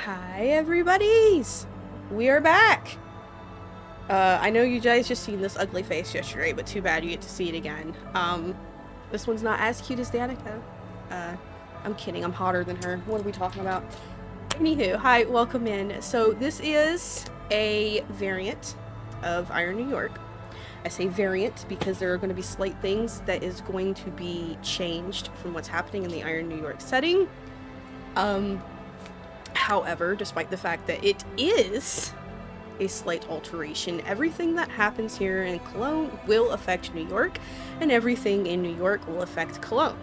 Hi, everybody's. We are back. I know you guys just seen this ugly face yesterday, but too bad you get to see it again. This one's not as cute as Danica. I'm kidding. I'm hotter than her. What are we talking about? Anywho, hi, welcome in. So this is a variant of Iron New York. I say variant because there are going to be slight things that is going to be changed from what's happening in the Iron New York setting. However, despite the fact that it is a slight alteration, everything that happens here in Cologne will affect New York, and everything in New York will affect Cologne.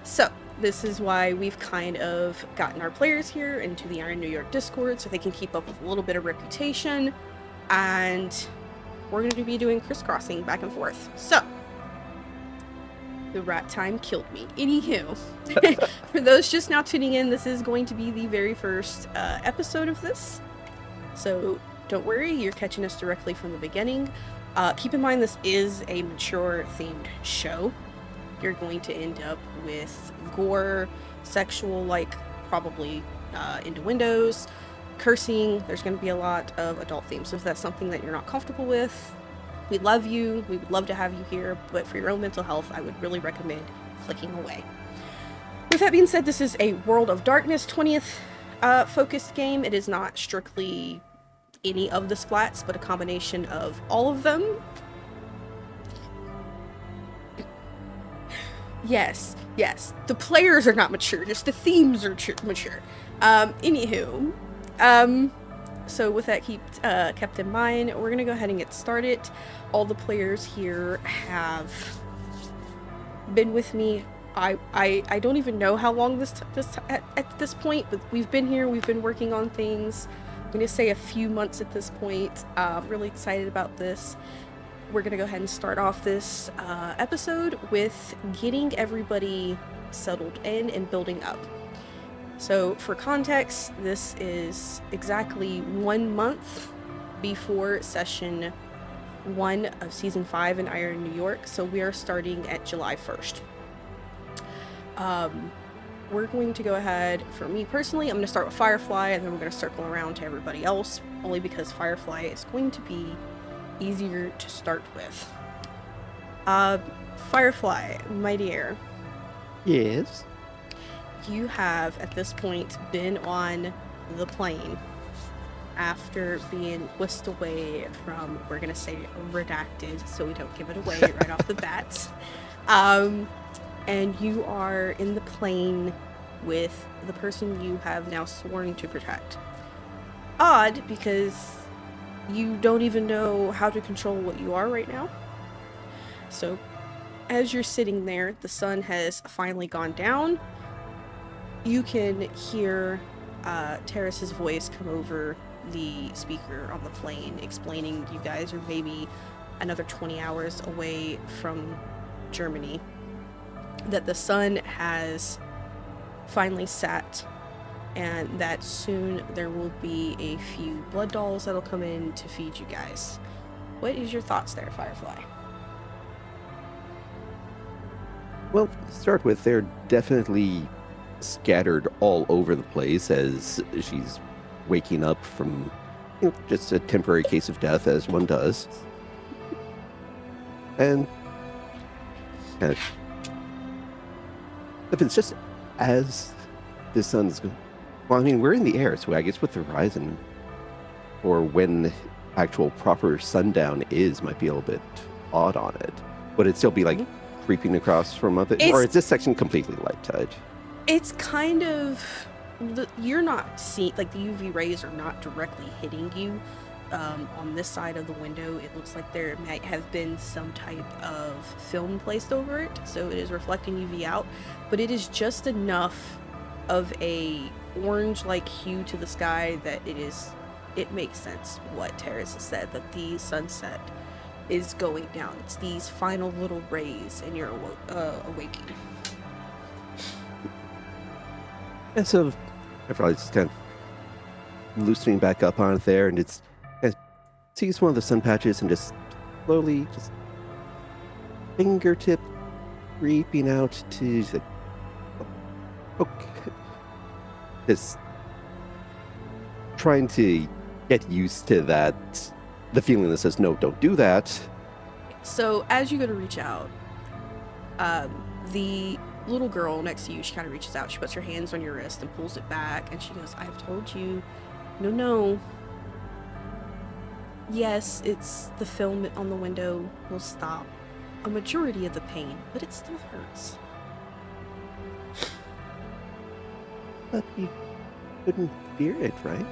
So, this is why we've kind of gotten our players here into the Iron New York Discord so they can keep up with a little bit of reputation, and we're going to be doing crisscrossing back and forth. So, the rat time killed me. Anywho, for those just now tuning in, this is going to be the very first episode of this. So don't worry, you're catching us directly from the beginning. Keep in mind this is a mature themed show. You're going to end up with gore, sexual, like probably innuendos, cursing. There's going to be a lot of adult themes. So if that's something that you're not comfortable with, we love you. We would love to have you here, but for your own mental health, I would really recommend clicking away. With that being said, this is a World of Darkness 20th focused game. It is not strictly any of the splats, but a combination of all of them. Yes. The players are not mature, just the themes are mature. Anywho, so with that kept in mind, we're gonna go ahead and get started. All the players here have been with me. I don't even know how long at this point, but we've been here. We've been working on things. I'm gonna say a few months at this point. Really excited about this. We're gonna go ahead and start off this episode with getting everybody settled in and building up. So for context, this is exactly 1 month before session 1 of season 5 in Iron New York. So we are starting at July 1st. We're going to go ahead, for me personally, I'm going to start with Firefly, and then we're going to circle around to everybody else, only because Firefly is going to be easier to start with. Firefly, my dear. Yes? You have, at this point, been on the plane after being whisked away from, we're going to say, redacted, so we don't give it away right off the bat. And you are in the plane with the person you have now sworn to protect. Odd, because you don't even know how to control what you are right now. So, as you're sitting there, the sun has finally gone down. You can hear Terrace's voice come over the speaker on the plane explaining you guys are maybe another 20 hours away from Germany, that the sun has finally set, and that soon there will be a few blood dolls that'll come in to feed you guys. What is your thoughts there, Firefly? Well, to start with, they're definitely scattered all over the place as she's waking up from just a temporary case of death, as one does. And kind of, if it's just as the sun's going, well, I mean, we're in the air, so I guess with the horizon, or when actual proper sundown is, might be a little bit odd on it. Would it still be like creeping across from other, or is this section completely light tide? It's kind of, you're not seeing, like the UV rays are not directly hitting you. On this side of the window, it looks like there might have been some type of film placed over it, so it is reflecting UV out, but it is just enough of a orange-like hue to the sky that it makes sense what Terrace has said, that the sunset is going down. It's these final little rays, and you're awaking. And so I probably just kind of loosening back up on it there, and it's sees one of the sun patches and just slowly, just fingertip creeping out to okay. This trying to get used to that, the feeling that says, no, don't do that. So as you go to reach out, the little girl next to you, she kind of reaches out. She puts her hands on your wrist and pulls it back, and she goes, "I've told you, no. Yes, it's the film on the window will stop a majority of the pain, but it still hurts." But we couldn't fear it, right?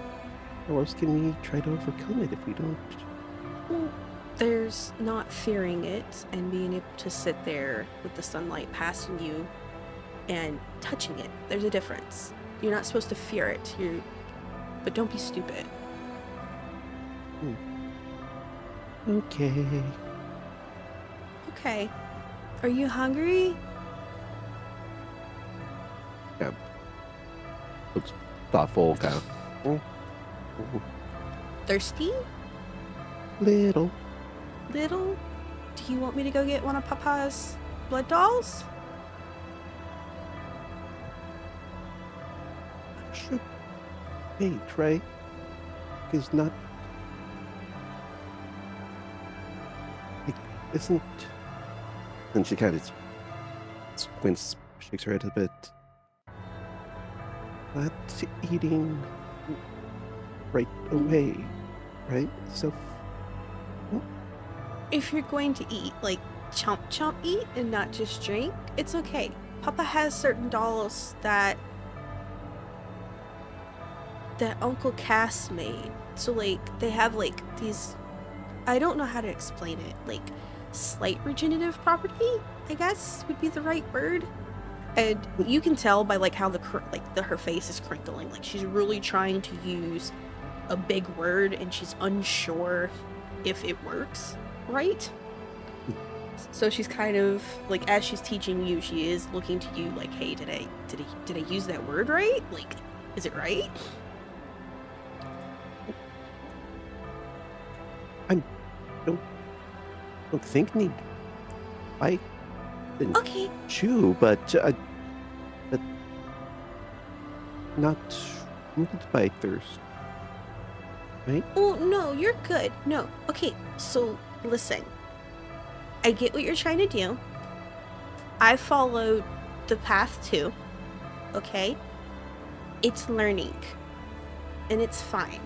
How else can we try to overcome it if we don't? Well, there's not fearing it and being able to sit there with the sunlight passing you and touching it. There's a difference. You're not supposed to fear it. But don't be stupid. Okay. Okay. Are you hungry? Yeah. Looks thoughtful, kind of. Thirsty? Little. Little? Do you want me to go get one of Papa's blood dolls? Should wait, right? Because not. It isn't. And she kind of squints, shakes her head a bit. Not eating right away, right? So. If you're going to eat, like chomp eat and not just drink, it's okay. Papa has certain dolls that Uncle Cass made. So like they have like these, I don't know how to explain it, like slight regenerative property, I guess would be the right word. And you can tell by like how her face is crinkling, like she's really trying to use a big word and she's unsure if it works right. So she's kind of like, as she's teaching you, she is looking to you like, hey, did I use that word right? Like, is it right? I don't think need bite and Okay. chew, but not moved by thirst, right? Oh, no, you're good. No. Okay, so listen. I get what you're trying to do. I followed the path too. Okay? It's learning. And it's fine.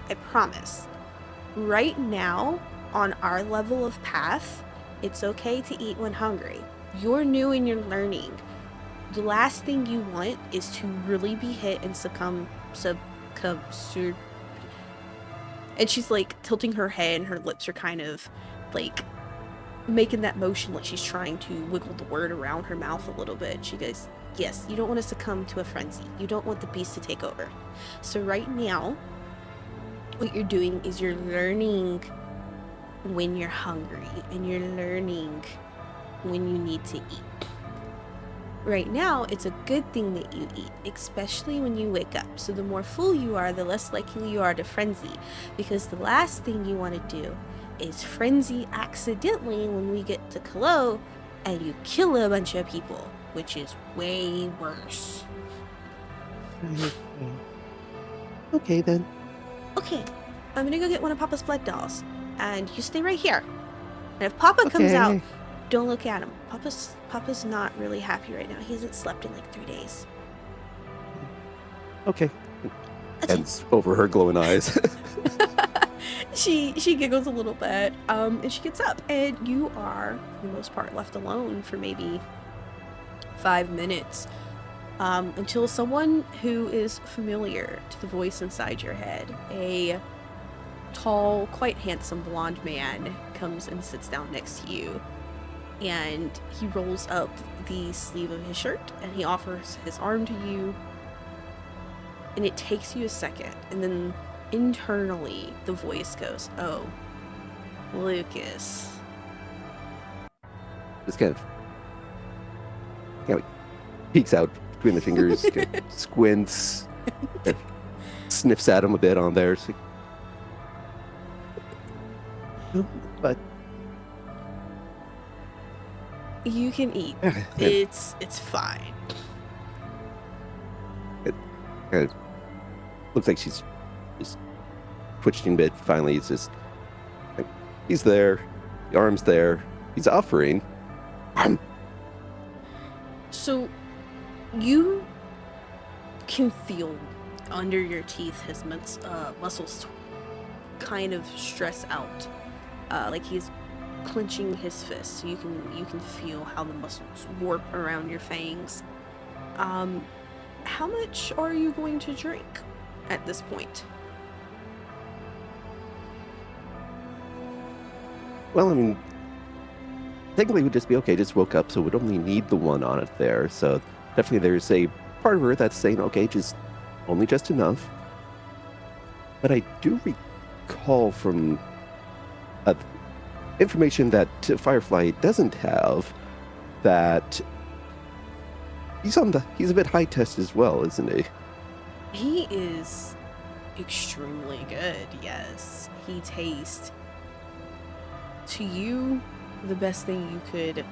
I promise. Right now, on our level of path, it's okay to eat when hungry. You're new and you're learning. The last thing you want is to really be hit and succumb. And she's like tilting her head and her lips are kind of like making that motion like she's trying to wiggle the word around her mouth a little bit. She goes, yes, you don't want to succumb to a frenzy. You don't want the beast to take over. So right now, what you're doing is you're learning when you're hungry and you're learning when you need to eat. Right now, it's a good thing that you eat, especially when you wake up. So the more full you are, the less likely you are to frenzy. Because the last thing you want to do is frenzy accidentally when we get to Cologne and you kill a bunch of people, which is way worse. Okay, then. Okay, I'm gonna go get one of Papa's blood dolls, and you stay right here. And if Papa comes out, don't look at him. Papa's not really happy right now. He hasn't slept in like 3 days. Okay. And over her glowing eyes. She giggles a little bit, and she gets up, and you are, for the most part, left alone for maybe 5 minutes, until someone who is familiar to the voice inside your head, a tall, quite handsome blonde man, comes and sits down next to you, and he rolls up the sleeve of his shirt, and he offers his arm to you, and it takes you a second, and then internally, the voice goes, oh, Lucas. Just kind of peeks out between the fingers, kind of squints, sniffs at him a bit on there. Like, oh, but you can eat. It's fine. It kind of looks like she's just twitching a bit. Finally, it's just like, he's there, the arm's there, he's offering. So you can feel under your teeth his muscles kind of stress out, like he's clenching his fists. You can feel how the muscles warp around your fangs. How much are you going to drink at this point? Well, I mean, technically it would just be okay, just woke up, so we'd only need the one on it there. So definitely there's a part of her that's saying, okay, only just enough. But I do recall from information that Firefly doesn't have that he's a bit high test as well, isn't he? He is extremely good, yes. He tastes, to you, the best thing you could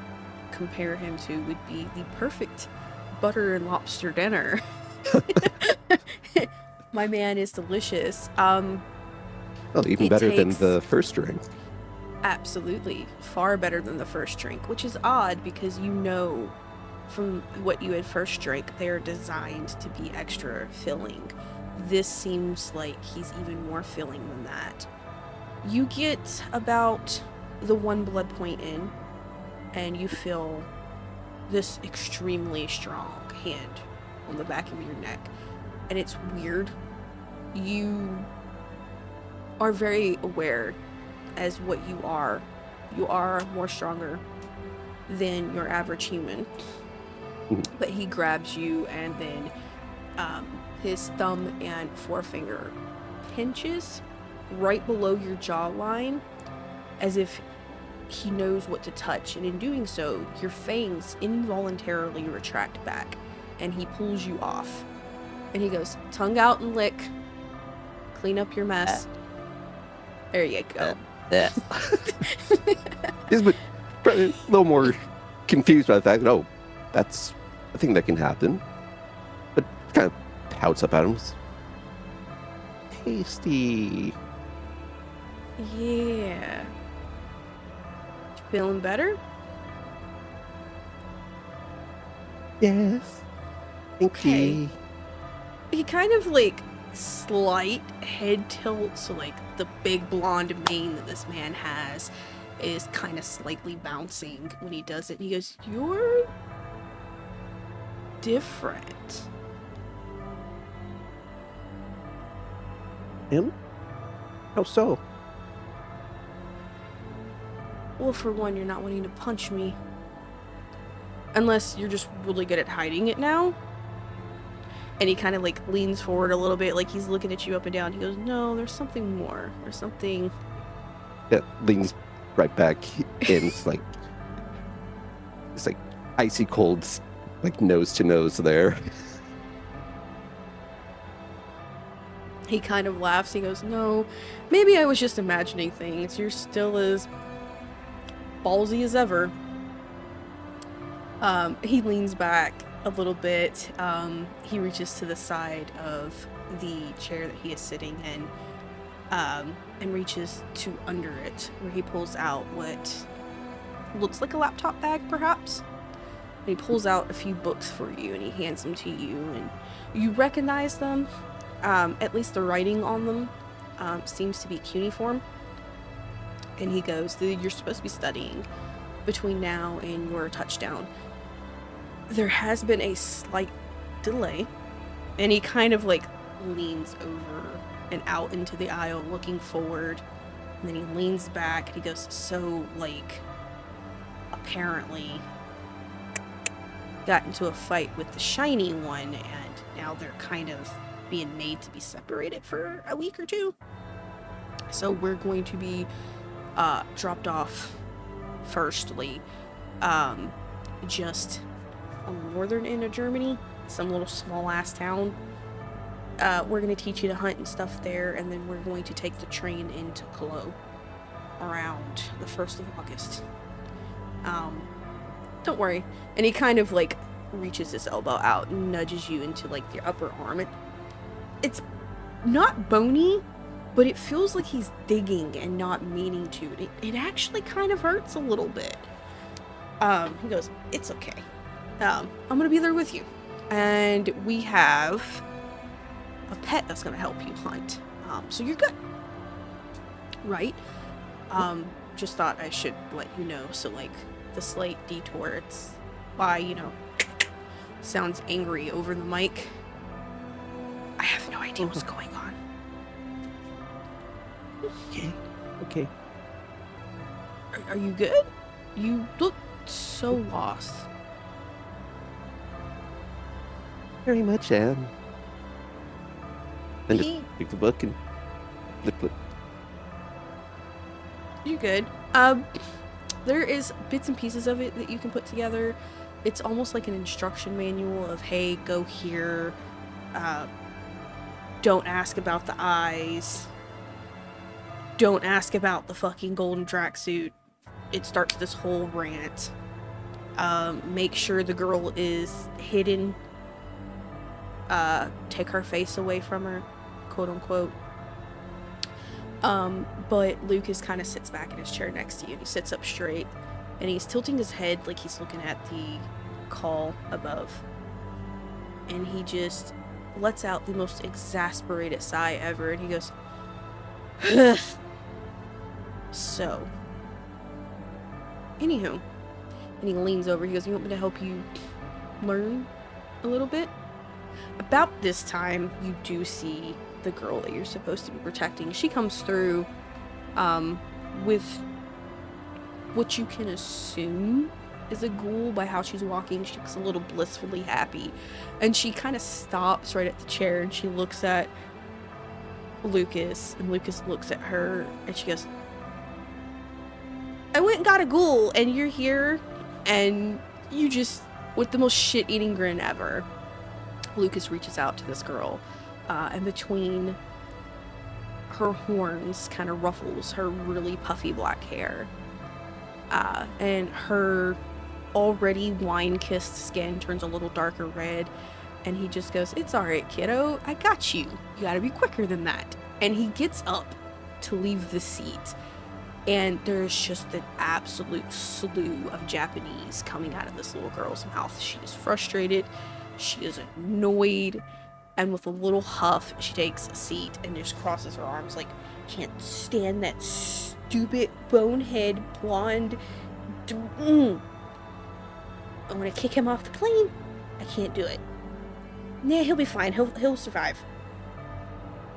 compare him to would be the perfect butter and lobster dinner. My man is delicious. Well, even better than the first drink. Absolutely. Far better than the first drink, which is odd because you know from what you had first drank, they're designed to be extra filling. This seems like he's even more filling than that. You get about the 1 blood point in, and you feel this extremely strong hand on the back of your neck. And it's weird. You are very aware as what you are. You are more stronger than your average human. But he grabs you, and then his thumb and forefinger pinches right below your jawline as if he knows what to touch, and in doing so, your fangs involuntarily retract back, and he pulls you off. And he goes, tongue out and lick. Clean up your mess. There you go. He's a little more confused by the fact that, oh, that's a thing that can happen. But kind of pouts up at him. Tasty. Yeah. Feeling better? Yes. Thank you. He kind of like slight head tilt, so like the big blonde mane that this man has is kind of slightly bouncing when he does it. He goes, "You're different." Him? How so? Well, for one, you're not wanting to punch me. Unless you're just really good at hiding it now. And he kind of like leans forward a little bit, like he's looking at you up and down. He goes, "No, there's something more. There's something." Yeah, leans right back in. It's like icy cold, like nose to nose there. He kind of laughs. He goes, "No, maybe I was just imagining things. You're still as ballsy as ever." He leans back a little bit. He reaches to the side of the chair that he is sitting in, and reaches to under it, where he pulls out what looks like a laptop bag, perhaps. And he pulls out a few books for you, and he hands them to you, and you recognize them. At least the writing on them seems to be cuneiform. And he goes, "You're supposed to be studying between now and your touchdown. There has been a slight delay." And he kind of like leans over and out into the aisle looking forward, and then he leans back and he goes, "So like apparently got into a fight with the shiny one, and now they're kind of being made to be separated for a week or two. So we're going to be dropped off firstly just on the northern end of Germany, some little small ass town. We're going to teach you to hunt and stuff there, and then we're going to take the train into Cologne around the 1st of August. Don't worry." And he kind of like reaches his elbow out and nudges you into like your upper arm. It's not bony, but it feels like he's digging and not meaning to. It actually kind of hurts a little bit. He goes, it's okay. I'm gonna be there with you. And we have a pet that's gonna help you hunt. So you're good. Right? Just thought I should let you know. So like the slight detour, it's why, you know, sounds angry over the mic. I have no idea what's going on. Okay. Are you good? You look so lost. Very much am. And just pick the book and flip. You're good. There is bits and pieces of it that you can put together. It's almost like an instruction manual of, hey, go here. Don't ask about the eyes. Don't ask about the fucking golden tracksuit. It starts this whole rant. Make sure the girl is hidden. Take her face away from her, quote unquote. But Lucas kind of sits back in his chair next to you, and he sits up straight, and he's tilting his head like he's looking at the call above. And he just lets out the most exasperated sigh ever, and he goes, ugh. So, anywho, and he leans over, he goes, you want me to help you learn a little bit? About this time, you do see the girl that you're supposed to be protecting. She comes through with what you can assume is a ghoul by how she's walking. She looks a little blissfully happy, and she kind of stops right at the chair, and she looks at Lucas, and Lucas looks at her, and she goes, I went and got a ghoul, and you're here, and you just, with the most shit-eating grin ever, Lucas reaches out to this girl, and between her horns kind of ruffles her really puffy black hair, and her already wine-kissed skin turns a little darker red, and he just goes, it's alright, kiddo, I got you. You gotta be quicker than that. And he gets up to leave the seat, and there's just an absolute slew of Japanese coming out of this little girl's mouth. She is frustrated, she is annoyed, and with a little huff, she takes a seat and just crosses her arms like, can't stand that stupid, bonehead, blonde, I'm gonna kick him off the plane. I can't do it. Nah, he'll be fine. He'll survive.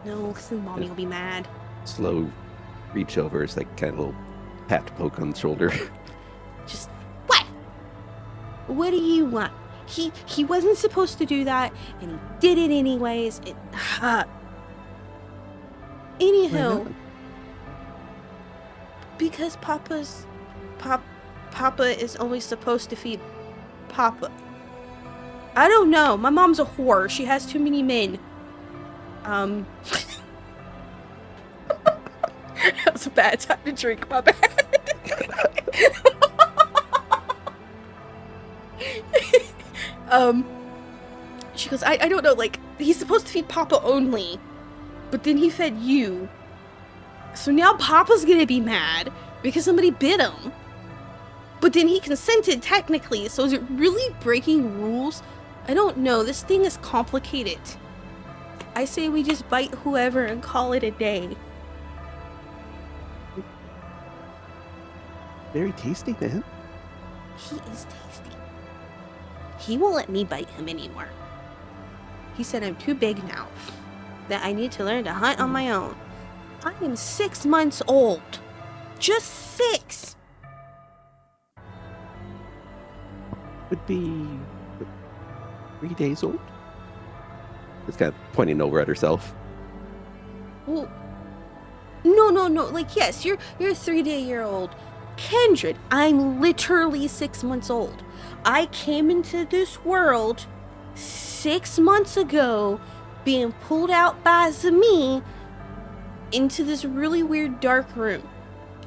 No, because then mommy will be mad. Slow reach over, it's like kind of a little pat poke on the shoulder. Just, what? What do you want? He wasn't supposed to do that, and he did it anyways. Anywho, because Papa is only supposed to feed Papa. I don't know. My mom's a whore. She has too many men. That was a bad time to drink. My bad. She goes, I don't know, like, he's supposed to feed Papa only, but then he fed you. So now Papa's gonna be mad because somebody bit him. But then he consented technically, so is it really breaking rules? I don't know, this thing is complicated. I say we just bite whoever and call it a day. Very tasty, man. He is tasty. He won't let me bite him anymore. He said I'm too big now, that I need to learn to hunt on my own. I am 6 months old. Just 6. Would be 3 days old. It's kind of pointing over at herself. Well, no. Like, yes, you're a 3-day-old. Kindred, I'm literally 6 months old. I came into this world 6 months ago, being pulled out by Zami into this really weird dark room.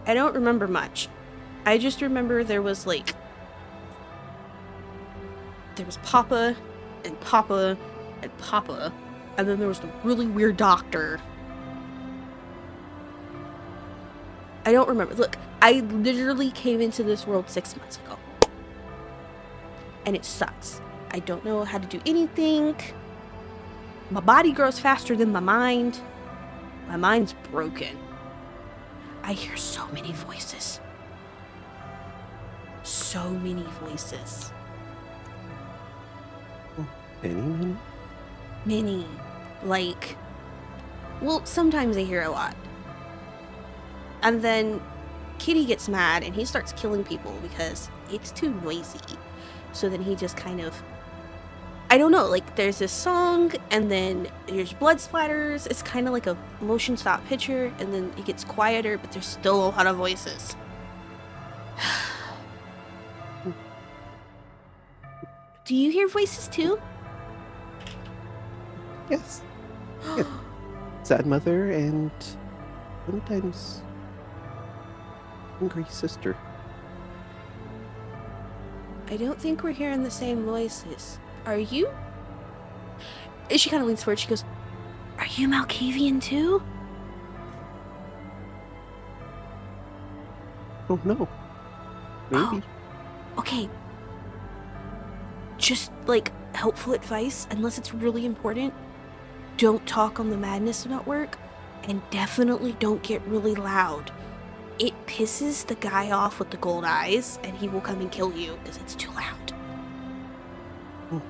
I don't remember much. I just remember there was Papa and Papa and Papa, And then there was the really weird doctor. I don't remember. Look, I literally came into this world 6 months ago. And it sucks. I don't know how to do anything. My body grows faster than my mind. My mind's broken. I hear so many voices. So many voices. Any? Many. Like, well, sometimes I hear a lot. And then Kitty gets mad and he starts killing people because it's too noisy. So then he just kind of, I don't know, like there's this song and then there's blood splatters. It's kind of like a motion stop picture, and then it gets quieter, but there's still a lot of voices. Do you hear voices too? Yes. Yes. Sad mother and sometimes hungry sister. I don't think we're hearing the same voices. Are you? She kind of leans forward. She goes, "Are you Malkavian too?" Oh no. Maybe. Oh, okay. Just like helpful advice, unless it's really important. Don't talk on the Madness Network, and definitely don't get really loud. It pisses the guy off with the gold eyes, and he will come and kill you because it's too loud. Oh.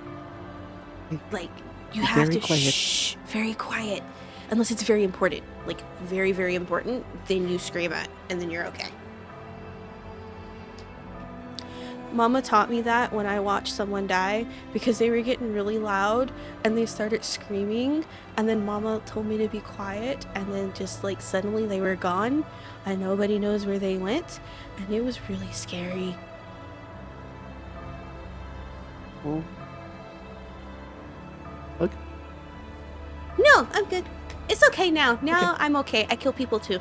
Like, you have to quiet. shh, very quiet. Unless it's very important, like very, very important, then you scream it, and then you're okay. Mama taught me that when I watched someone die, because they were getting really loud and they started screaming, and then Mama told me to be quiet, and then just like suddenly they were gone and nobody knows where they went, and it was really scary. Oh. Look. No, I'm good. It's okay now. Now okay. I'm okay. I kill people too.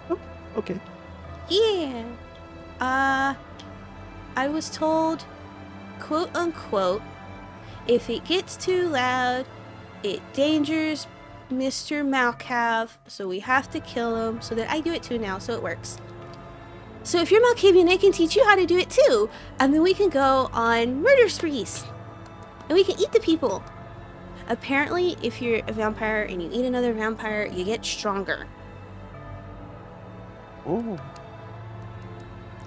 Oh, okay. Yeah. I was told, quote unquote, if it gets too loud, it dangers Mr. Malkav, so we have to kill him, so that I do it too now, so it works. So if you're Malkavian, I can teach you how to do it too, and then we can go on murder sprees, and we can eat the people. Apparently, if you're a vampire and you eat another vampire, you get stronger. Oh.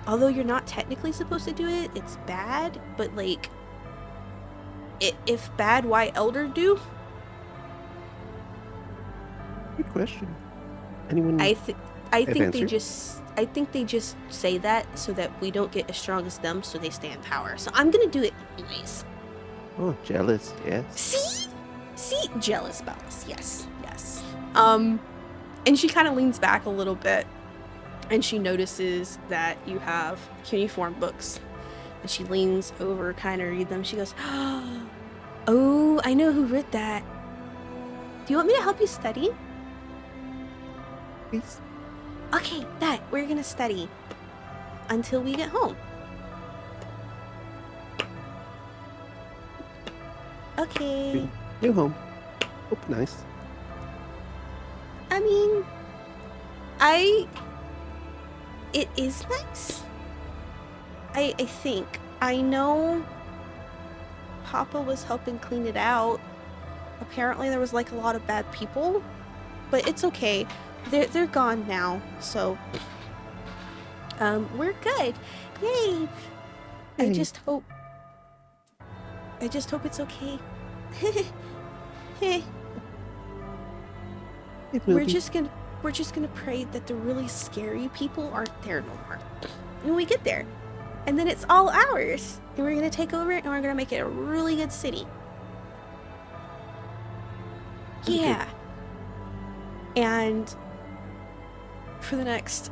Although you're not technically supposed to do it, it's bad, but like, if bad, why elder do? Good question. Anyone? I think they just say that so that we don't get as strong as them, so they stay in power. So I'm gonna do it anyways. Oh, jealous, yes. See, jealous bells, yes. And she kind of leans back a little bit, and she notices that you have cuneiform books, and she leans over, kind of read them. She goes, "Oh, I know who wrote that. Do you want me to help you study?" Please. Okay, that we're gonna study until we get home. Okay. New home. Oh, nice. I mean, it is nice. I think. I know Papa was helping clean it out. Apparently there was like a lot of bad people, but it's okay. They're gone now, so we're good. Yay! I just hope it's okay. We're just gonna pray that the really scary people aren't there no more when we get there, and then it's all ours, and we're gonna take over it, and we're gonna make it a really good city. Yeah. And for the next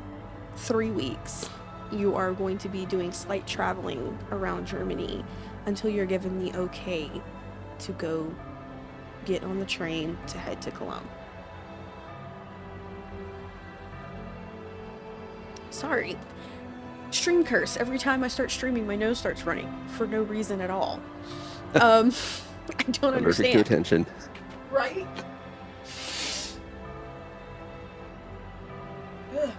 3 weeks, you are going to be doing slight traveling around Germany until you're given the okay to go get on the train to head to Cologne. Sorry. Stream curse. Every time I start streaming, my nose starts running for no reason at all. I don't Allergic to understand. attention. Right? Ugh.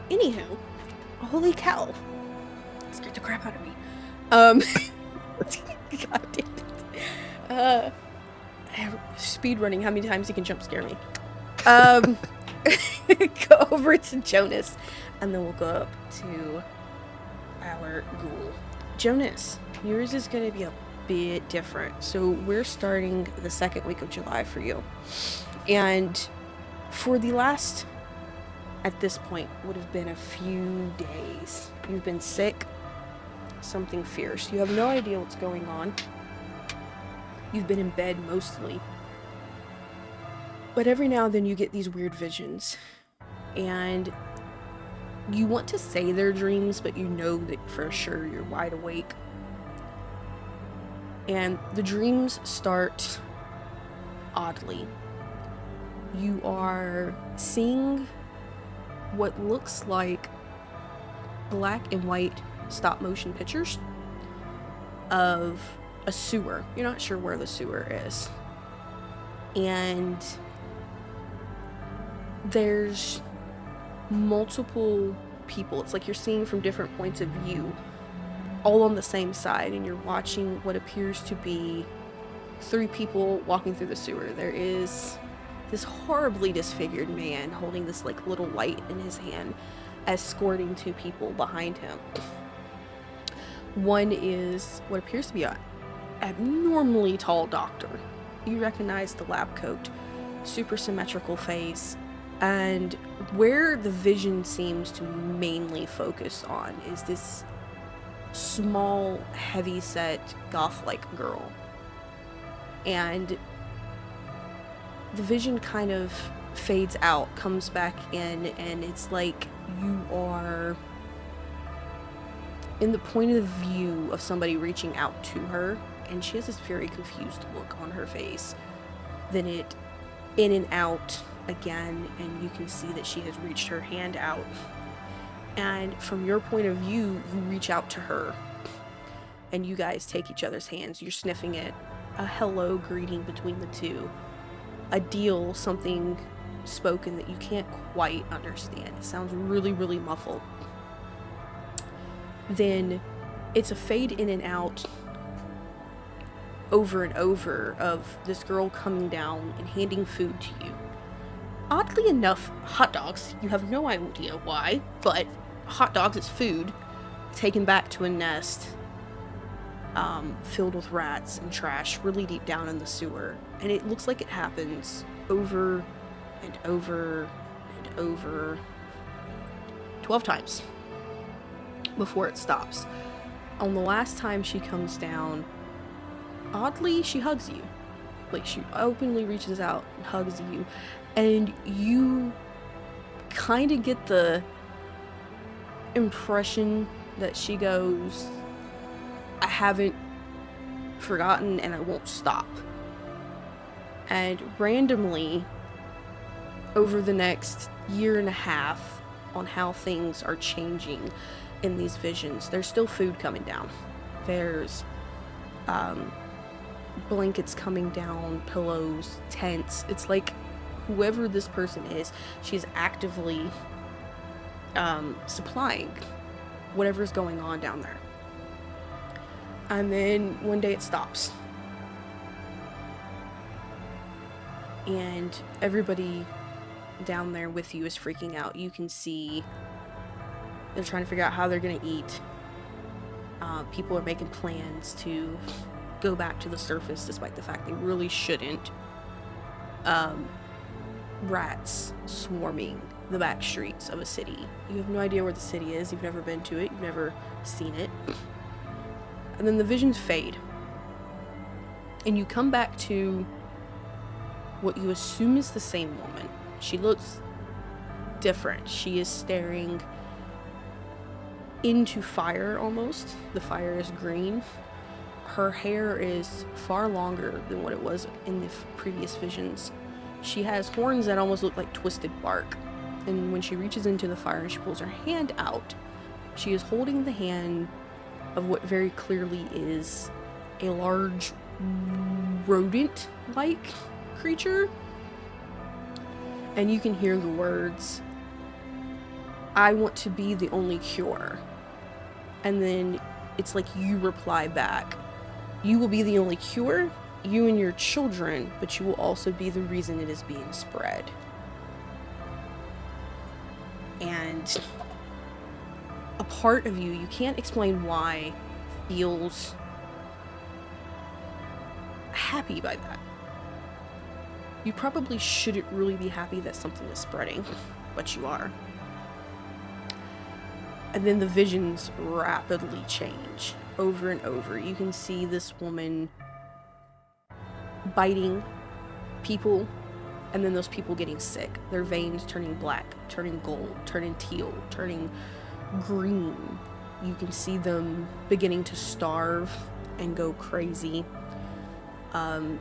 Anywho, holy cow. It scared the crap out of me. God damn it. Speed running, how many times you can jump scare me. Go over to Jonas, and then we'll go up to our ghoul. Jonas, yours is going to be a bit different. So we're starting the second week of July for you. And for the last, at this point, would have been a few days. You've been sick, something fierce. You have no idea what's going on. You've been in bed mostly. But every now and then you get these weird visions. And you want to say they're dreams, but you know that for sure you're wide awake. And the dreams start oddly. You are seeing what looks like black and white stop motion pictures of a sewer. You're not sure where the sewer is. And there's multiple people. It's like you're seeing from different points of view, all on the same side, and you're watching what appears to be 3 people walking through the sewer. There is this horribly disfigured man holding this like little light in his hand, escorting 2 people behind him. One is what appears to be an abnormally tall doctor. You recognize the lab coat, super symmetrical face, and where the vision seems to mainly focus on is this small, heavy-set, goth-like girl. And the vision kind of fades out, comes back in, and it's like you are in the point of view of somebody reaching out to her, and she has this very confused look on her face. Then it in and out again, and you can see that she has reached her hand out. And from your point of view, you reach out to her, and you guys take each other's hands. You're sniffing it. A hello greeting between the two. A deal, something spoken that you can't quite understand. It sounds really, really muffled. Then it's a fade in and out over and over of this girl coming down and handing food to you. Oddly enough, hot dogs. You have no idea why, but hot dogs is food taken back to a nest filled with rats and trash really deep down in the sewer. And it looks like it happens over and over and over 12 times before it stops. On the last time she comes down, oddly, she hugs you. Like, she openly reaches out and hugs you, and you kind of get the impression that she goes, I haven't forgotten and I won't stop. And randomly, over the next year and a half, on how things are changing in these visions, there's still food coming down. There's blankets coming down, pillows, tents. It's like whoever this person is, she's actively supplying whatever's going on down there. And then one day it stops. And everybody down there with you is freaking out. You can see they're trying to figure out how they're gonna eat. People are making plans to go back to the surface despite the fact they really shouldn't. Rats swarming the back streets of a city. You have no idea where the city is. You've never been to it. You've never seen it. And then the visions fade. And you come back to what you assume is the same woman. She looks different. She is staring into fire almost. The fire is green. Her hair is far longer than what it was in the previous visions. She has horns that almost look like twisted bark. And when she reaches into the fire and she pulls her hand out, she is holding the hand of what very clearly is a large rodent-like creature. And you can hear the words, "I want to be the only cure." And then it's like you reply back, "You will be the only cure, you and your children, but you will also be the reason it is being spread." And a part of you can't explain why, feels happy by that. You probably shouldn't really be happy that something is spreading, but you are. And then the visions rapidly change over and over. You can see this woman biting people, and then those people getting sick. Their veins turning black, turning gold, turning teal, turning green. You can see them beginning to starve and go crazy.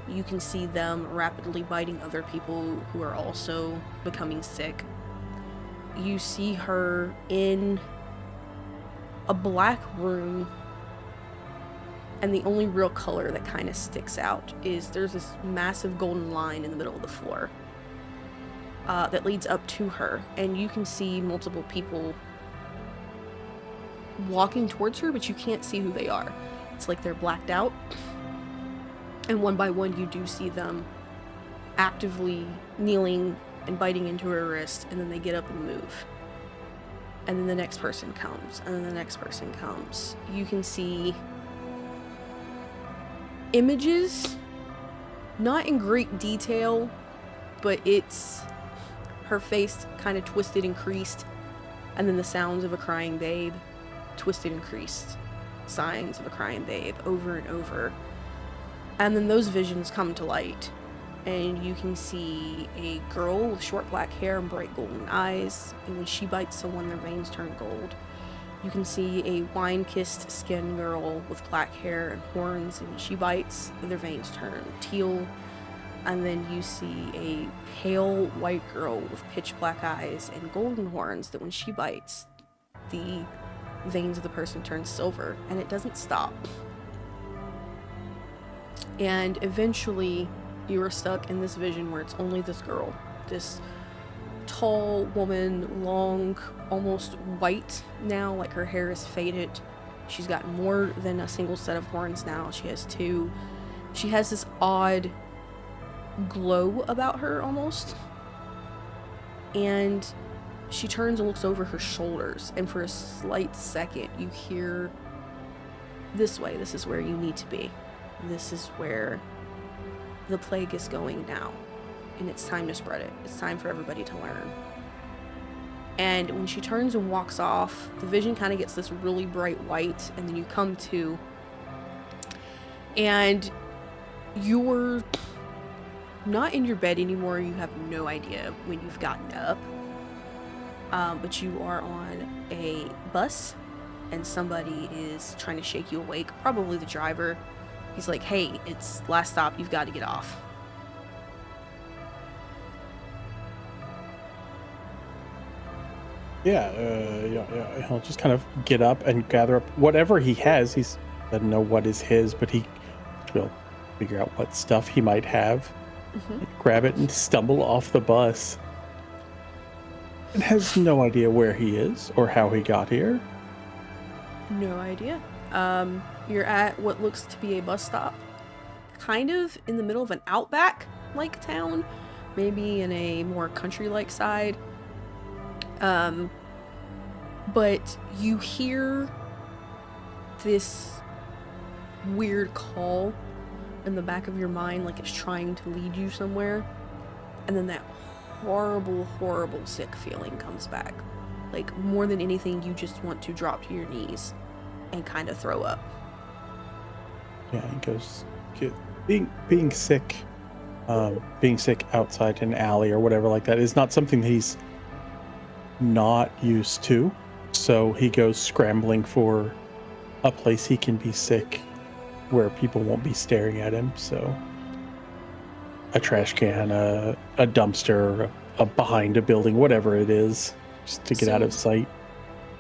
You can see them rapidly biting other people who are also becoming sick. You see her in a black room, and the only real color that kind of sticks out is there's this massive golden line in the middle of the floor that leads up to her, and you can see multiple people walking towards her, but you can't see who they are. It's like they're blacked out, and one by one you do see them actively kneeling and biting into her wrist, and then they get up and move. And then the next person comes, and then the next person comes. You can see images, not in great detail, but it's her face kind of twisted and creased, and then the sounds of a crying babe, twisted and creased, signs of a crying babe, over and over. And then those visions come to light, and you can see a girl with short black hair and bright golden eyes, and when she bites someone, their veins turn gold. You can see a wine-kissed skin girl with black hair and horns, and when she bites, their veins turn teal. And then you see a pale white girl with pitch black eyes and golden horns that when she bites, the veins of the person turn silver, and it doesn't stop. And eventually you are stuck in this vision where it's only this girl, this tall woman, long, almost white now, like her hair is faded. She's got more than a single set of horns now. She has two. She has this odd glow about her almost. And she turns and looks over her shoulders, and for a slight second you hear, "This way, this is where you need to be. This is where the plague is going now, and it's time to spread it. It's time for everybody to learn." And when she turns and walks off, the vision kind of gets this really bright white, and then you come to, and you're not in your bed anymore. You have no idea when you've gotten up, but you are on a bus, and somebody is trying to shake you awake, probably the driver. He's like, "Hey, it's last stop, you've got to get off." Yeah, he'll just kind of get up and gather up whatever he has. He doesn't know what is his, but he will figure out what stuff he might have, grab it and stumble off the bus, and has no idea where he is or how he got here. No idea. You're at what looks to be a bus stop, kind of in the middle of an outback-like town, maybe in a more country-like side. But you hear this weird call in the back of your mind, like it's trying to lead you somewhere, and then that horrible, horrible sick feeling comes back. Like, more than anything, you just want to drop to your knees and kind of throw up. Yeah, he goes, being sick outside an alley or whatever like that is not something that he's not used to. So he goes scrambling for a place he can be sick where people won't be staring at him. So a trash can, a dumpster, behind a building, whatever it is, just to get out of sight.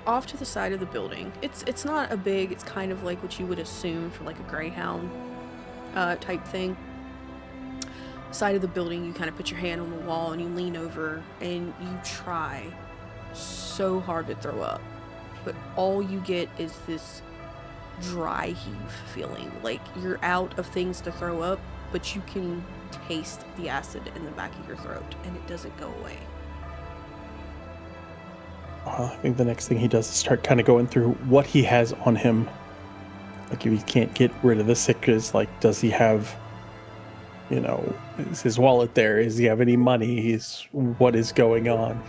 Off to the side of the building, it's not a big, it's kind of like what you would assume for like a greyhound type thing. Side of the building, you kind of put your hand on the wall and you lean over and you try so hard to throw up, but all you get is this dry heave feeling, like you're out of things to throw up, but you can taste the acid in the back of your throat and it doesn't go away. I think the next thing he does is start kind of going through what he has on him. Like, if he can't get rid of the sickness, like, does he have, is his wallet there? Does he have any money? What is going on?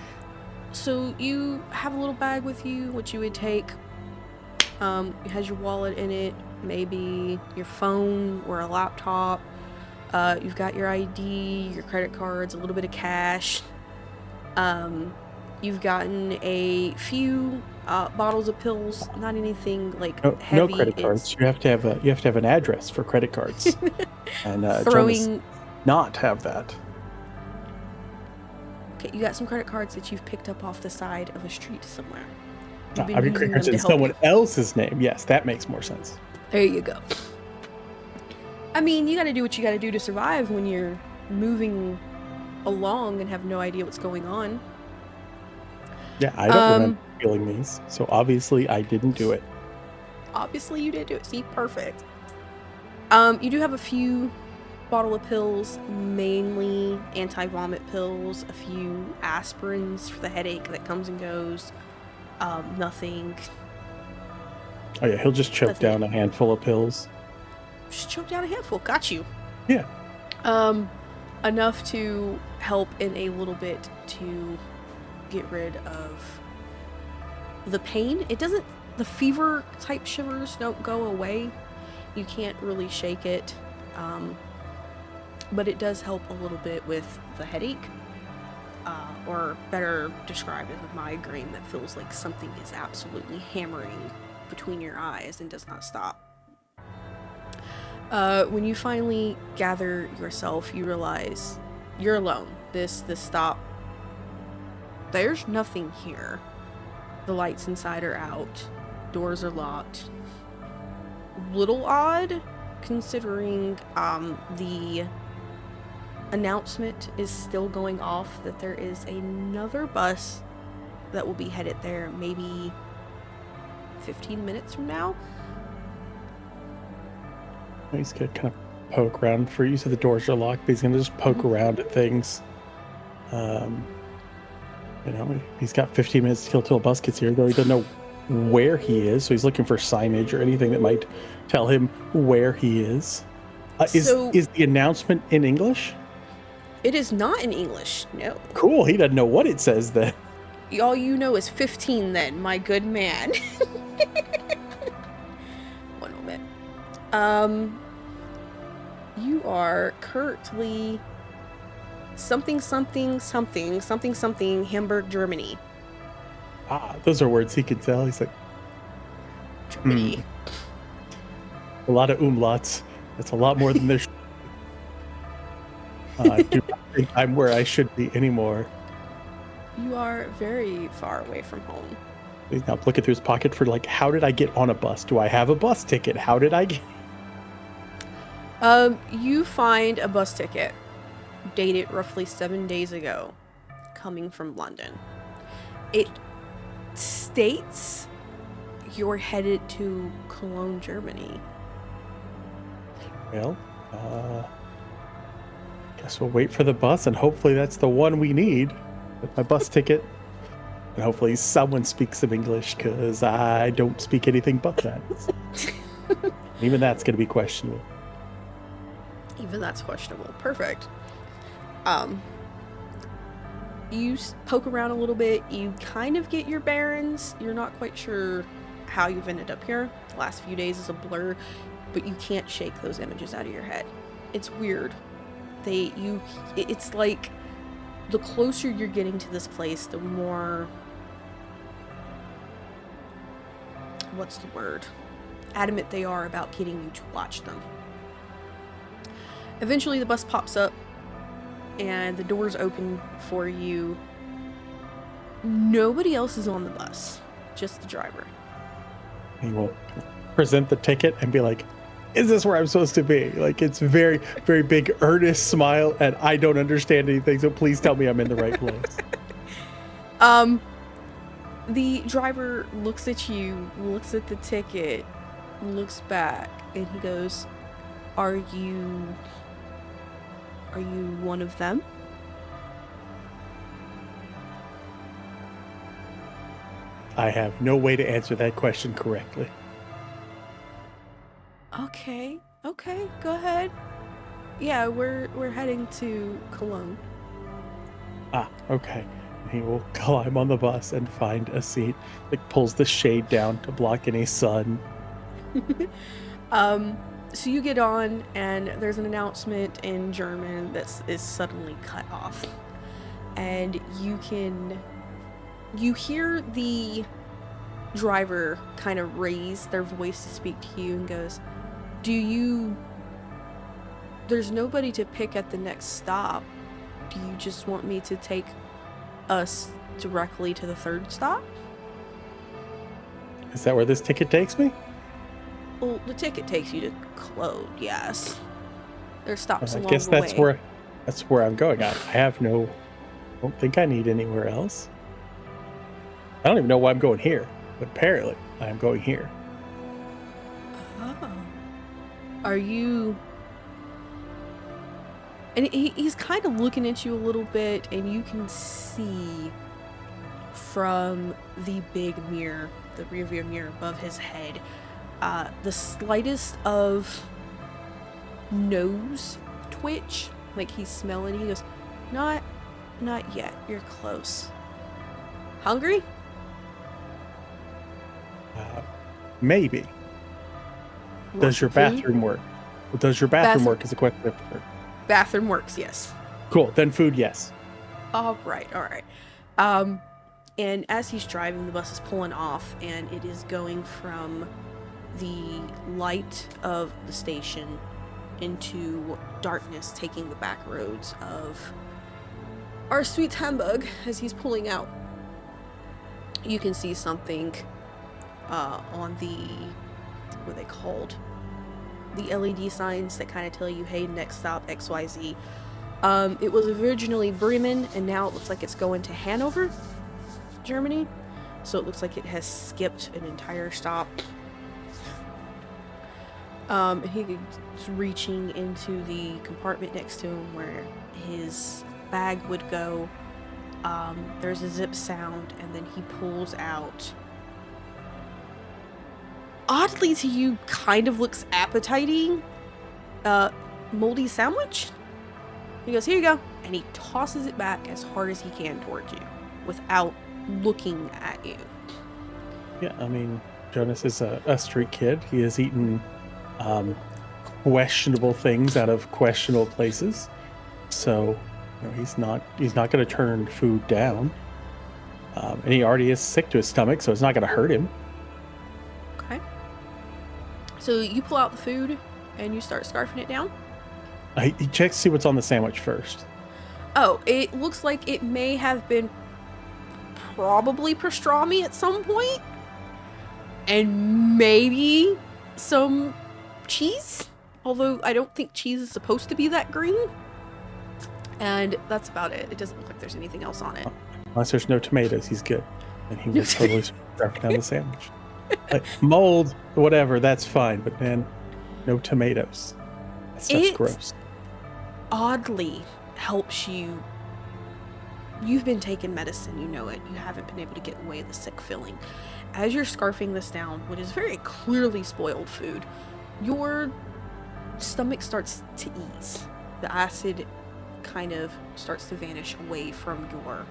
So you have a little bag with you, which you would take. It has your wallet in it, maybe your phone or a laptop. You've got your ID, your credit cards, a little bit of cash. You've gotten a few bottles of pills, not anything like heavy. No credit cards. You have to have an address for credit cards. And throwing not have that. Okay, you got some credit cards that you've picked up off the side of a street somewhere. Having credit cards in someone else's name. Yes, that makes more sense. There you go. I mean, you got to do what you got to do to survive when you're moving along and have no idea what's going on. Yeah, I don't remember feeling these, so obviously I didn't do it. Obviously you did do it. See, perfect. You do have a few bottle of pills, mainly anti-vomit pills, a few aspirins for the headache that comes and goes. Nothing. Oh yeah, he'll just choke down a handful of pills. Just choke down a handful. Got you. Yeah. Enough to help in a little bit to get rid of the pain. It doesn't, the fever type shivers don't go away. You can't really shake it. But it does help a little bit with the headache. Or better described as a migraine that feels like something is absolutely hammering between your eyes and does not stop. When you finally gather yourself, you realize you're alone. This stop, there's nothing here. The lights inside are out. Doors are locked. Little odd, considering the announcement is still going off that there is another bus that will be headed there maybe 15 minutes from now. He's gonna kind of poke around. For you said the doors are locked, but he's gonna just poke around at things. He's got 15 minutes to kill till a bus gets here, though he doesn't know where he is, so he's looking for signage or anything that might tell him where he is. Is the announcement in English? It is not in English, no. Cool, he doesn't know what it says then. All you know is 15 then, my good man. One moment. You are currently something, Hamburg, Germany. Those are words he can tell. He's like, Germany. A lot of umlauts. That's a lot more than there should be. I do not think I'm where I should be anymore. You are very far away from home. He's now looking through his pocket for, like, how did I get on a bus? Do I have a bus ticket? How did I get... You find a bus ticket dated roughly 7 days ago, coming from London. It states you're headed to Cologne, Germany. Well, guess we'll wait for the bus, and hopefully that's the one we need with my bus ticket. And hopefully someone speaks some English, because I don't speak anything but that. Even that's going to be questionable. Even that's questionable. Perfect. You poke around a little bit. You kind of get your bearings. You're not quite sure how you've ended up here. The last few days is a blur, but you can't shake those images out of your head. It's weird. It's like the closer you're getting to this place, the more, what's the word? Adamant they are about getting you to watch them. Eventually the bus pops up and the doors open for you. Nobody else is on the bus, just the driver. He will present the ticket and be like, is this where I'm supposed to be? Like, it's very, very big, earnest smile, and I don't understand anything, so please tell me I'm in the right place. The driver looks at you, looks at the ticket, looks back, and he goes, Are you one of them? I have no way to answer that question correctly. Okay, go ahead. Yeah, we're heading to Cologne. Ah, okay. He will climb on the bus and find a seat. Like, pulls the shade down to block any sun. So you get on, and there's an announcement in German that is suddenly cut off. And you hear the driver kind of raise their voice to speak to you and goes, there's nobody to pick at the next stop. Do you just want me to take us directly to the third stop? Is that where this ticket takes me? Well, the ticket takes you to Cologne, yes. There's stops along I guess the that's way. that's where I'm going. I don't think I need anywhere else. I don't even know why I'm going here, but apparently I am going here. Oh. Are you... And he's kind of looking at you a little bit, and you can see from the big mirror, the rearview mirror above his head, the slightest of nose twitch, like he's smelling. He goes, not yet. You're close. Hungry? Maybe. Does your bathroom work? Does your bathroom work is a question I've heard. Bathroom works, yes. Cool. Then food, yes. All right. And as he's driving, the bus is pulling off, and it is going from the light of the station into darkness, taking the back roads of our sweet Hamburg. As he's pulling out, you can see something on the, what are they called? The LED signs that kind of tell you, hey, next stop, XYZ. It was originally Bremen, and now it looks like it's going to Hanover, Germany. So it looks like it has skipped an entire stop. He's reaching into the compartment next to him where his bag would go. There's a zip sound, and then he pulls out, oddly to you, kind of looks appetizing, moldy sandwich. He goes, here you go. And he tosses it back as hard as he can towards you without looking at you. Yeah, I mean, Jonas is a street kid. He has eaten questionable things out of questionable places. So, you know, he's not going to turn food down. And he already is sick to his stomach, so it's not going to hurt him. Okay. So you pull out the food and you start scarfing it down? He checks to see what's on the sandwich first. Oh, it looks like it may have been probably pastrami at some point. And maybe some cheese. Although I don't think cheese is supposed to be that green. And that's about it. It doesn't look like there's anything else on it. Unless there's no tomatoes, he's good. And he will totally scarf down the sandwich. Like, mold, whatever, that's fine. But man, no tomatoes. That stuff's gross. Oddly helps you. You've been taking medicine, you know it. You haven't been able to get away the sick feeling. As you're scarfing this down, what is very clearly spoiled food, your stomach starts to ease. The acid kind of starts to vanish away from your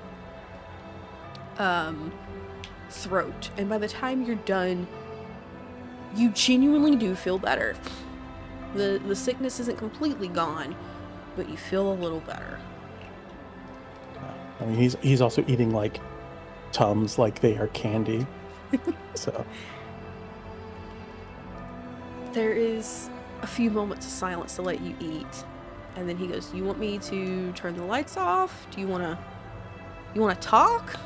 throat. And by the time you're done, you genuinely do feel better. The sickness isn't completely gone, but you feel a little better. I mean, he's also eating like Tums like they are candy. So there is a few moments of silence to let you eat, and then he goes, "You want me to turn the lights off? Do you want to talk?"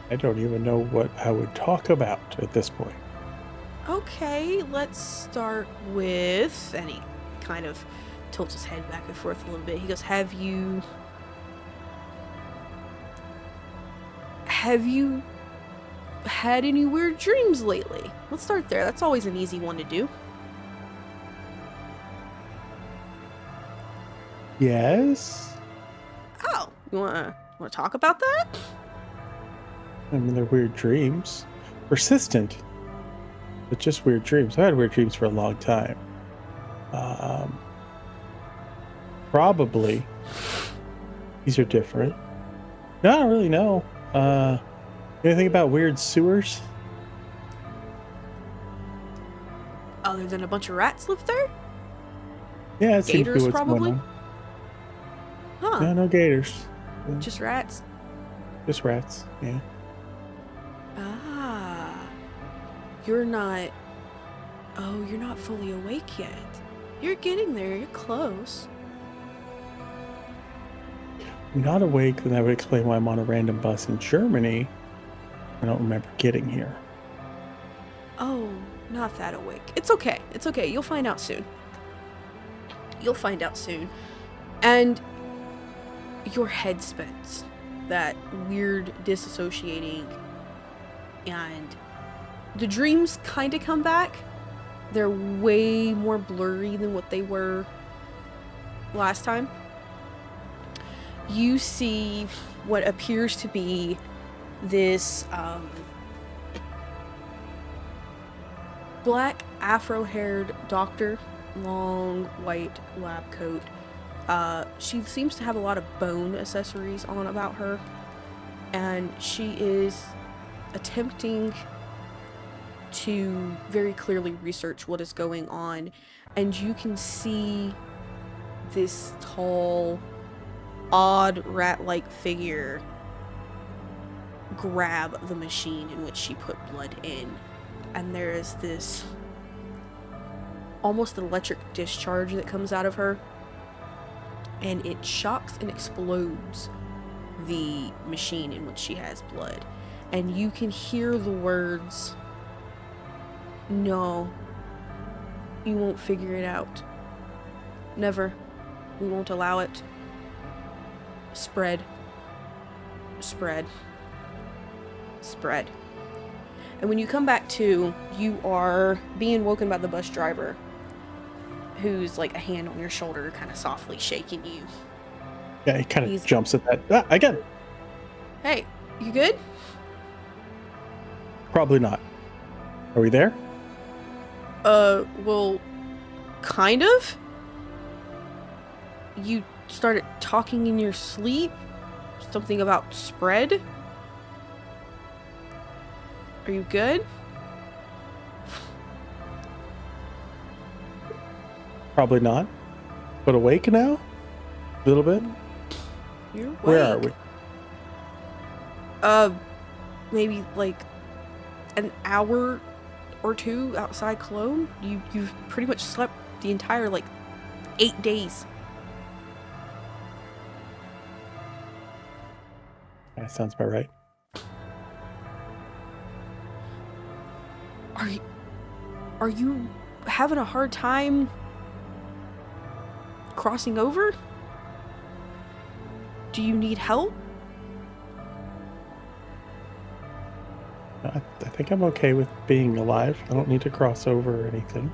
I don't even know what I would talk about at this point. Okay, let's start with... And he kind of tilts his head back and forth a little bit. He goes, Have you had any weird dreams lately? Let's start there. That's always an easy one to do. Yes. Oh, you wanna talk about that? I mean, they're weird dreams. Persistent, but just weird dreams. I've had weird dreams for a long time. Probably. These are different. No, I don't really know. Anything about weird sewers? Other than a bunch of rats live there? Yeah, it seems to be Gators, what's probably? going Huh. on. No gators. Just rats? Just rats, yeah. Ah. You're not... Oh, you're not fully awake yet. You're getting there. You're close. I'm not awake, then that would explain why I'm on a random bus in Germany. I don't remember getting here. Oh, not that awake. It's okay. It's okay. You'll find out soon. You'll find out soon. And your head spins. That weird disassociating. And the dreams kind of come back. They're way more blurry than what they were last time. You see what appears to be this black afro-haired doctor, long white lab coat. She seems to have a lot of bone accessories on about her, and she is attempting to very clearly research what is going on, and you can see this tall, odd rat-like figure grab the machine in which she put blood in, and there is this almost electric discharge that comes out of her, and it shocks and explodes the machine in which she has blood, and you can hear the words, "No, you won't figure it out. Never. We won't allow it. Spread. Spread. Spread." And when you come back to, you are being woken by the bus driver, who's like a hand on your shoulder, kind of softly shaking you. Yeah, he kind of jumps at that. Ah, again. Hey, you good? Probably not. Are we there? Well, kind of. You started talking in your sleep. Something about spread. Are you good? Probably not. But awake now? A little bit? You're awake. Where are we? Maybe like an hour or two outside Cologne. You've pretty much slept the entire 8 days. That sounds about right. Are you having a hard time crossing over? Do you need help? I think I'm okay with being alive. I don't need to cross over or anything.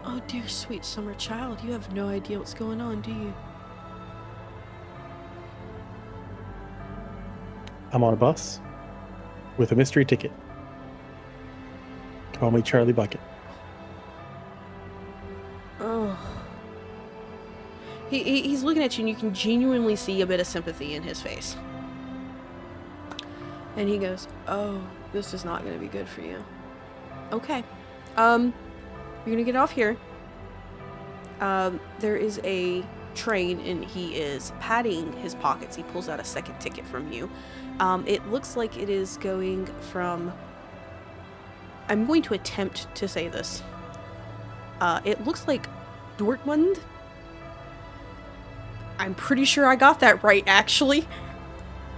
Oh, dear sweet summer child, you have no idea what's going on, do you? I'm on a bus with a mystery ticket. Call me Charlie Bucket. Oh. He's looking at you and you can genuinely see a bit of sympathy in his face. And he goes, "Oh, this is not going to be good for you. Okay. You're going to get off here. There is a train and he is patting his pockets. He pulls out a second ticket from you. It looks like it is going from... I'm going to attempt to say this. It looks like Dortmund. I'm pretty sure I got that right, actually.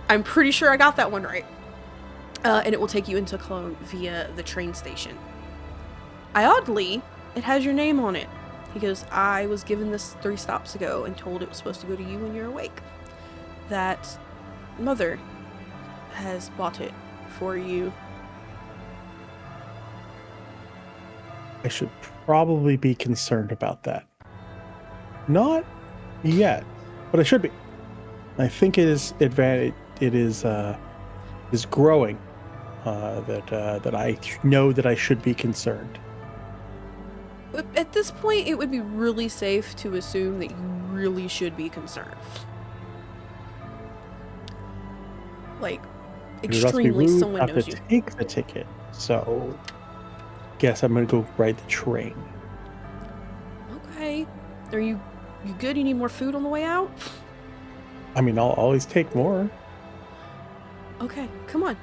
I'm pretty sure I got that one right. And it will take you into Cologne via the train station. Oddly, it has your name on it. He goes, I was given this 3 stops ago and told it was supposed to go to you when you're awake. That mother has bought it for you. I should probably be concerned about that. Not yet, but I should be. I think it is growing that I know that I should be concerned. At this point, it would be really safe to assume that you really should be concerned. Like, extremely, someone knows you. I have to take the ticket, so guess I'm gonna go ride the train. Okay. Are you good? You need more food on the way out? I mean, I'll always take more. Okay, come on.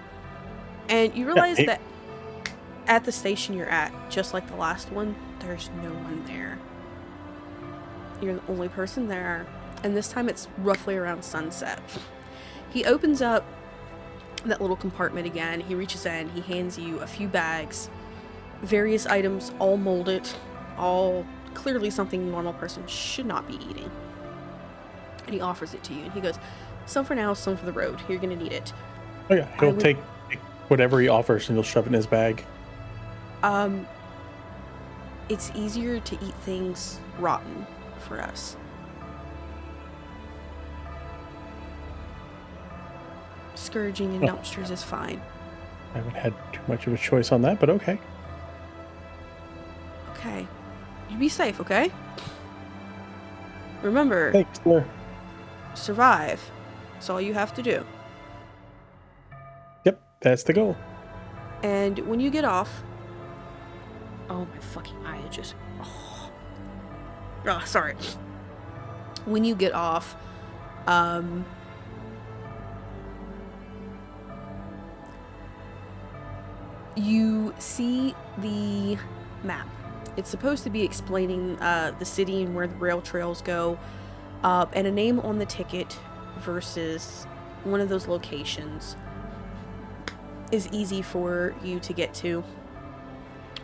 And you realize that at the station you're at, just like the last one, there's no one there. You're the only person there, and this time it's roughly around sunset. He opens up that little compartment again. He reaches in, he hands you a few bags, various items, all molded, all clearly something a normal person should not be eating. And he offers it to you, and he goes, some for now, some for the road. You're gonna need it. Oh yeah, he'll take whatever he offers and he'll shove it in his bag. It's easier to eat things rotten for us. Scourging in dumpsters is fine. I haven't had too much of a choice on that, but okay. Okay. You be safe, okay? Remember, Thanks, sir. survive. That's all you have to do. Yep, that's the goal. And when you get off... Oh, my fucking eye just... Oh, sorry. When you get off, you see the map. It's supposed to be explaining the city and where the rail trails go, and a name on the ticket versus one of those locations is easy for you to get to.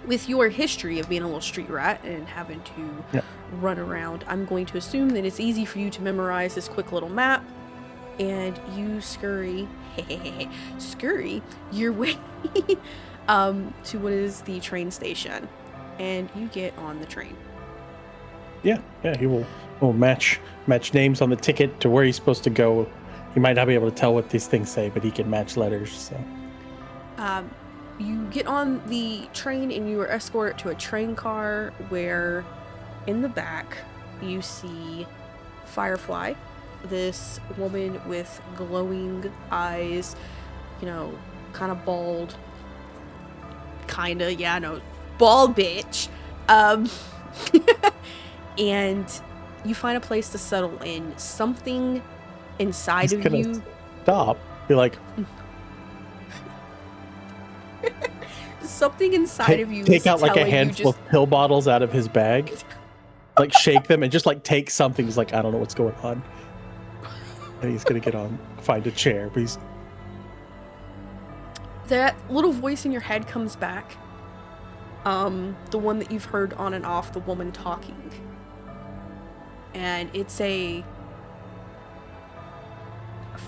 With your history of being a little street rat and having to run around, I'm going to assume that it's easy for you to memorize this quick little map, and you scurry your way to what is the train station, and you get on the train. Yeah, he will match names on the ticket to where he's supposed to go. He might not be able to tell what these things say, but he can match letters. So, you get on the train and you are escorted to a train car where, in the back, you see Firefly, this woman with glowing eyes, kind of bald. Bald bitch. And you find a place to settle in. Something inside of you. Stop. Be like. Something inside of you. Take out like a handful of pill bottles out of his bag, like shake them and just like take something. He's like, I don't know what's going on. And he's gonna get on, find a chair, but that little voice in your head comes back. The one that you've heard on and off, the woman talking. And it's a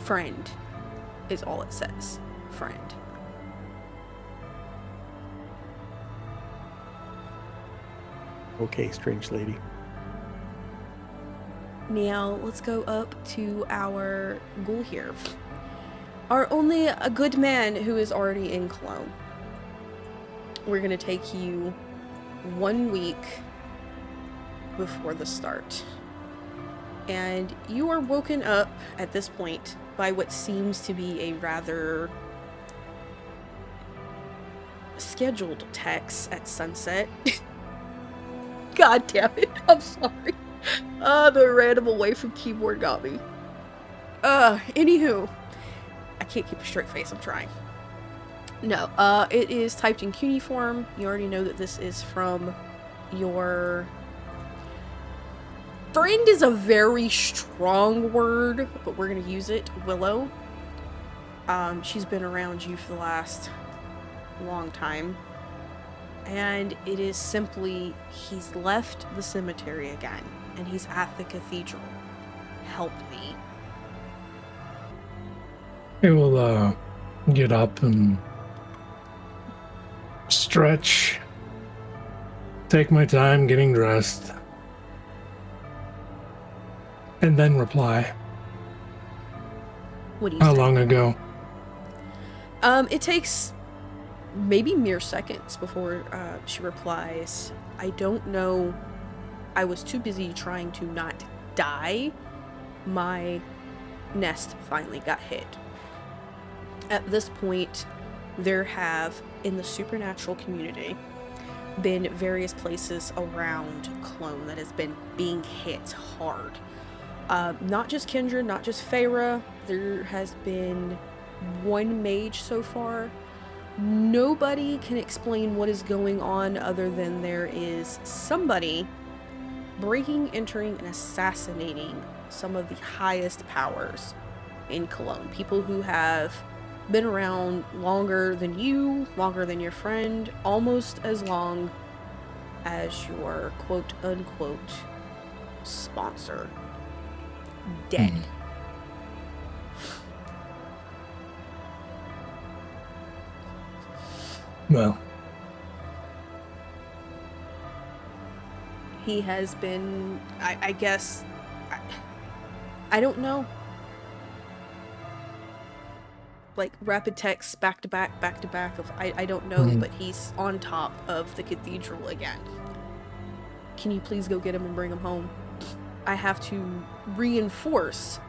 friend, is all it says. Friend. Okay, strange lady. Now, let's go up to our ghoul here. Our only a good man who is already in Cologne. We're going to take you 1 week before the start. And you are woken up at this point by what seems to be a rather scheduled text at sunset. God damn it, I'm sorry. The random away from keyboard got me. Anywho. I can't keep a straight face, I'm trying. No, it is typed in cuneiform. You already know that this is from your... Friend is a very strong word, but we're gonna use it. Willow. She's been around you for the last long time. And it is simply, he's left the cemetery again, and he's at the cathedral. Help me. I will get up and stretch, take my time getting dressed, and then reply. What do you How say? long ago? It takes maybe mere seconds before she replies. I don't know. I was too busy trying to not die. My nest finally got hit. At this point, there have, in the supernatural community, been various places around Cologne that has been being hit hard. Not just kindred, not just Feyre. There has been one mage so far. Nobody can explain what is going on other than there is somebody breaking, entering, and assassinating some of the highest powers in Cologne. People who have been around longer than you, longer than your friend, almost as long as your quote-unquote sponsor. Dead. Well, He has been, I guess, I don't know. Like rapid texts back to back of, I don't know, but he's on top of the cathedral again. Can you please go get him and bring him home? I have to reinforce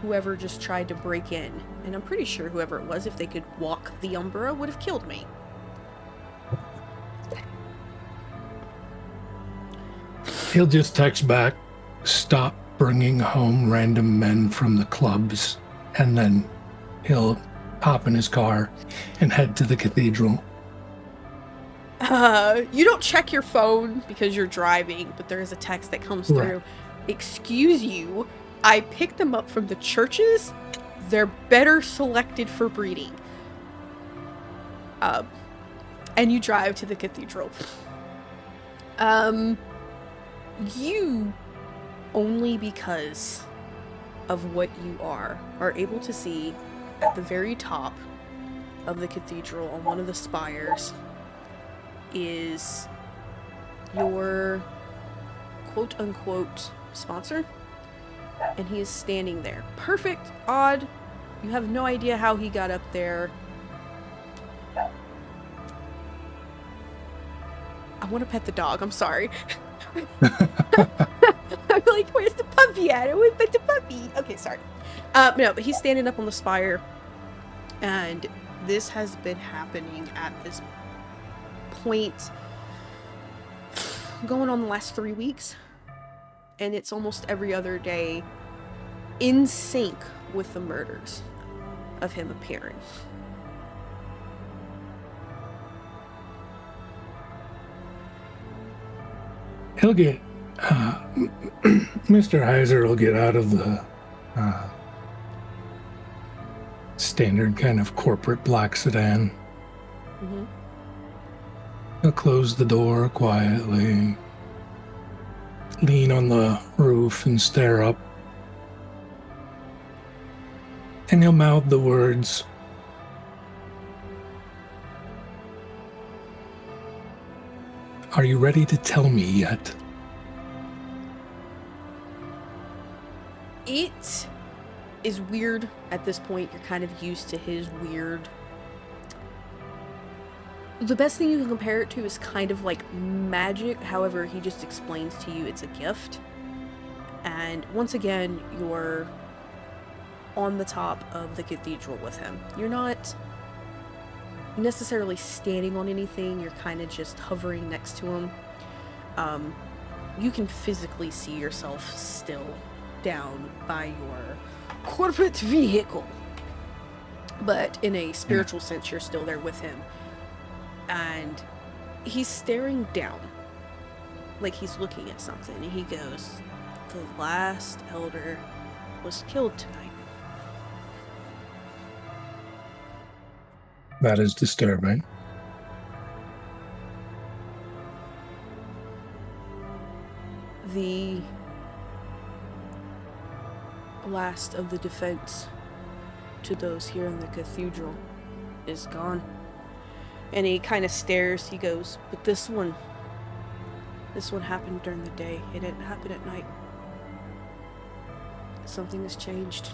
whoever just tried to break in. And I'm pretty sure whoever it was, if they could walk the Umbra, would have killed me. he'll just text back, stop bringing home random men from the clubs, and then he'll hop in his car and head to the cathedral. You don't check your phone because you're driving, but there is a text that comes through. Excuse you, I picked them up from the churches. They're better selected for breeding. And you drive to the cathedral. You, only because of what you are able to see at the very top of the cathedral on one of the spires is your quote-unquote sponsor, and he is standing there. Perfect, odd. You have no idea how he got up there. I want to pet the dog. I'm sorry. I'm like, where's the puppy at? I want to pet the puppy. Okay, sorry. No, but he's standing up on the spire, and this has been happening at this point going on the last 3 weeks, and it's almost every other day in sync with the murders of him appearing. He'll get, Mr. Heiser will get out of the standard kind of corporate black sedan. Mm-hmm. He'll close the door quietly, lean on the roof and stare up. And he'll mouth the words, "Are you ready to tell me yet?" It is weird at this point. You're kind of used to his weird. The best thing you can compare it to is kind of like magic. However, he just explains to you it's a gift. And once again, you're on the top of the cathedral with him. You're not necessarily standing on anything. You're kind of just hovering next to him. You can physically see yourself still down by your corporate vehicle. But in a spiritual sense, you're still there with him. And he's staring down, like he's looking at something, and he goes, "The last elder was killed tonight." That is disturbing. the last of the defense to those here in the cathedral is gone. And he kind of stares. He goes, but this one happened during the day. It didn't happen at night. Something has changed.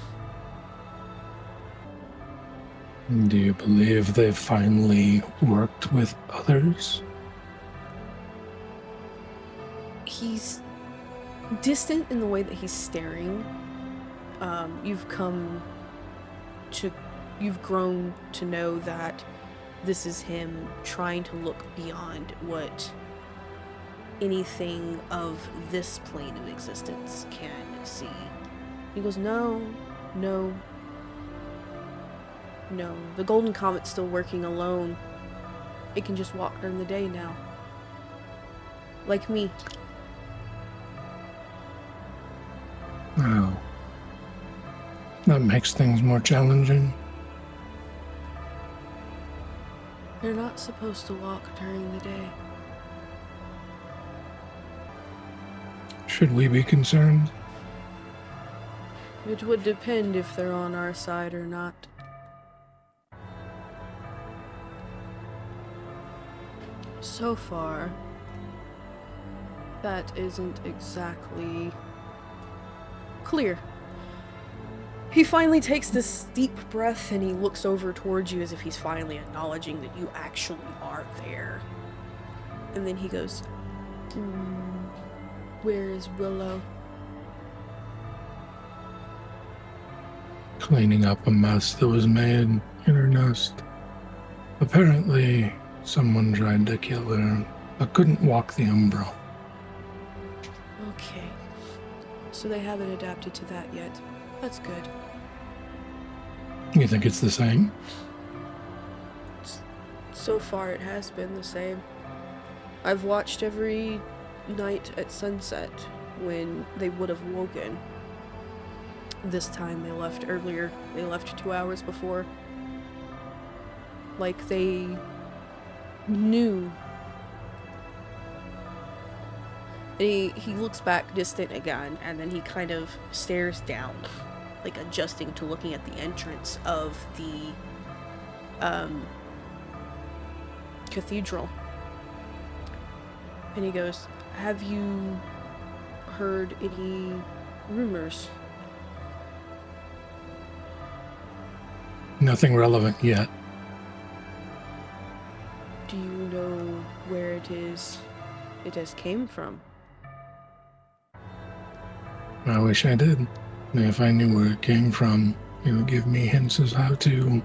Do you believe they've finally worked with others? He's distant in the way that he's staring. You've grown to know that this is him trying to look beyond what anything of this plane of existence can see. He goes, no. The Golden Comet's still working alone. It can just walk during the day now. Like me. Well, that makes things more challenging. They're not supposed to walk during the day. Should we be concerned? It would depend if they're on our side or not. So far, that isn't exactly clear. He finally takes this deep breath and he looks over towards you as if he's finally acknowledging that you actually are there. And then he goes, where is Willow? Cleaning up a mess that was made in her nest. Apparently, someone tried to kill her, but couldn't walk the umbra. Okay. So they haven't adapted to that yet. That's good. You think it's the same? So far it has been the same. I've watched every night at sunset when they would have woken. This time they left earlier. They left 2 hours before. Like they knew. And he looks back distant again, and then he kind of stares down, like adjusting to looking at the entrance of the cathedral. And he goes, have you heard any rumors? Nothing relevant yet. Do you know where it has came from? I wish I did. If I knew where it came from, it would give me hints as how to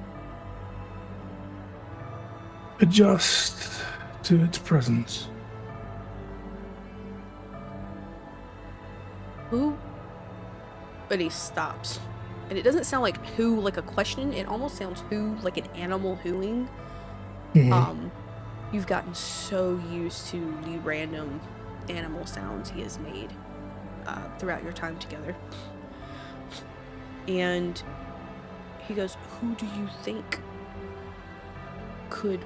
adjust to its presence. Who? But he stops. And it doesn't sound like who like a question, it almost sounds who like an animal hooing. Mm-hmm. You've gotten so used to the random animal sounds he has made throughout your time together. And he goes, who do you think could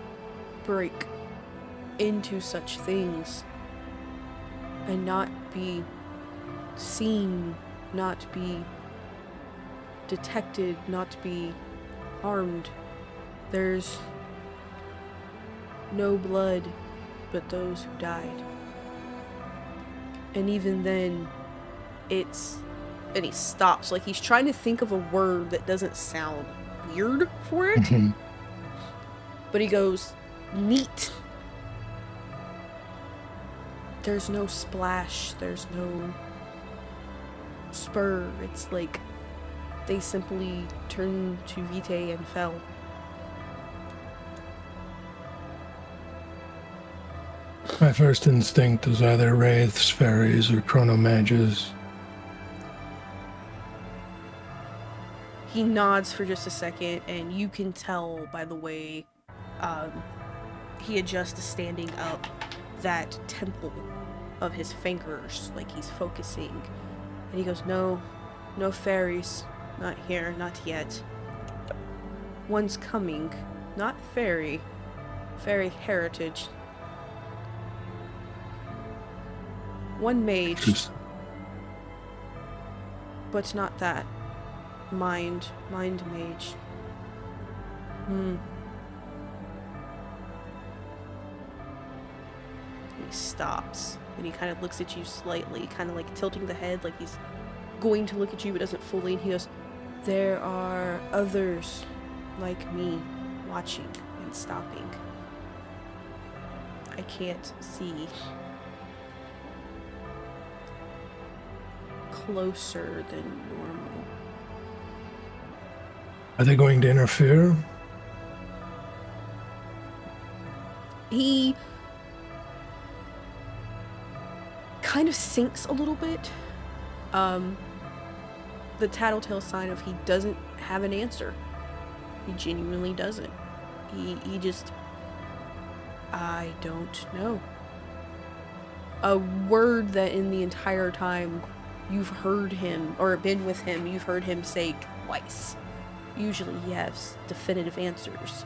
break into such things and not be seen, not be detected, not be harmed? There's no blood but those who died. And even then, and he stops, like he's trying to think of a word that doesn't sound weird for it. Mm-hmm. But he goes, neat. There's no splash, there's no spur. It's like they simply turned to vitae and fell. My first instinct is either wraiths, fairies, or chronomages. He nods for just a second, and you can tell by the way he adjusts to standing up that temple of his fingers, like he's focusing. And he goes, no fairies. Not here, not yet. One's coming. Not fairy. Fairy heritage. One mage. But not that. Mind mage. He stops, and he kind of looks at you slightly, kind of like tilting the head, like he's going to look at you but doesn't fully, and he goes, "There are others like me watching and stopping. I can't see closer than normal." Are they going to interfere? He kind of sinks a little bit. The tattletale sign of he doesn't have an answer. He genuinely doesn't. He just, I don't know. A word that in the entire time you've heard him, or been with him, you've heard him say twice. Usually he has definitive answers.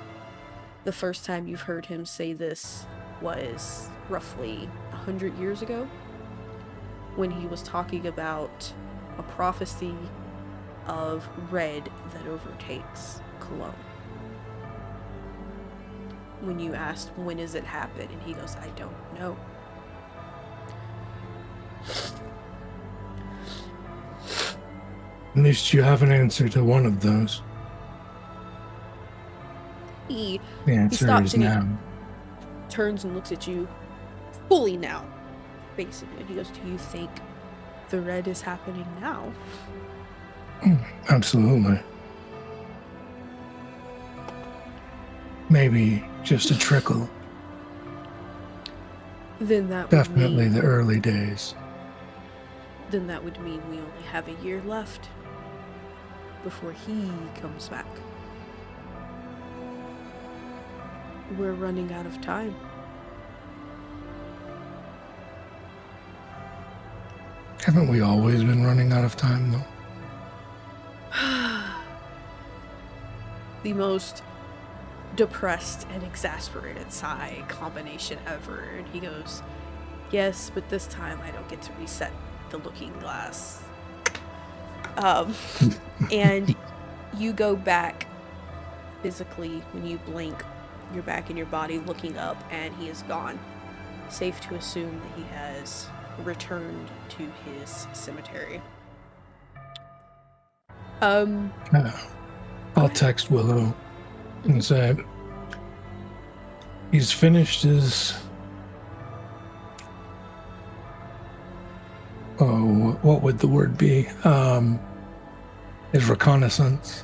The first time you've heard him say this was roughly 100 years ago, when he was talking about a prophecy of red that overtakes Cologne. When you asked, when does it happen? And he goes, I don't know. At least you have an answer to one of those. The answer stops is and now. he turns and looks at you fully now, basically. And he goes, do you think the red is happening now? Absolutely. Maybe just a trickle. Then that would Definitely mean, the early days. then that would mean we only have a year left before he comes back. We're running out of time. Haven't we always been running out of time, though? The most depressed and exasperated sigh combination ever. And he goes, yes, but this time I don't get to reset the looking glass. And you go back physically when you blink. You're back in your body looking up, and he is gone. Safe to assume that he has returned to his cemetery. I'll text Willow and say he's finished his what would the word be? His reconnaissance.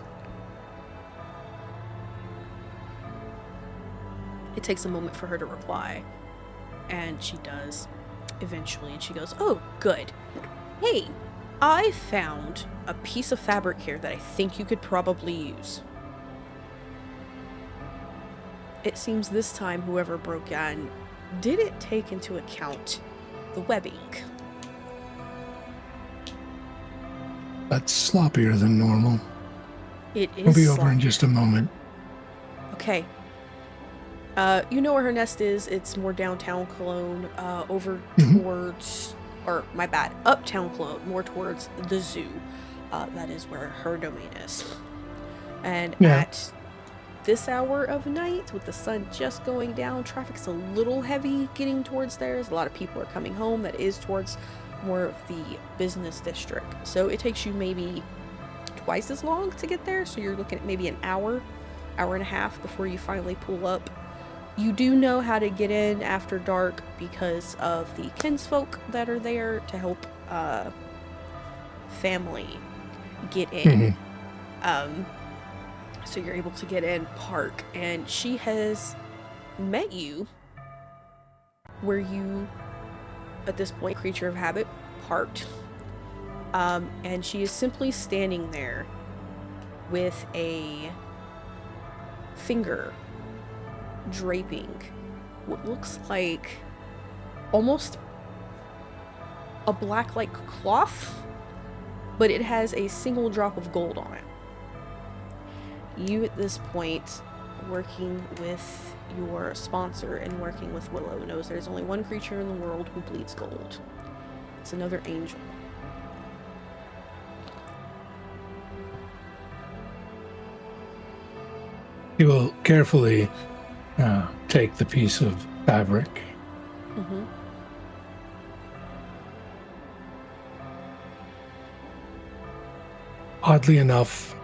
It takes a moment for her to reply, and she does eventually, and she goes, oh, good. Hey, I found a piece of fabric here that I think you could probably use. It seems this time whoever broke in didn't take into account the webbing. That's sloppier than normal. It is We'll be over in sloppier. just a moment. Okay. You know where her nest is. It's more downtown Cologne, over towards, or my bad, uptown Cologne, more towards the zoo. That is where her domain is. And at this hour of night, with the sun just going down, traffic's a little heavy getting towards there. As a lot of people are coming home. That is towards more of the business district. So it takes you maybe twice as long to get there. So you're looking at maybe an hour and a half before you finally pull up. You do know how to get in after dark because of the kinsfolk that are there to help family get in. So you're able to get in, park, and she has met you where you, at this point, creature of habit, parked. And she is simply standing there with a finger draping what looks like almost a black like cloth, but it has a single drop of gold on it. You at this point, working with your sponsor and working with Willow, knows there's only one creature in the world who bleeds gold. It's another angel. He will carefully take the piece of fabric. Mm-hmm. Oddly enough,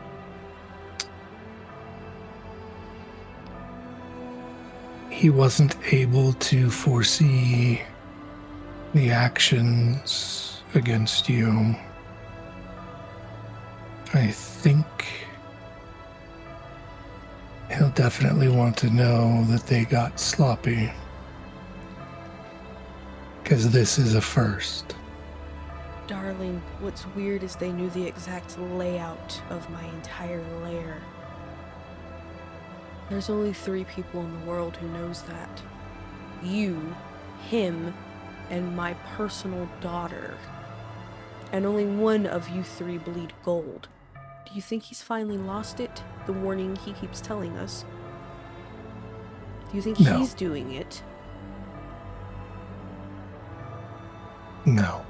he wasn't able to foresee the actions against you. I think he'll definitely want to know that they got sloppy. Because this is a first. Darling, what's weird is they knew the exact layout of my entire lair. There's only 3 people in the world who knows that. You, him, and my personal daughter. And only one of you 3 bleed gold. Do you think he's finally lost it? The warning he keeps telling us? Do you think No. he's doing it? No.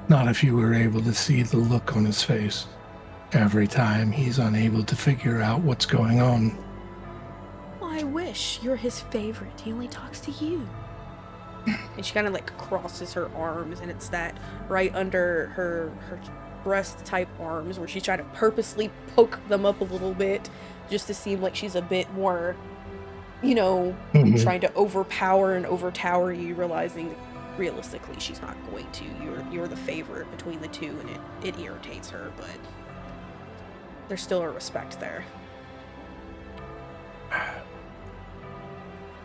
Not if you were able to see the look on his face every time he's unable to figure out what's going on. Well, I wish. You're his favorite. He only talks to you. And she kind of like crosses her arms, and it's that right under her breast type arms where she's trying to purposely poke them up a little bit just to seem like she's a bit more, you know, trying to overpower and overtower you, realizing realistically she's not going to. You're the favorite between the two, and it irritates her, but there's still a respect there.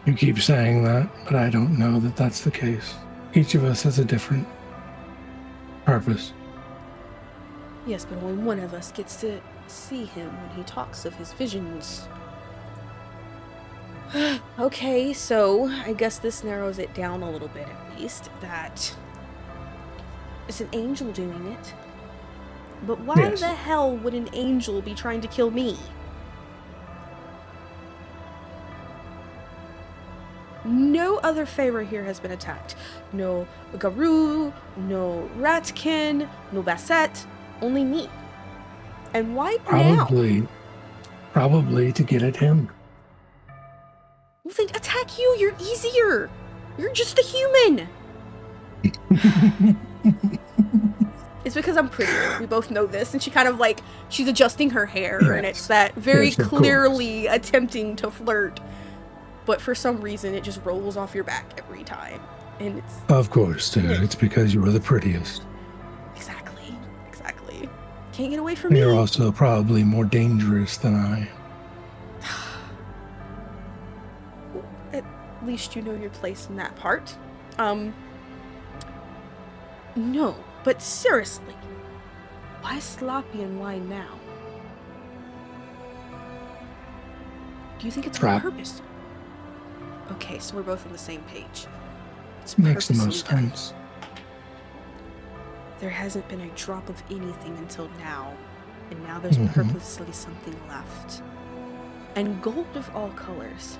You keep saying that, but I don't know that that's the case. Each of us has a different purpose. Yes, but only one of us gets to see him when he talks of his visions. Okay, so I guess this narrows it down a little bit at least, that it's an angel doing it. But why Yes. the hell would an angel be trying to kill me? No other favorite here has been attacked. No Garou, no Ratkin, no Bassett, only me. And why now? Probably to get at him. Well, then attack you, you're easier. You're just a human. It's because I'm pretty. We both know this. And she kind of like, she's adjusting her hair, Yes. and it's that very Yes, of clearly attempting to flirt. But for some reason, it just rolls off your back every time. And it's... Of course, dude. It's because you were the prettiest. Exactly. Can't get away from And me. you're also probably more dangerous than I. At least you know your place in that part. No, but seriously, why sloppy and why now? Do you think it's on Trap. purpose? Okay, so we're both on the same page. It's Makes the purposely most done. sense. There hasn't been a drop of anything until now, and now there's Mhm. purposely something left. And gold of all colors.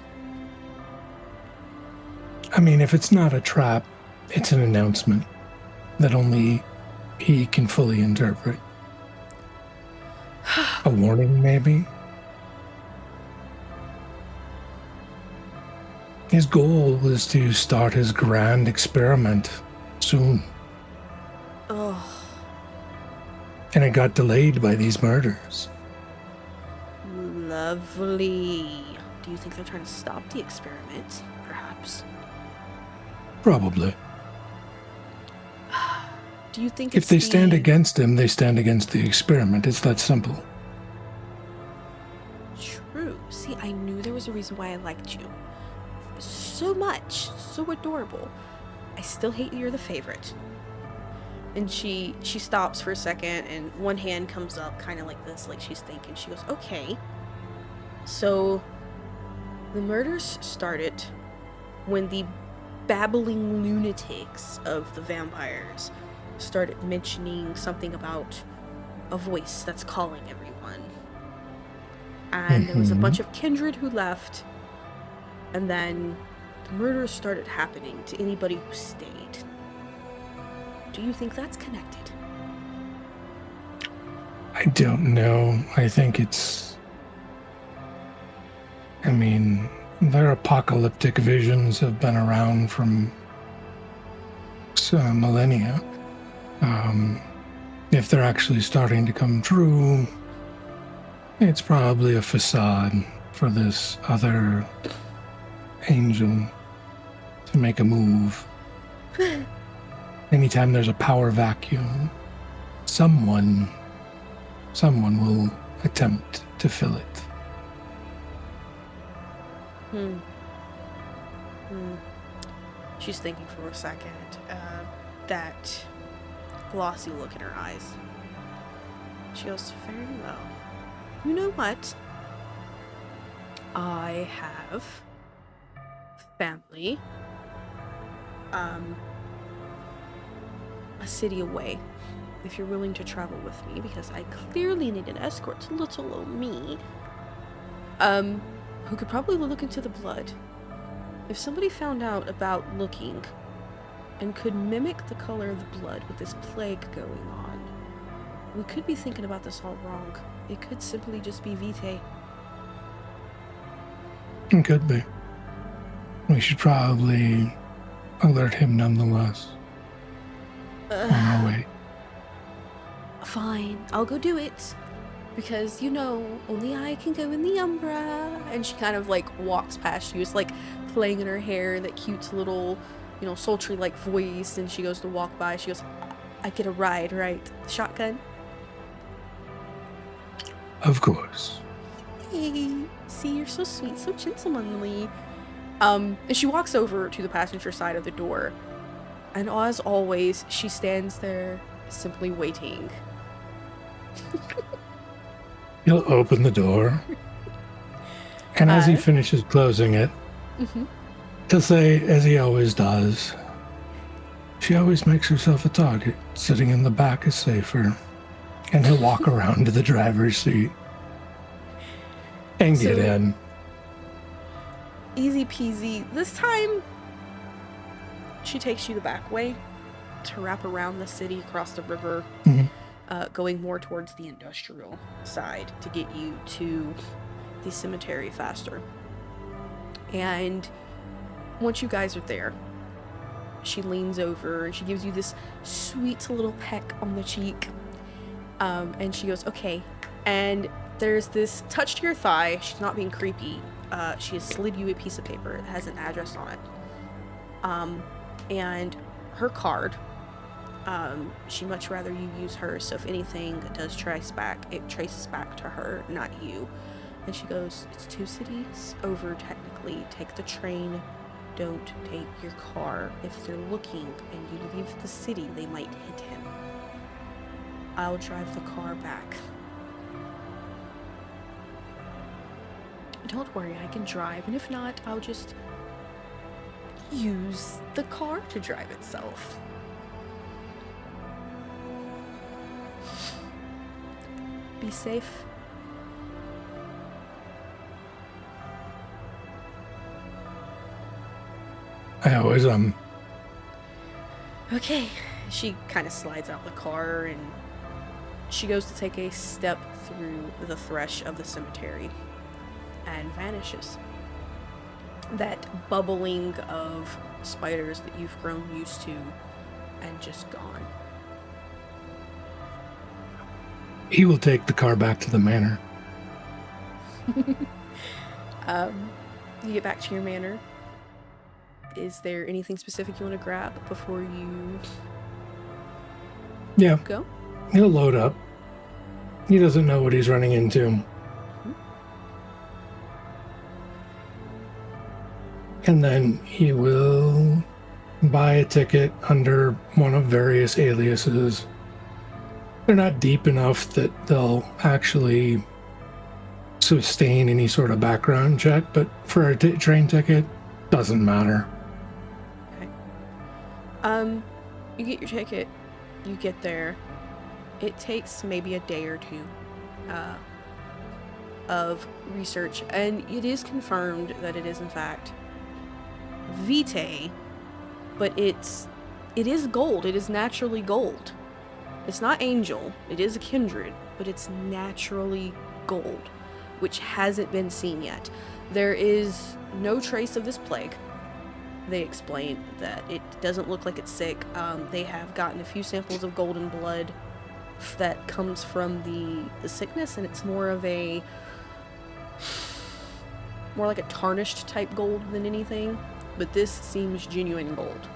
I mean, if it's not a trap, it's an announcement that only he can fully interpret. A warning, maybe? His goal was to start his grand experiment soon, Ugh. and it got delayed by these murders. Lovely. Do you think they're trying to stop the experiment? Perhaps. Probably. Do you think If it's they stand the- against him, they stand against the experiment. It's that simple. True. See, I knew there was a reason why I liked you. So much. So adorable. I still hate you're the favorite. And she stops for a second, and one hand comes up kind of like this, like she's thinking. She goes, okay. So, the murders started when the babbling lunatics of the vampires started mentioning something about a voice that's calling everyone. And there was a bunch of kindred who left, and then the murders started happening to anybody who stayed. Do you think that's connected? I don't know. I think their apocalyptic visions have been around from millennia. If they're actually starting to come true, it's probably a facade for this other angel to make a move. Anytime there's a power vacuum, someone will attempt to fill it. She's thinking for a second. That glossy look in her eyes. She goes, very well. You know what? I have family. A city away. If you're willing to travel with me, because I clearly need an escort to little old me. Who could probably look into the blood. If somebody found out about looking and could mimic the color of the blood with this plague going on, we could be thinking about this all wrong. It could simply just be Vitae. It could be. We should probably alert him nonetheless. On our way. Fine, I'll go do it. Because, only I can go in the Umbra. And she kind of, walks past you. It's, playing in her hair, that cute little, sultry, voice. And she goes to walk by. She goes, I get a ride, right? Shotgun? Of course. Hey, see, you're so sweet, so gentlemanly. And she walks over to the passenger side of the door. And as always, she stands there, simply waiting. He'll open the door, and as he finishes closing it, he'll say, as he always does, she always makes herself a target. Sitting in the back is safer. And he'll walk around to the driver's seat and get in. Easy peasy. This time, she takes you the back way to wrap around the city, across the river, going more towards the industrial side to get you to the cemetery faster. And once you guys are there, she leans over and she gives you this sweet little peck on the cheek. And she goes, okay. And there's this touch to your thigh. She's not being creepy. She has slid you a piece of paper that has an address on it. And her card, she'd much rather you use hers, so if anything does trace back, it traces back to her, not you. And she goes, it's 2 cities over technically. Take the train, don't take your car. If they're looking and you leave the city, they might hit him. I'll drive the car back. Don't worry, I can drive, and if not, I'll just use the car to drive itself. Be safe. I always Okay. She kind of slides out the car and she goes to take a step through the thresh of the cemetery and vanishes. That bubbling of spiders that you've grown used to and just gone. He will take the car back to the manor. You get back to your manor. Is there anything specific you want to grab before you go? He'll load up. He doesn't know what he's running into. Mm-hmm. And then he will buy a ticket under one of various aliases. They're not deep enough that they'll actually sustain any sort of background check, but for a train ticket, doesn't matter. Okay. You get your ticket, you get there. It takes maybe a day or two of research, and it is confirmed that it is in fact Vitae, but it is gold. It is naturally gold. It's not angel, it is a kindred, but it's naturally gold, which hasn't been seen yet. There is no trace of this plague. They explain that it doesn't look like it's sick. They have gotten a few samples of golden blood that comes from the sickness, and it's more like a tarnished type gold than anything, but this seems genuine gold.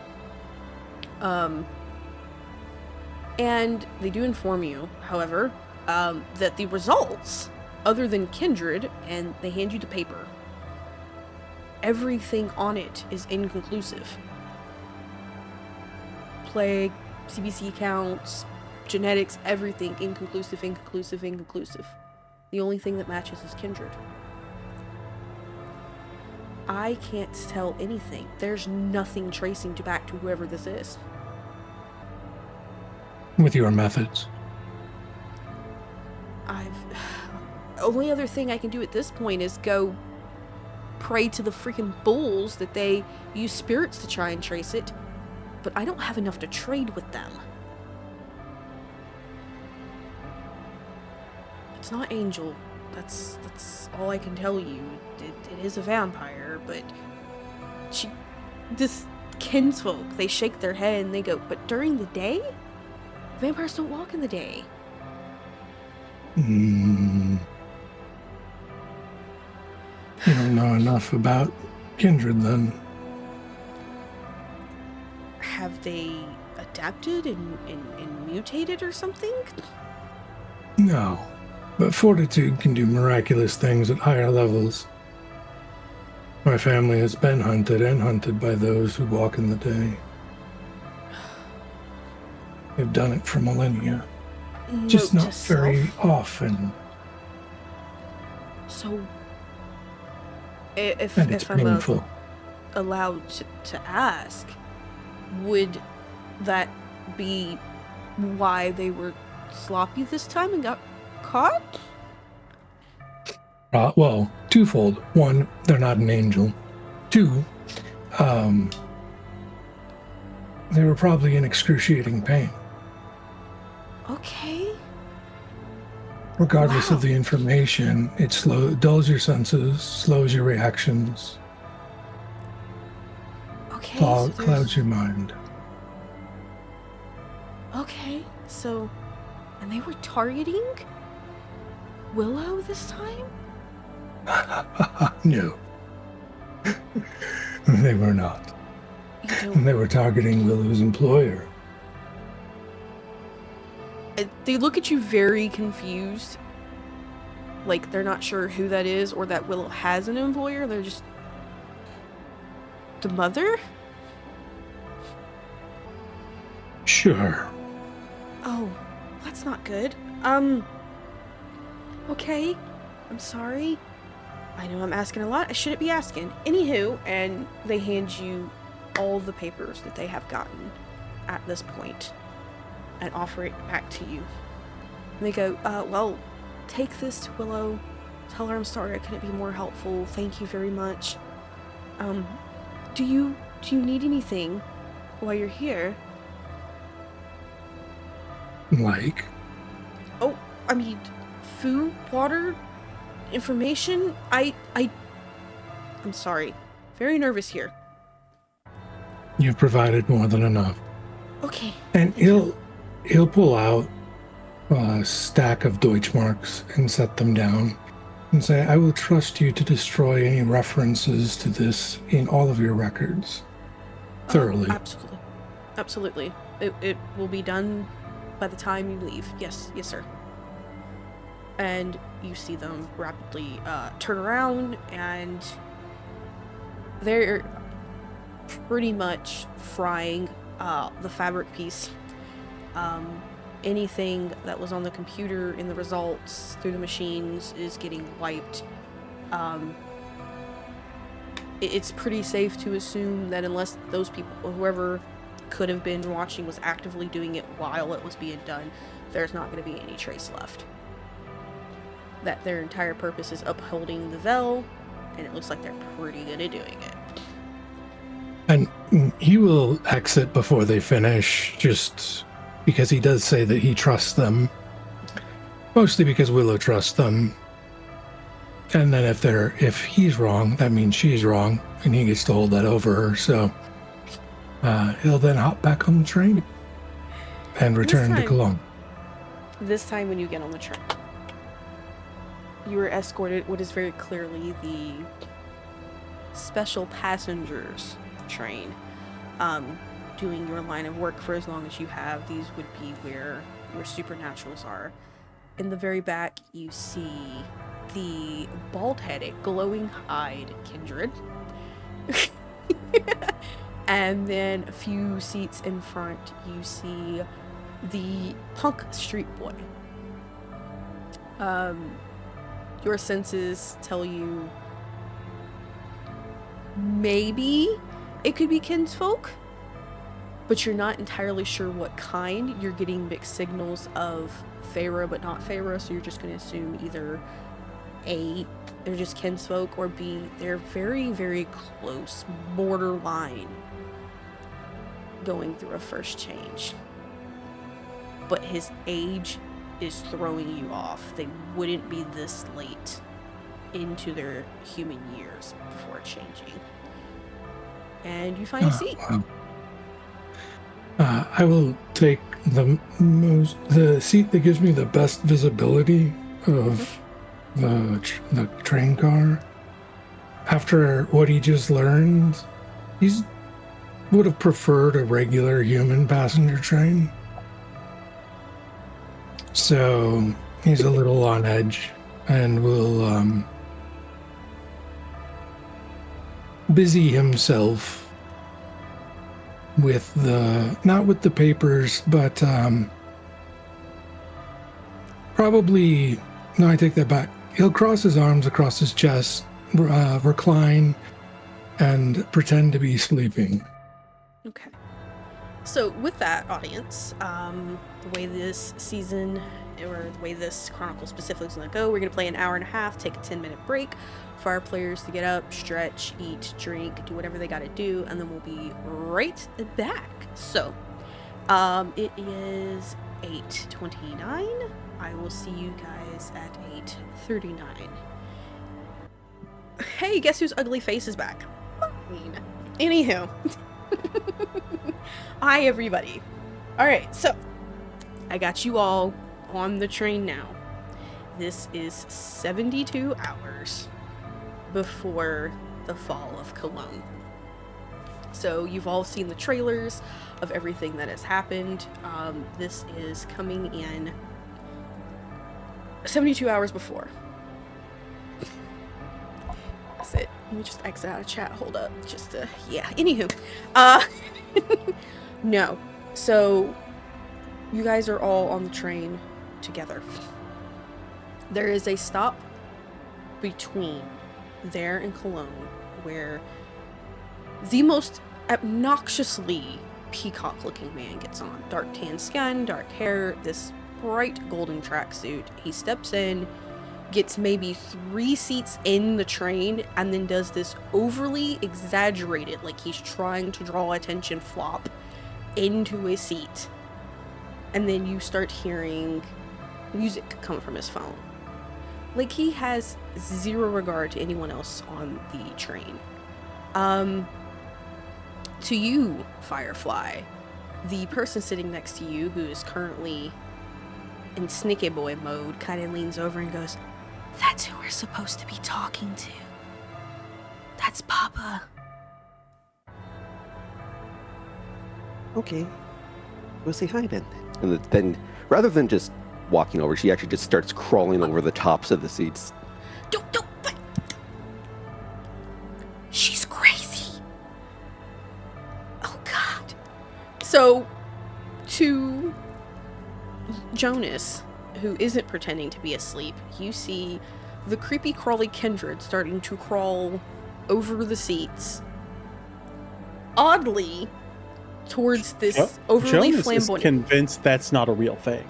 And they do inform you, however, that the results, other than kindred, and they hand you the paper, everything on it is inconclusive. Plague, CBC counts, genetics, everything inconclusive, inconclusive, inconclusive. The only thing that matches is kindred. I can't tell anything. There's nothing tracing back to whoever this is. With your methods. Only other thing I can do at this point is go pray to the freaking bulls that they use spirits to try and trace it, but I don't have enough to trade with them. It's not angel. That's all I can tell you. It is a vampire, but this kinsfolk, they shake their head and they go, but during the day? Vampires don't walk in the day. You don't know enough about kindred, then. Have they adapted and mutated or something? No. But fortitude can do miraculous things at higher levels. My family has been hunted and hunted by those who walk in the day. They've done it for millennia. Just not very often. So, if it's I'm painful. allowed to ask, would that be why they were sloppy this time and got caught? Well, twofold. One, they're not an angel. Two, they were probably in excruciating pain. Okay. Regardless Wow. of the information, it dulls your senses, slows your reactions, Okay. So clouds your mind. Okay. So, and they were targeting Willow this time? No. They were not. You don't. They were targeting Willow's employer. They look at you very confused. Like they're not sure who that is or that Willow has an employer. They're just... The mother? Sure. Oh, that's not good. Okay. I'm sorry. I know I'm asking a lot. I shouldn't be asking. Anywho, and they hand you all the papers that they have gotten at this point and offer it back to you. And they go, well, take this to Willow. Tell her I'm sorry I couldn't be more helpful. Thank you very much. Do you need anything while you're here? Like? Oh, I mean, food, water, information? I'm sorry. Very nervous here. You've provided more than enough. Okay. And he'll pull out a stack of Deutschmarks and set them down and say, I will trust you to destroy any references to this in all of your records. Thoroughly. Absolutely. Absolutely. It will be done by the time you leave. Yes, sir. And you see them rapidly turn around, and they're pretty much frying the fabric piece. Anything that was on the computer in the results through the machines is getting wiped. It's pretty safe to assume that unless those people, whoever could have been watching, was actively doing it while it was being done, there's not going to be any trace left. That their entire purpose is upholding the Vel, and it looks like they're pretty good at doing it. And he will exit before they finish, just because he does say that he trusts them, mostly because Willow trusts them. And then if he's wrong, that means she's wrong, and he gets to hold that over her. So he'll then hop back on the train and return to Cologne. This time when you get on the train, you are escorted what is very clearly the special passengers train. Doing your line of work for as long as you have. These would be where your supernaturals are. In the very back, you see the bald-headed, glowing-eyed kindred. And then a few seats in front, you see the punk street boy. Your senses tell you maybe it could be kinsfolk, but you're not entirely sure what kind. You're getting mixed signals of Pharaoh but not Pharaoh, so you're just going to assume either A, they're just kinsfolk, or B, they're very, very close, borderline, going through a first change. But his age is throwing you off. They wouldn't be this late into their human years before changing. And you find a seat. Wow. I will take the seat that gives me the best visibility of the train car. After what he just learned, he's would have preferred a regular human passenger train. So he's a little on edge and will busy himself with not with the papers, but probably, no, I take that back. He'll cross his arms across his chest, recline, and pretend to be sleeping. Okay. So with that, audience, the way this season, or the way this chronicle specifically is going to go, we're going to play an hour and a half, take a 10-minute break for our players to get up, stretch, eat, drink, do whatever they got to do, and then we'll be right back. So, it is 8:29. I will see you guys at 8:39. Hey, guess whose ugly face is back? Mine. Anywho. Hi, everybody. Alright, so I got you all on the train now. This is 72 hours before the fall of Cologne. So you've all seen the trailers of everything that has happened. This is coming in 72 hours before. That's it. Let me just exit out of chat. Hold up. Just, yeah. Anywho. No. So, you guys are all on the train together. There is a stop between there and Cologne where the most obnoxiously peacock-looking man gets on. Dark tan skin, dark hair, this bright golden tracksuit. He steps in, gets maybe 3 seats in the train, and then does this overly exaggerated, like he's trying to draw attention flop into a seat. And then you start hearing music come from his phone. Like, he has zero regard to anyone else on the train. To you, Firefly, the person sitting next to you, who is currently in sneaky boy mode, kind of leans over and goes, "That's who we're supposed to be talking to. That's Papa." Okay, go say hi then. And then, rather than just walking over, she actually just starts crawling over the tops of the seats. Don't. She's crazy. Oh, God. So, to Jonas, who isn't pretending to be asleep, you see the creepy crawly kindred starting to crawl over the seats. Oddly, towards this overly Jonas flamboyant... is convinced that's not a real thing.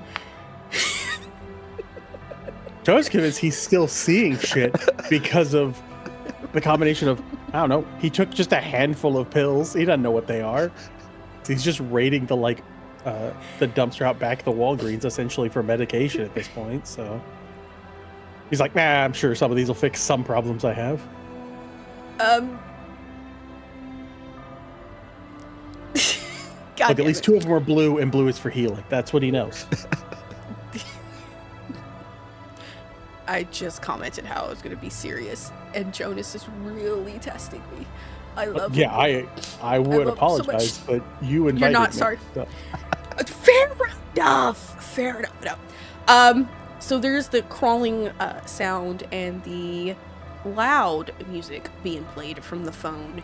Jonas is convinced he's still seeing shit because of the combination of, I don't know, he took just a handful of pills. He doesn't know what they are. He's just rating the, the dumpster out back at the Walgreens essentially for medication at this point. So he's like, nah, I'm sure some of these will fix some problems I have. God Look, damn at least it. 2 of them are blue, and blue is for healing. That's what he knows. I just commented how I was going to be serious, and Jonas is really testing me. I love Yeah, him. I would love him so apologize, much. but you invited You're not me, sorry. so- Fair enough. Fair enough. No. So there's the crawling sound and the loud music being played from the phone.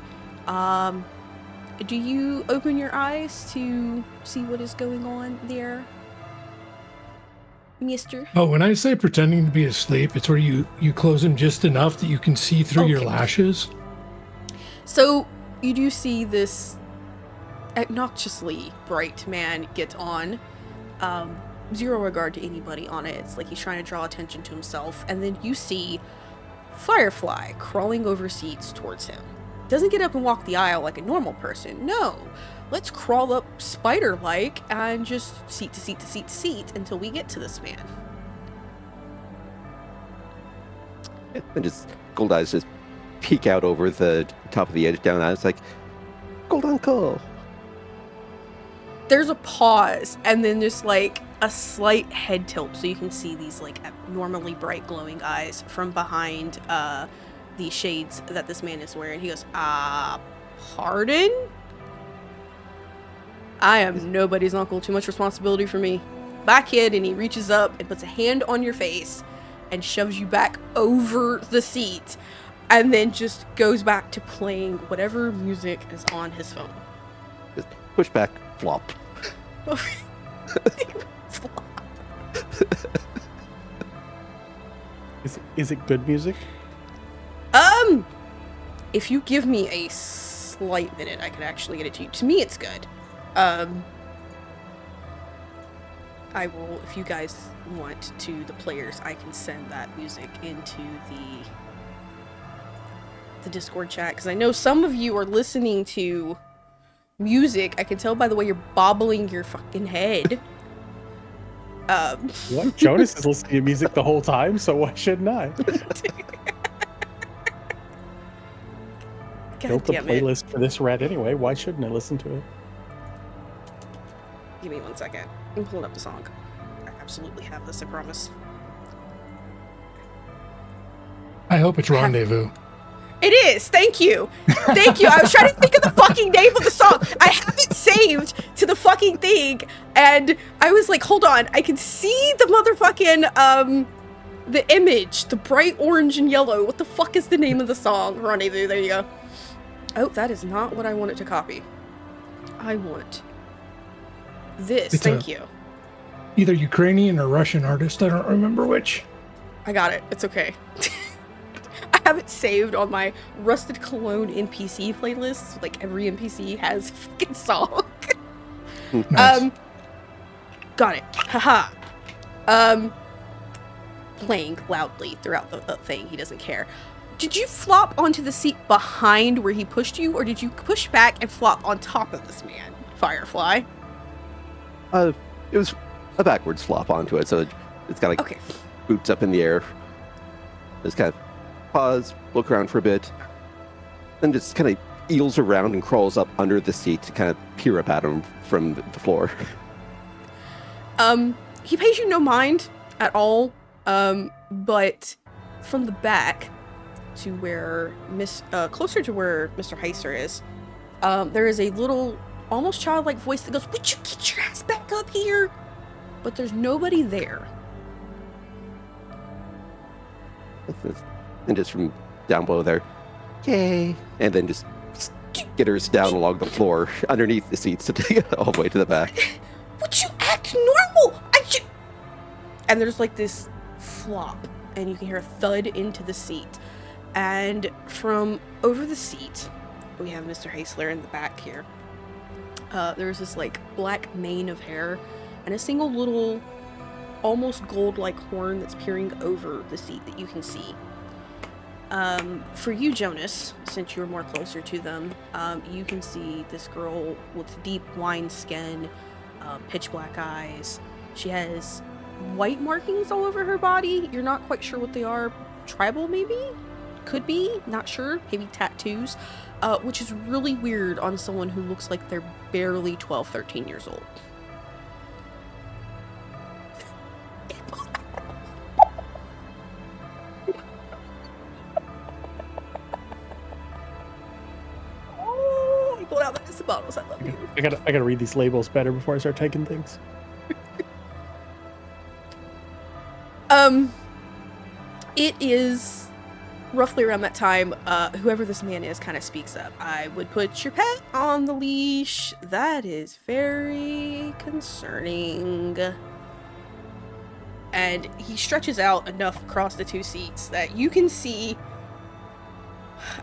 Do you open your eyes to see what is going on there, mister? Oh, when I say pretending to be asleep, it's where you close them just enough that you can see through your Okay. lashes. So you do see this obnoxiously bright man get on. Zero regard to anybody on it. It's like he's trying to draw attention to himself. And then you see Firefly crawling over seats towards him. Doesn't get up and walk the aisle like a normal person. No. Let's crawl up spider-like and just seat to seat to seat to seat until we get to this man. And just Gold Eyes just peek out over the top of the edge down. It's like, Gold Uncle. There's a pause and then just like a slight head tilt so you can see these like abnormally bright glowing eyes from behind the shades that this man is wearing. He goes, pardon? I am nobody's uncle. Too much responsibility for me. Bye, kid. And he reaches up and puts a hand on your face and shoves you back over the seat and then just goes back to playing whatever music is on his phone. Just push back, flop. Is it good music? If you give me a slight minute, I can actually get it to you. To me, it's good. I will, if you guys want to, the players, I can send that music into the Discord chat, because I know some of you are listening to music. I can tell by the way you're bobbling your fucking head. What? Jonas is listening to music the whole time, so why shouldn't I? God Built the damn it. playlist for this rat anyway. Why shouldn't I listen to it? Give me 1 second. I'm pulling up the song. I absolutely have this, I promise. I hope it's Rendezvous. It is. Thank you. Thank you. I was trying to think of the fucking name of the song. I have it saved to the fucking thing. And I was like, hold on. I can see the motherfucking, the image. The bright orange and yellow. What the fuck is the name of the song? Rendezvous. There you go. Oh, that is not what I wanted to copy. I want this. It's Thank you. Either Ukrainian or Russian artist. I don't remember which. I got it. It's okay. I have it saved on my Rusted Cologne NPC playlist. Like every NPC has a fucking song. Nice. Got it. Haha. Playing loudly throughout the thing. He doesn't care. Did you flop onto the seat behind where he pushed you, or did you push back and flop on top of this man, Firefly? It was a backwards flop onto it, so it's got like Okay. boots up in the air. Just kind of pause, look around for a bit, then just kind of eels around and crawls up under the seat to kind of peer up at him from the floor. He pays you no mind at all, but from the back to where closer to where Mr. Heiser is, there is a little, almost childlike voice that goes, "Would you get your ass back up here?" But there's nobody there. And just from down below there, yay! And then just skitters down along the floor underneath the seats to take all the way to the back. Would you act normal? And there's like this flop, and you can hear a thud into the seat. And from over the seat, we have Mr. Haisler in the back here. There's this like black mane of hair and a single little almost gold-like horn that's peering over the seat that you can see. For you, Jonas, since you're more closer to them, you can see this girl with deep wine skin, pitch black eyes. She has white markings all over her body. You're not quite sure what they are. Tribal, maybe? Could be. Not sure. Maybe tattoos. Which is really weird on someone who looks like they're barely 12, 13 years old. Oh, I pulled out my bottles. I love you. I gotta read these labels better before I start taking things. It is roughly around that time, whoever this man is kind of speaks up. I would put your pet on the leash. That is very concerning. And he stretches out enough across the two seats that you can see.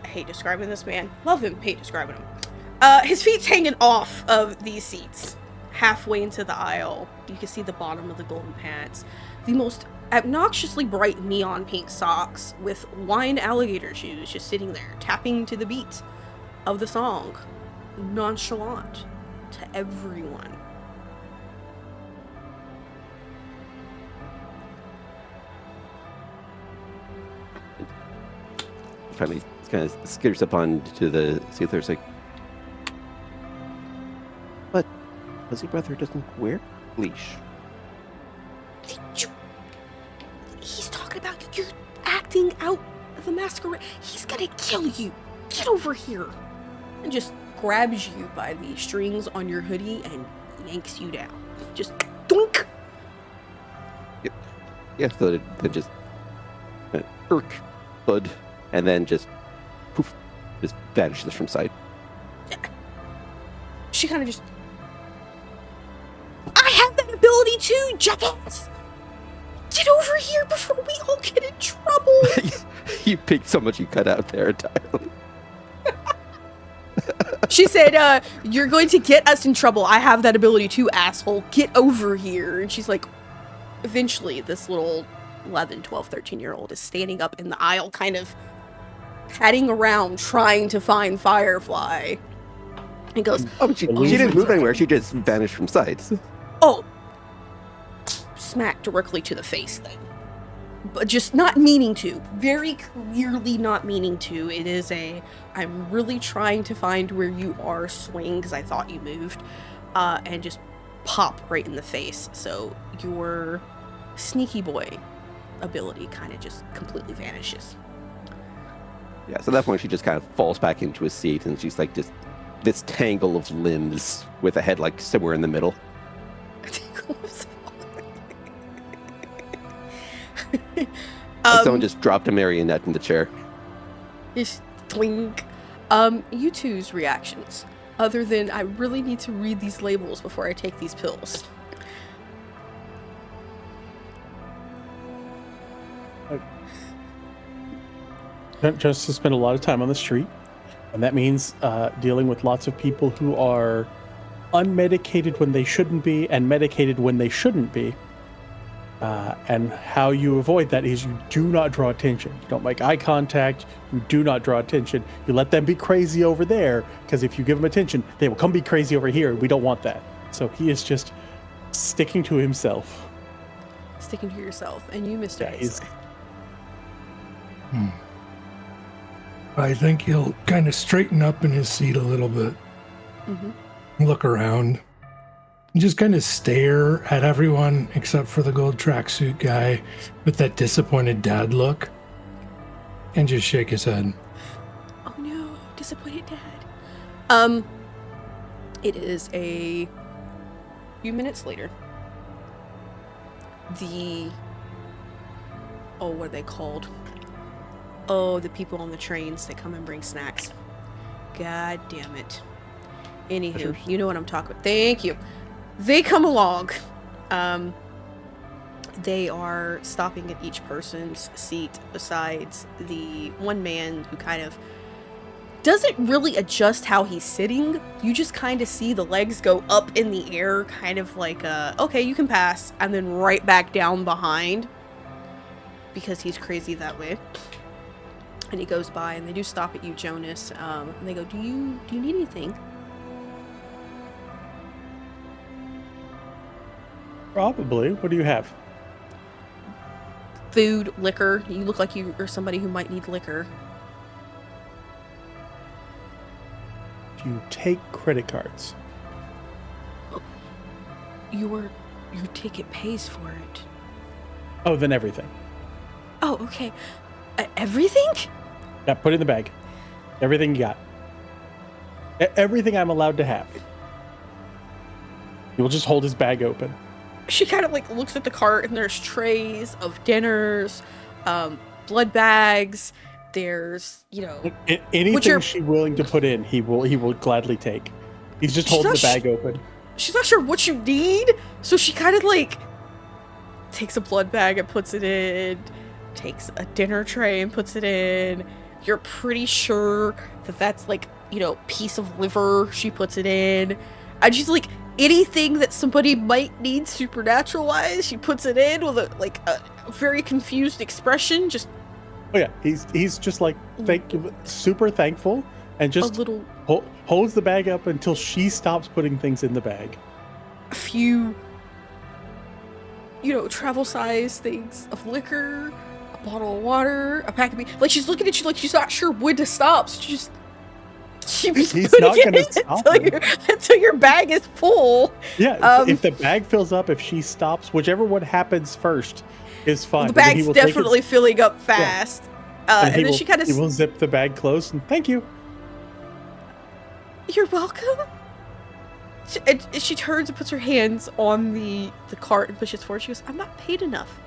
I hate describing this man. Love him, hate describing him. His feet's hanging off of these seats. Halfway into the aisle, you can see the bottom of the golden pants. The most obnoxiously bright neon pink socks with wine alligator shoes just sitting there, tapping to the beat of the song. Nonchalant to everyone. Finally, kind of skitters up onto the seat there. It's like, but Fuzzy Brother doesn't wear leash. He's talking about you. You're acting out of the masquerade. He's gonna kill you. Get over here. And just grabs you by the strings on your hoodie and yanks you down. Just doink. Yeah, so then just irk, hood, and then just poof, just vanishes from sight. She kind of just... I have that ability too, jackass! Get over here before we all get in trouble! You picked so much you cut out there entirely. She said, you're going to get us in trouble. I have that ability too, asshole. Get over here. And she's like, eventually this little 11, 12, 13-year-old is standing up in the aisle, kind of padding around, trying to find Firefly. And goes, Oh, she didn't move anywhere. She just vanished from sight. oh, smack directly to the face then. But just not meaning to. Very clearly not meaning to. It is a, I'm really trying to find where you are swing because I thought you moved. And just pop right in the face. So your sneaky boy ability kind of just completely vanishes. Yeah, so at that point she just kind of falls back into a seat and she's like just this tangle of limbs with a head like somewhere in the middle. Like someone just dropped a marionette in the chair. Just twink. You two's reactions, other than I really need to read these labels before I take these pills. Just to spend a lot of time on the street, and that means dealing with lots of people who are unmedicated when they shouldn't be and medicated when they shouldn't be. And how you avoid that is you do not draw attention. You don't make eye contact. You do not draw attention. You let them be crazy over there, because if you give them attention, they will come be crazy over here. We don't want that. So he is just sticking to himself. Sticking to yourself, and you, Mr. Yeah, I think he'll kind of straighten up in his seat a little bit. Mm-hmm. Look around. Just kind of stare at everyone except for the gold tracksuit guy with that disappointed dad look. And just shake his head. Oh no, disappointed dad. It is a few minutes later. What are they called? Oh, the people on the trains that come and bring snacks. God damn it. Anywho, you know what I'm talking about. Thank you. They come along. They are stopping at each person's seat besides the one man who kind of doesn't really adjust how he's sitting. You just kind of see the legs go up in the air, kind of like, okay, you can pass, and then right back down behind because he's crazy that way. And he goes by, and they do stop at you, Jonas, and they go, do you need anything? Probably. What do you have? Food, liquor. You look like you are somebody who might need liquor. Do you take credit cards? Your ticket pays for it. Oh, then everything. Oh, okay. Everything? Yeah, put it in the bag. Everything you got. Everything I'm allowed to have. He will just hold his bag open. She kind of like looks at the cart and there's trays of dinners, blood bags. There's, Anything she's willing to put in, he will gladly take. He's just holding the bag open. She's not sure what you need, so she kind of like takes a blood bag and puts it in, takes a dinner tray and puts it in. You're pretty sure that that's like, piece of liver, she puts it in. And she's like, anything that somebody might need supernatural-wise, she puts it in with a very confused expression. Just, oh yeah, he's just like super thankful, and just holds the bag up until she stops putting things in the bag. A few, travel-size things of liquor, a bottle of water, a pack of beans. Like, she's looking at you like she's not sure when to stop. So she keeps putting it until your bag is full. Yeah, if the bag fills up, if she stops, whichever one happens first is fine. The bag's definitely filling up fast. Yeah. And then he will zip the bag close and thank you. You're welcome. She turns and puts her hands on the cart and pushes forward. She goes, I'm not paid enough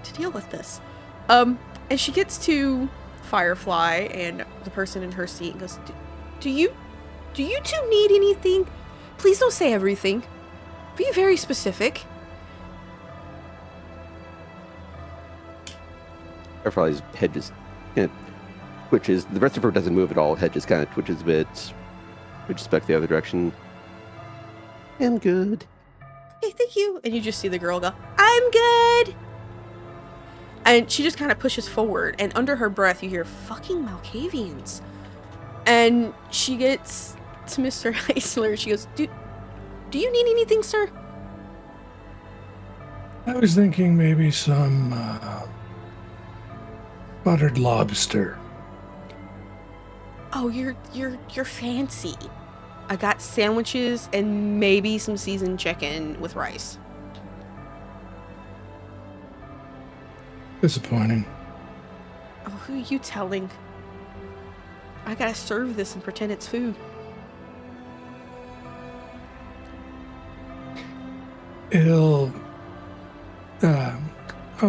to deal with this. And she gets to Firefly and the person in her seat and goes, do you two need anything? Please don't say everything. Be very specific. Firefly's head just kind of twitches. The rest of her doesn't move at all. Head just kind of twitches a bit. Twitches back the other direction. I'm good. Hey, thank you. And you just see the girl go, I'm good. And she just kind of pushes forward, and under her breath you hear, fucking Malkavians. And she gets to Mr. Heisler. She goes, do you need anything, sir? I was thinking maybe some buttered lobster. Oh, you're fancy. I got sandwiches and maybe some seasoned chicken with rice. Disappointing. Oh, who are you telling? I gotta serve this and pretend it's food. A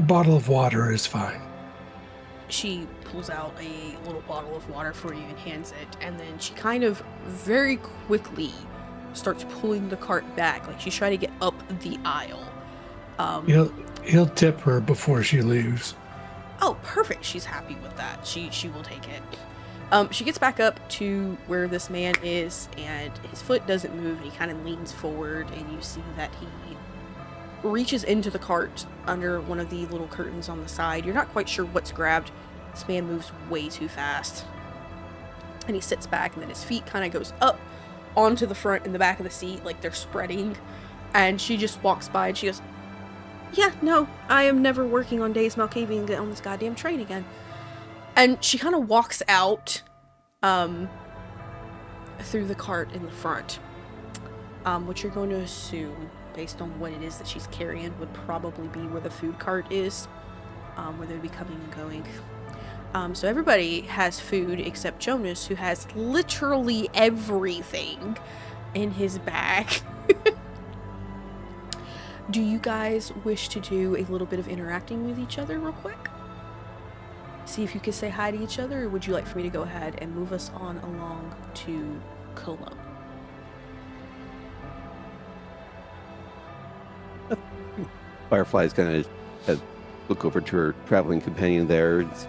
bottle of water is fine. She pulls out a little bottle of water for you and hands it, and then she kind of very quickly starts pulling the cart back, like she's trying to get up the aisle. He'll tip her before she leaves. Oh, perfect. She's happy with that. She will take it. She gets back up to where this man is, and his foot doesn't move, and he kind of leans forward, and you see that he reaches into the cart under one of the little curtains on the side. You're not quite sure what's grabbed. This man moves way too fast. And he sits back, and then his feet kind of goes up onto the front and the back of the seat, like they're spreading. And she just walks by, and she goes, yeah, no, I am never working on days Malkavian get on this goddamn train again. And she kind of walks out through the cart in the front. Which you're going to assume, based on what it is that she's carrying, would probably be where the food cart is, where they'd be coming and going. So everybody has food except Jonas, who has literally everything in his bag. Do you guys wish to do a little bit of interacting with each other real quick? See if you can say hi to each other, or would you like for me to go ahead and move us on along to Cologne? Firefly's kind of look over to her traveling companion there. It's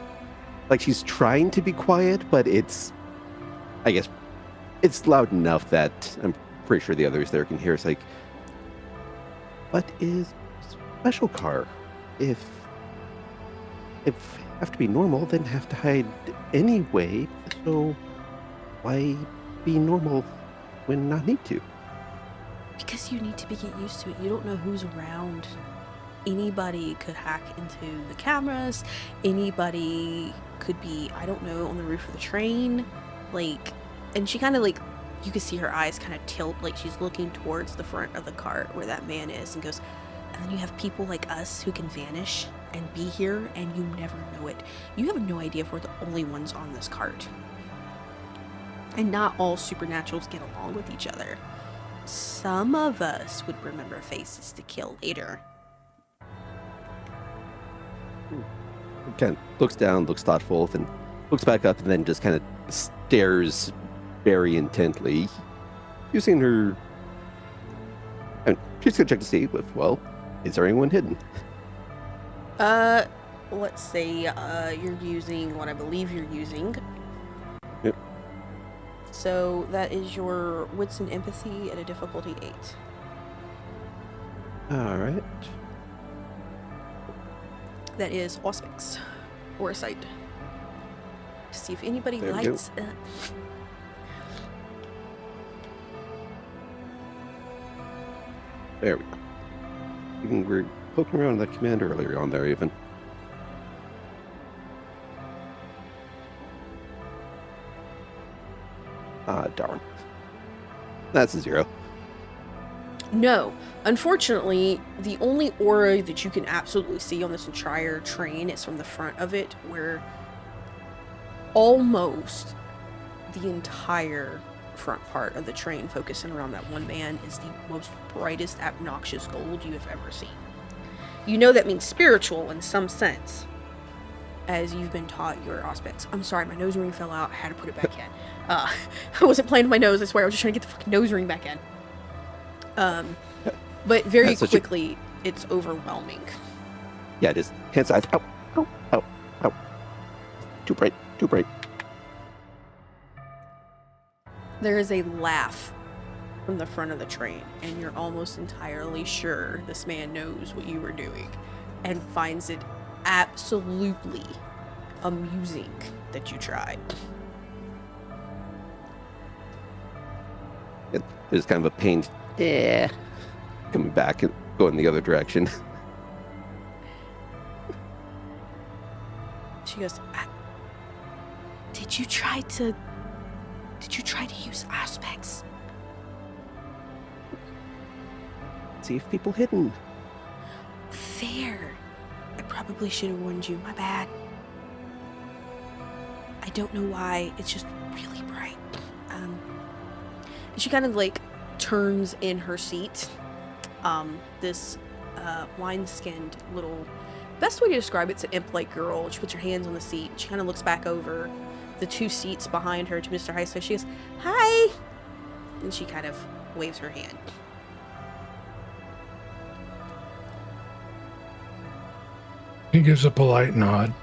like she's trying to be quiet, but I guess, it's loud enough that I'm pretty sure the others there can hear. It's like, what is special car? If have to be normal, then have to hide anyway. So why be normal when not need to? Because you need to get used to it. You don't know who's around. Anybody could hack into the cameras. Anybody could be, I don't know, on the roof of the train. Like, and she kind of like, you can see her eyes kind of tilt, like she's looking towards the front of the cart where that man is, and goes, and then you have people like us who can vanish and be here and you never know it. You have no idea if we're the only ones on this cart. And not all supernaturals get along with each other. Some of us would remember faces to kill later. Kind of looks down, looks thoughtful, then looks back up, and then just kind of stares very intently, using her. And she's gonna check to see if, well, is there anyone hidden? Let's say you're using what I believe you're using. Yep. So that is your wits and empathy at a difficulty 8. All right. That is Auspex or sight. To see if anybody There we go. lights up. There we go. Even we're poking around that command earlier on there, even. Ah, darn. That's a 0. No. Unfortunately, the only aura that you can absolutely see on this entire train is from the front of it, where almost the entire front part of the train, focusing around that one man, is the most brightest, obnoxious gold you have ever seen. You know that means spiritual in some sense, as you've been taught your aspects. I'm sorry, my nose ring fell out. I had to put it back in. I wasn't playing with my nose, I swear. I was just trying to get the fucking nose ring back in. But very quickly, it's overwhelming. Yeah, just hand size. Ow, ow, ow, ow. Too bright, too bright. There is a laugh from the front of the train, and you're almost entirely sure this man knows what you were doing and finds it absolutely amusing that you tried. There's kind of a pained, coming back and going the other direction. She goes, Did you try to use aspects? See if people hidden. Fair. I probably should have warned you. My bad. I don't know why. It's just really bright. She kind of like turns in her seat. This wine-skinned little... Best way to describe it's an imp-like girl. She puts her hands on the seat. She kind of looks back over the 2 seats behind her to Mr. Heister. She goes, "Hi!" And she kind of waves her hand. He gives a polite nod.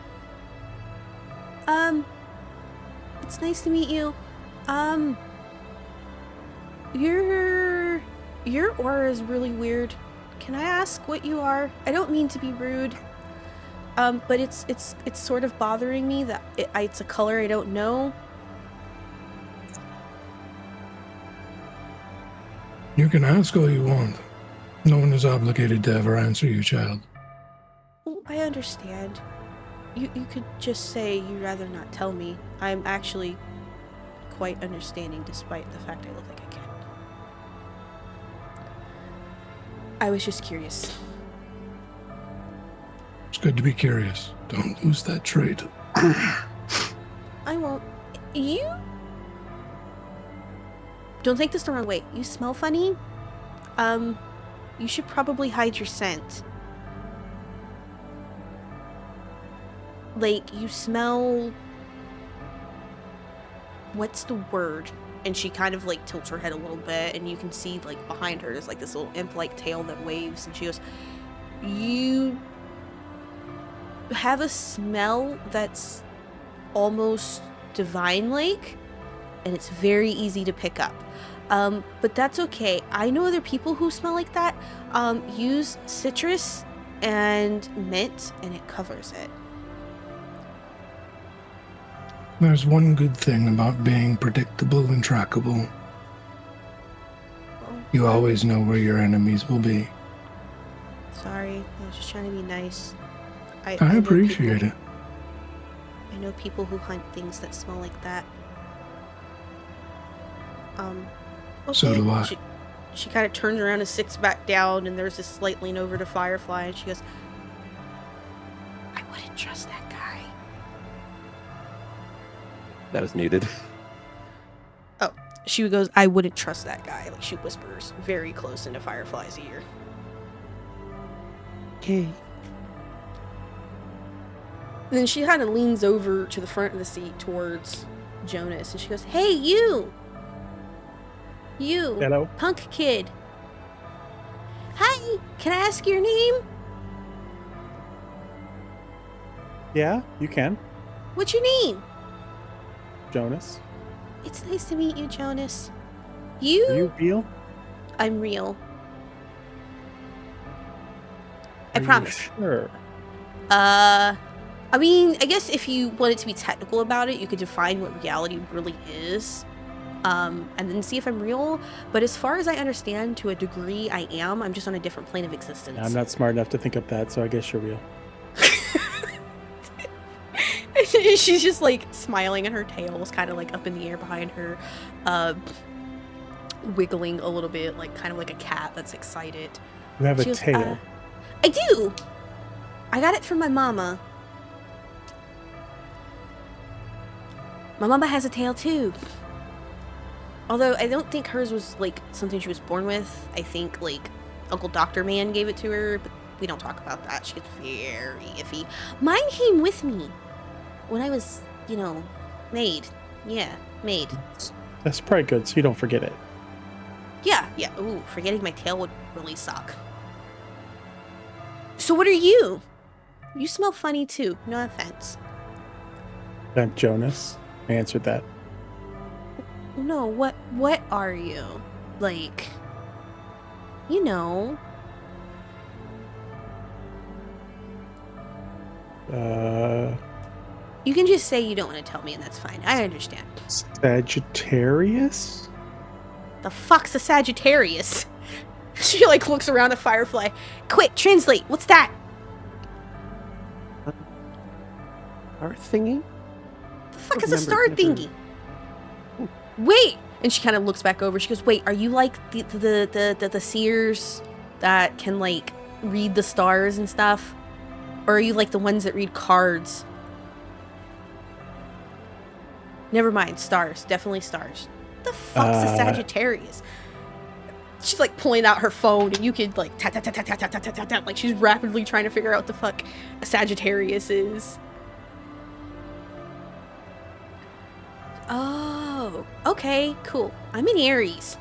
It's nice to meet you. Your aura is really weird. Can I ask what you are? I don't mean to be rude. But it's sort of bothering me that it's a color I don't know. You can ask all you want. No one is obligated to ever answer you, child. Oh, I understand. You could just say you'd rather not tell me. I'm actually quite understanding despite the fact I look like I can. I was just curious. It's good to be curious. Don't lose that trait. I won't. You? Don't take this the wrong way. You smell funny. You should probably hide your scent. Like, you smell... What's the word? And she kind of, like, tilts her head a little bit, and you can see, like, behind her, there's, like, this little imp-like tail that waves, and she goes, you have a smell that's almost divine-like, and it's very easy to pick up. But that's okay. I know other people who smell like that. Use citrus and mint, and it covers it. There's one good thing about being predictable and trackable. You always know where your enemies will be. Sorry, I was just trying to be nice. I know appreciate people, it. I know people who hunt things that smell like that. Okay. So do I. She kind of turns around and sits back down, and there's this slight lean over to Firefly, and she goes, I wouldn't trust that guy. That was muted. Oh, she goes, I wouldn't trust that guy. Like, she whispers very close into Firefly's ear. Okay. And then she kind of leans over to the front of the seat towards Jonas, and she goes, hey, you! You, Hello. punk kid. Hi, can I ask your name? Yeah, you can. What's your name? Jonas. It's nice to meet you, Jonas. Are you real? I'm real. I Are you promise. Sure. I mean, I guess if you wanted to be technical about it, you could define what reality really is. And then see if I'm real. But as far as I understand, to a degree, I am. I'm just on a different plane of existence. I'm not smart enough to think of that, so I guess you're real. She's just like smiling, and her tail's kind of like up in the air behind her, wiggling a little bit, like kind of like a cat that's excited. You have She a goes, tail. I do. I got it from my mama. My mama has a tail too. Although I don't think hers was like something she was born with. I think like Uncle Doctor Man gave it to her, but we don't talk about that. She gets very iffy. Mine came with me when I was, made. Yeah, made. That's probably good, so you don't forget it. Yeah. Ooh, forgetting my tail would really suck. So what are you? You smell funny too. No offense. I'm Jonas. I answered that. No, what are you? Like, You can just say you don't want to tell me, and that's fine. I understand. Sagittarius? The fuck's a Sagittarius? She like looks around at Firefly. Quick, translate. What's that? Our thingy? The fuck I is a star remember never- thingy? Wait! And she kind of looks back over. She goes, wait, are you like the seers that can like read the stars and stuff? Or are you like the ones that read cards? Never mind, stars. Definitely stars. The fuck's a Sagittarius? She's like pulling out her phone, and you could like tap tap tap tap tap tap tap tap tap. Like she's rapidly trying to figure out what the fuck a Sagittarius is. Oh, okay, cool. I'm an Aries.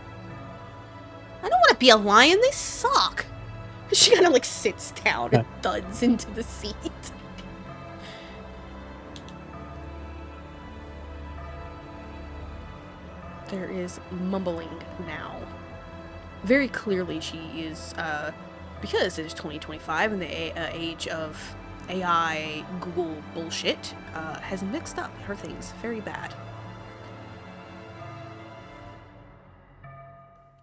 I don't want to be a lion. They suck. She kind of like sits down and thuds into the seat. There is mumbling now. Very clearly she is, because it is 2025 and the age of AI Google bullshit, has mixed up her things very bad.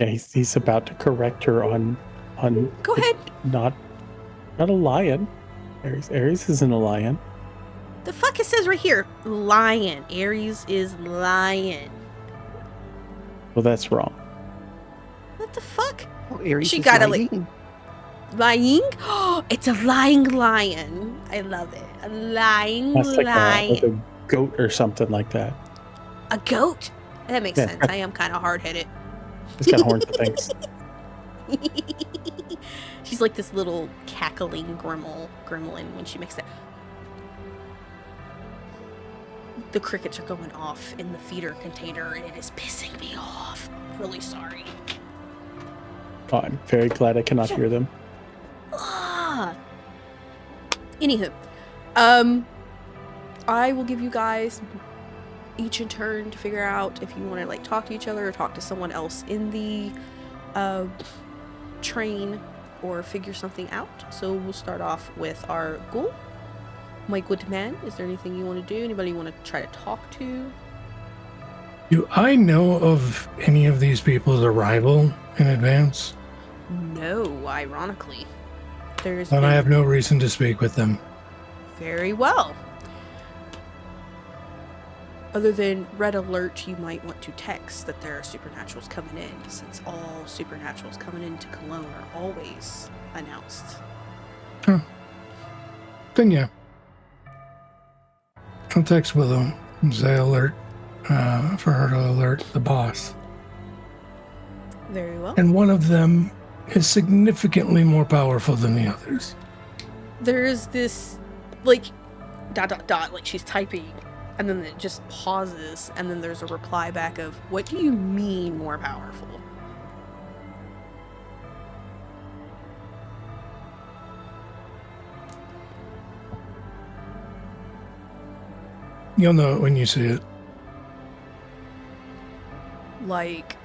Yeah, he's about to correct her on Go ahead. Not a lion. Aries isn't a lion. The fuck it says right here, lion. Aries is lion. Well, that's wrong. What the fuck? Oh, Aries She is gotta, lying. Lying? Oh, it's a lying lion. I love it. A lying That's like lion. a goat or something like that. A goat? That makes Yeah. sense. I am kind of hard-headed. It's got horns for things. She's like this little cackling gremlin when she makes that. The crickets are going off in the feeder container, and it is pissing me off. I'm really sorry. Oh, I'm very glad I cannot hear them. Anywho, I will give you guys each in turn to figure out if you want to like talk to each other or talk to someone else in the train or figure something out. So we'll start off with our ghoul. My good man, is there anything you want to do? Anybody you want to try to talk to? Do I know of any of these people's arrival in advance? No, ironically. There's Then I been- have no reason to speak with them. Very well. Other than red alert, you might want to text that there are supernaturals coming in, since all supernaturals coming into Cologne are always announced. Then yeah. I'll text Willow and say alert for her to alert the boss. Very well. And one of them is significantly more powerful than the others. There's this, like, ... like she's typing, and then it just pauses, and then there's a reply back of, what do you mean more powerful? You'll know it when you see it. Like,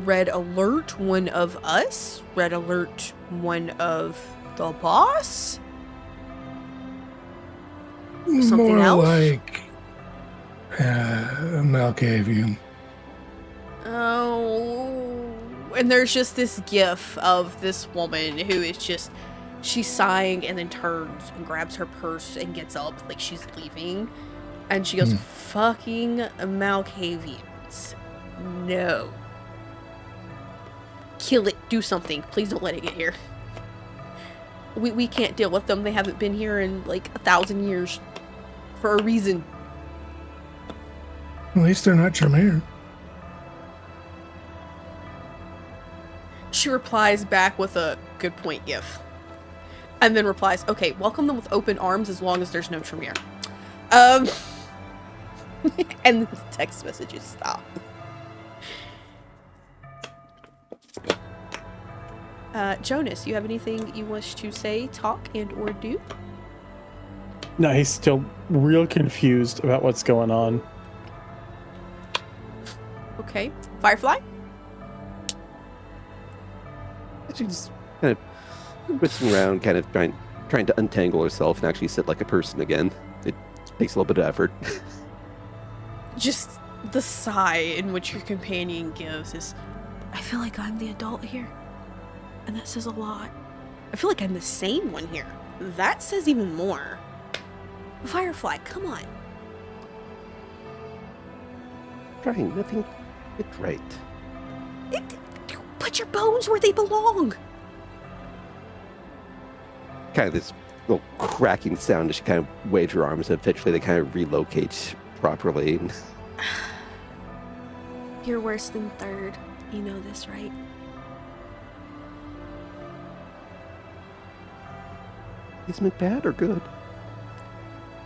red alert, one of us? Red alert, one of the boss? Something More else? like Malkavian. Oh, and there's just this gif of this woman who is just, she's sighing and then turns and grabs her purse and gets up like she's leaving. And she goes, fucking Malkavians. No. Kill it. Do something. Please don't let it get here. We can't deal with them. They haven't been here in like 1,000 years. For a reason. At least they're not Tremere. She replies back with a good point gif. And then replies, okay, welcome them with open arms as long as there's no Tremere. And the text messages stop. Jonas, you have anything you wish to say, talk, and or do? No, he's still real confused about what's going on. Okay. Firefly? She's kind of twisting around, kind of trying to untangle herself and actually sit like a person again. It takes a little bit of effort. Just the sigh in which your companion gives is, I feel like I'm the adult here. And that says a lot. I feel like I'm the sane one here. That says even more. Firefly, come on. Trying nothing it right. Put your bones where they belong. Kind of this little cracking sound as she kind of waves her arms, and eventually they kind of relocate properly. You're worse than third. You know this, right? Isn't it bad or good?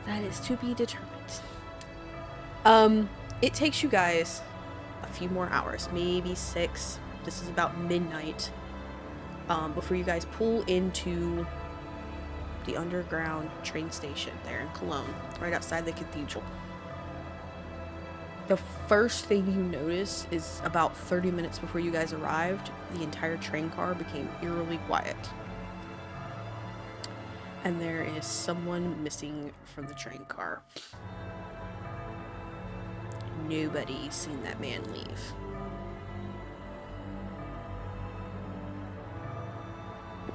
That is to be determined. It takes you guys a few more hours, maybe 6. This is about midnight. Before you guys pull into the underground train station there in Cologne, right outside the cathedral. The first thing you notice is about 30 minutes before you guys arrived, the entire train car became eerily quiet. And there is someone missing from the train car. Nobody's seen that man leave.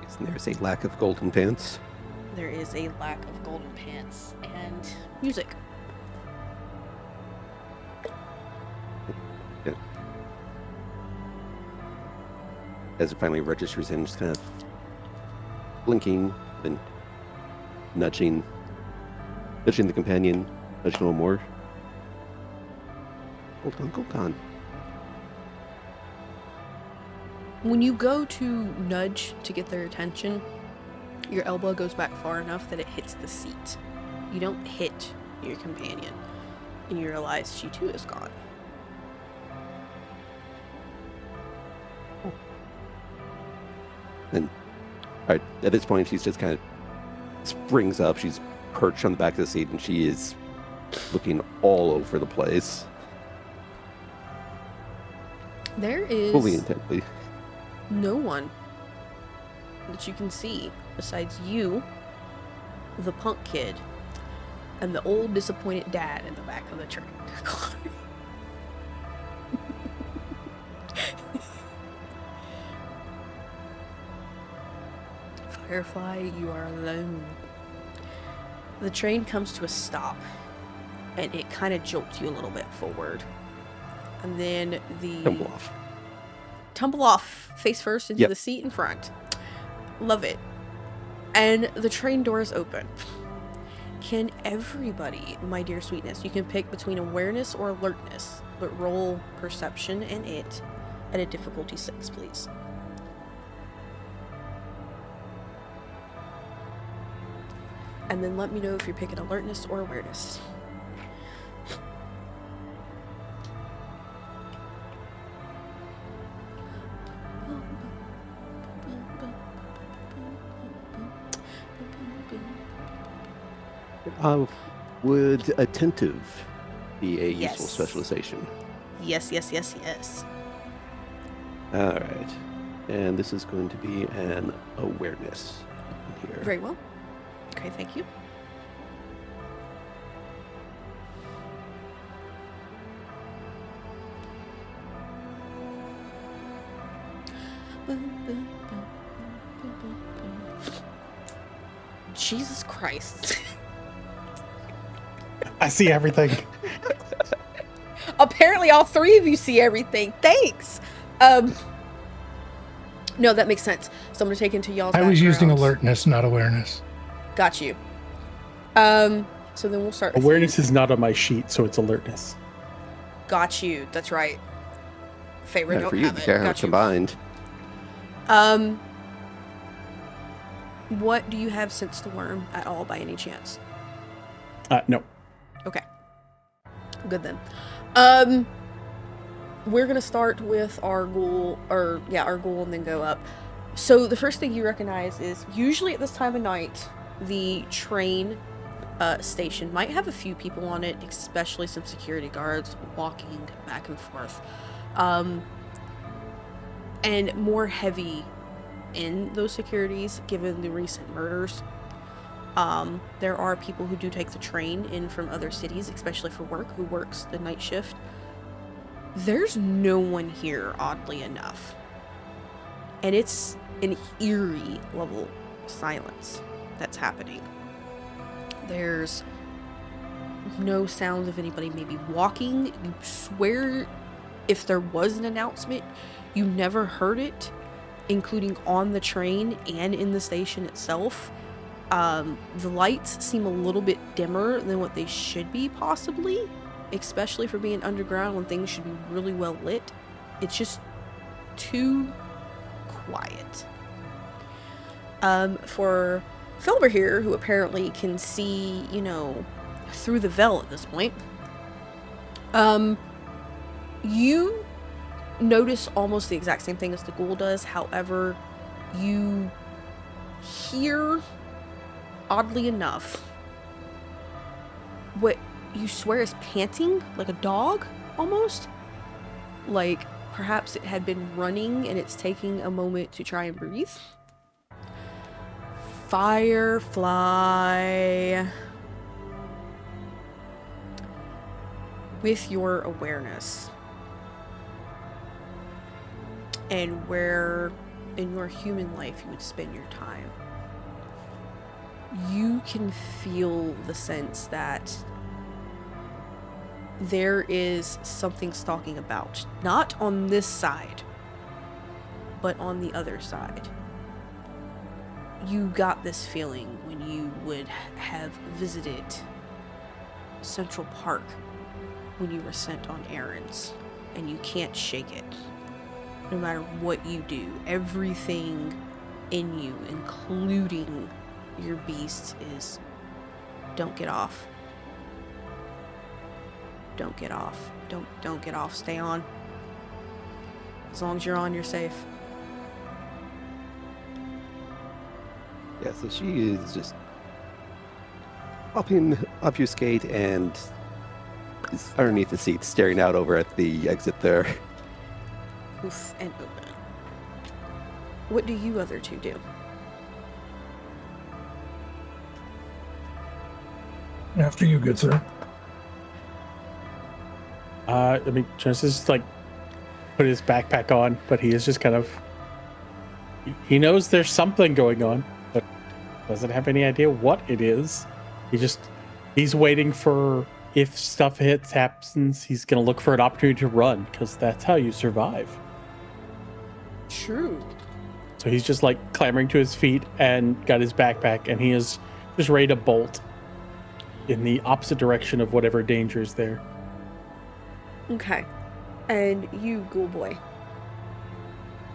Isn't there a lack of golden pants? There is a lack of golden pants and music. Yeah. As it finally registers in, just kind of blinking and nudging the companion, nudging a little more. Hold on. When you go to nudge to get their attention, your elbow goes back far enough that it hits the seat. You don't hit your companion, and you realize she too is gone. And all right, at this point, she's just kind of springs up. She's perched on the back of the seat, and she is looking all over the place. There is Fully intently. no one that you can see besides you, the punk kid, and the old disappointed dad in the back of the train. Firefly, you are alone. The train comes to a stop, and it kind of jolts you a little bit forward. And then tumble off face first into the seat in front. Love it. And the train doors open. Can everybody, my dear sweetness, you can pick between awareness or alertness, but roll perception and it at a difficulty 6, please. And then let me know if you're picking alertness or awareness. Would attentive be a useful specialization? Yes, yes, yes, yes. All right. And this is going to be an awareness here. Very well. Okay, thank you. Jesus Christ. I see everything. Apparently all three of you see everything. Thanks. No, that makes sense. So I'm gonna take into y'all's I was using backgrounds. alertness, not awareness. Got you. So then we'll start with Awareness is not on my sheet, so it's alertness. Got you. That's right. Favorite, Yeah, don't for you, have it. yeah, Got you. combined. What do you have sense to learn at all by any chance? No. Okay. Good then. We're gonna start with our ghoul, our ghoul, and then go up. So the first thing you recognize is usually at this time of night, the train station might have a few people on it, especially some security guards walking back and forth, and more heavy in those securities given the recent murders. There are people who do take the train in from other cities, especially for work, who works the night shift. There's no one here, oddly enough. And it's an eerie level silence that's happening. There's no sounds of anybody maybe walking. You swear if there was an announcement, you never heard it, including on the train and in the station itself. The lights seem a little bit dimmer than what they should be, possibly, especially for being underground when things should be really well lit. It's just too quiet. For Filber here, who apparently can see, through the veil at this point, you notice almost the exact same thing as the ghoul does. However, you hear, oddly enough, what you swear is panting, like a dog, almost. Like, perhaps it had been running and it's taking a moment to try and breathe. Firefly. With your awareness and where in your human life you would spend your time, you can feel the sense that there is something stalking about. Not on this side, but on the other side. You got this feeling when you would have visited Central Park when you were sent on errands, and you can't shake it. No matter what you do, everything in you, including your beast, is don't get off. Don't get off. Don't get off. Stay on. As long as you're on, you're safe. Yeah, so she is just obfuscate and is underneath the seat, staring out over at the exit there. Oof and open. What do you other two do? After you, good sir. I mean, Jonas is like put his backpack on, but he is just kind of. He knows there's something going on, but doesn't have any idea what it is. He's waiting for, if stuff happens, he's gonna look for an opportunity to run, because that's how you survive. True. So he's just like clambering to his feet and got his backpack, and he is just ready to bolt in the opposite direction of whatever danger is there. Okay. And you, Ghoul Boy.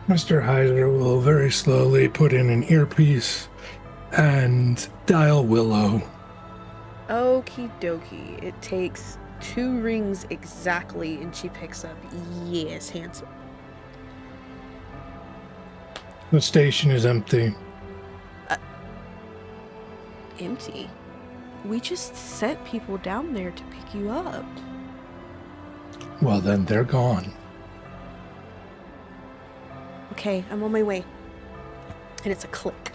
Mr. Hyder will very slowly put in an earpiece and dial Willow. Okie dokie. It takes 2 rings exactly, and she picks up. Yes, handsome. The station is empty. Empty? We just sent people down there to pick you up. Well, then they're gone. Okay, I'm on my way. And it's a click.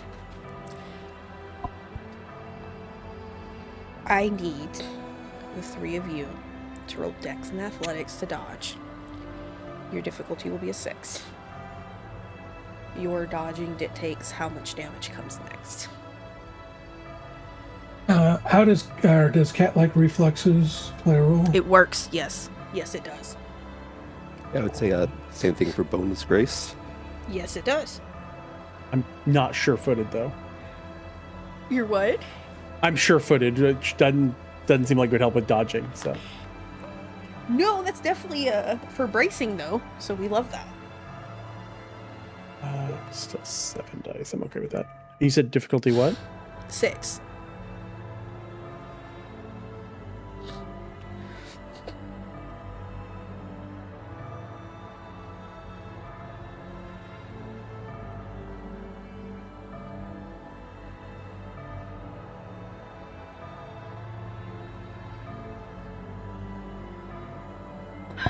I need the 3 of you to roll Dex and Athletics to dodge. Your difficulty will be a 6. Your dodging dictates how much damage comes next. How does cat-like reflexes play a role? It works, yes. Yes, it does. I would say same thing for bonus grace. Yes, it does. I'm not sure-footed though. You're what? I'm sure-footed, which doesn't seem like it would help with dodging. So No, that's definitely for bracing though, so we love that. still 7 dice. I'm okay with that. You said difficulty what? 6.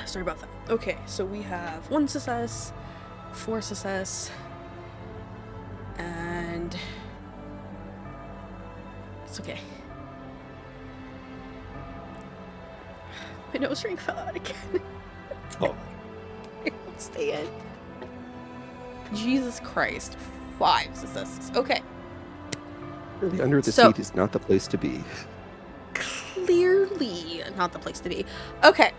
Sorry about that. Okay, so we have 1 success, 4 success, and it's okay. My nose ring fell out again. Oh. It won't stay in. Jesus Christ. 5 successes. Okay. Really, under the So- seat is not the place to be. Clearly not the place to be. Okay.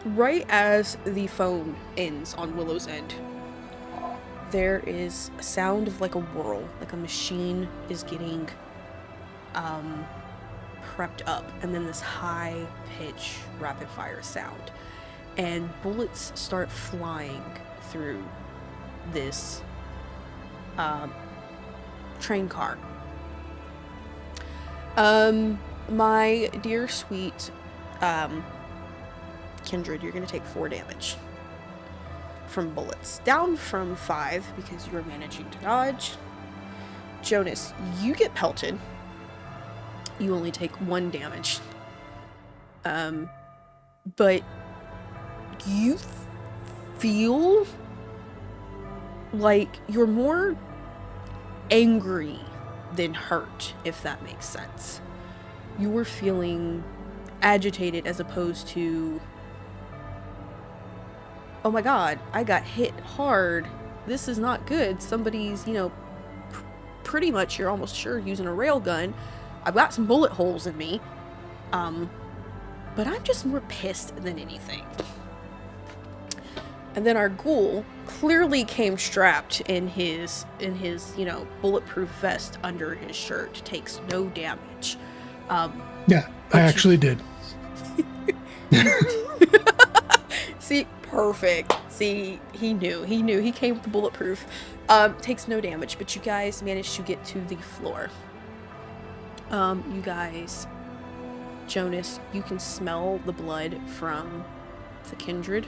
Right as the phone ends on Willow's end, there is a sound of like a whirl, like a machine is getting prepped up, and then this high pitch rapid fire sound, and bullets start flying through this train car. My dear sweet kindred, you're gonna take 4 damage from bullets, down from 5 because you were managing to dodge. Jonas, you get pelted. You only take 1 damage. But you feel like you're more angry than hurt, if that makes sense. You were feeling agitated as opposed to, oh my god, I got hit hard. This is not good. Somebody's, pretty much, you're almost sure, using a railgun. I've got some bullet holes in me. But I'm just more pissed than anything. And then our ghoul clearly came strapped in his bulletproof vest under his shirt. Takes no damage. Yeah, I actually did. See, perfect. See, he knew. He came with the bulletproof. Takes no damage, but you guys managed to get to the floor. You guys, Jonas, you can smell the blood from the kindred.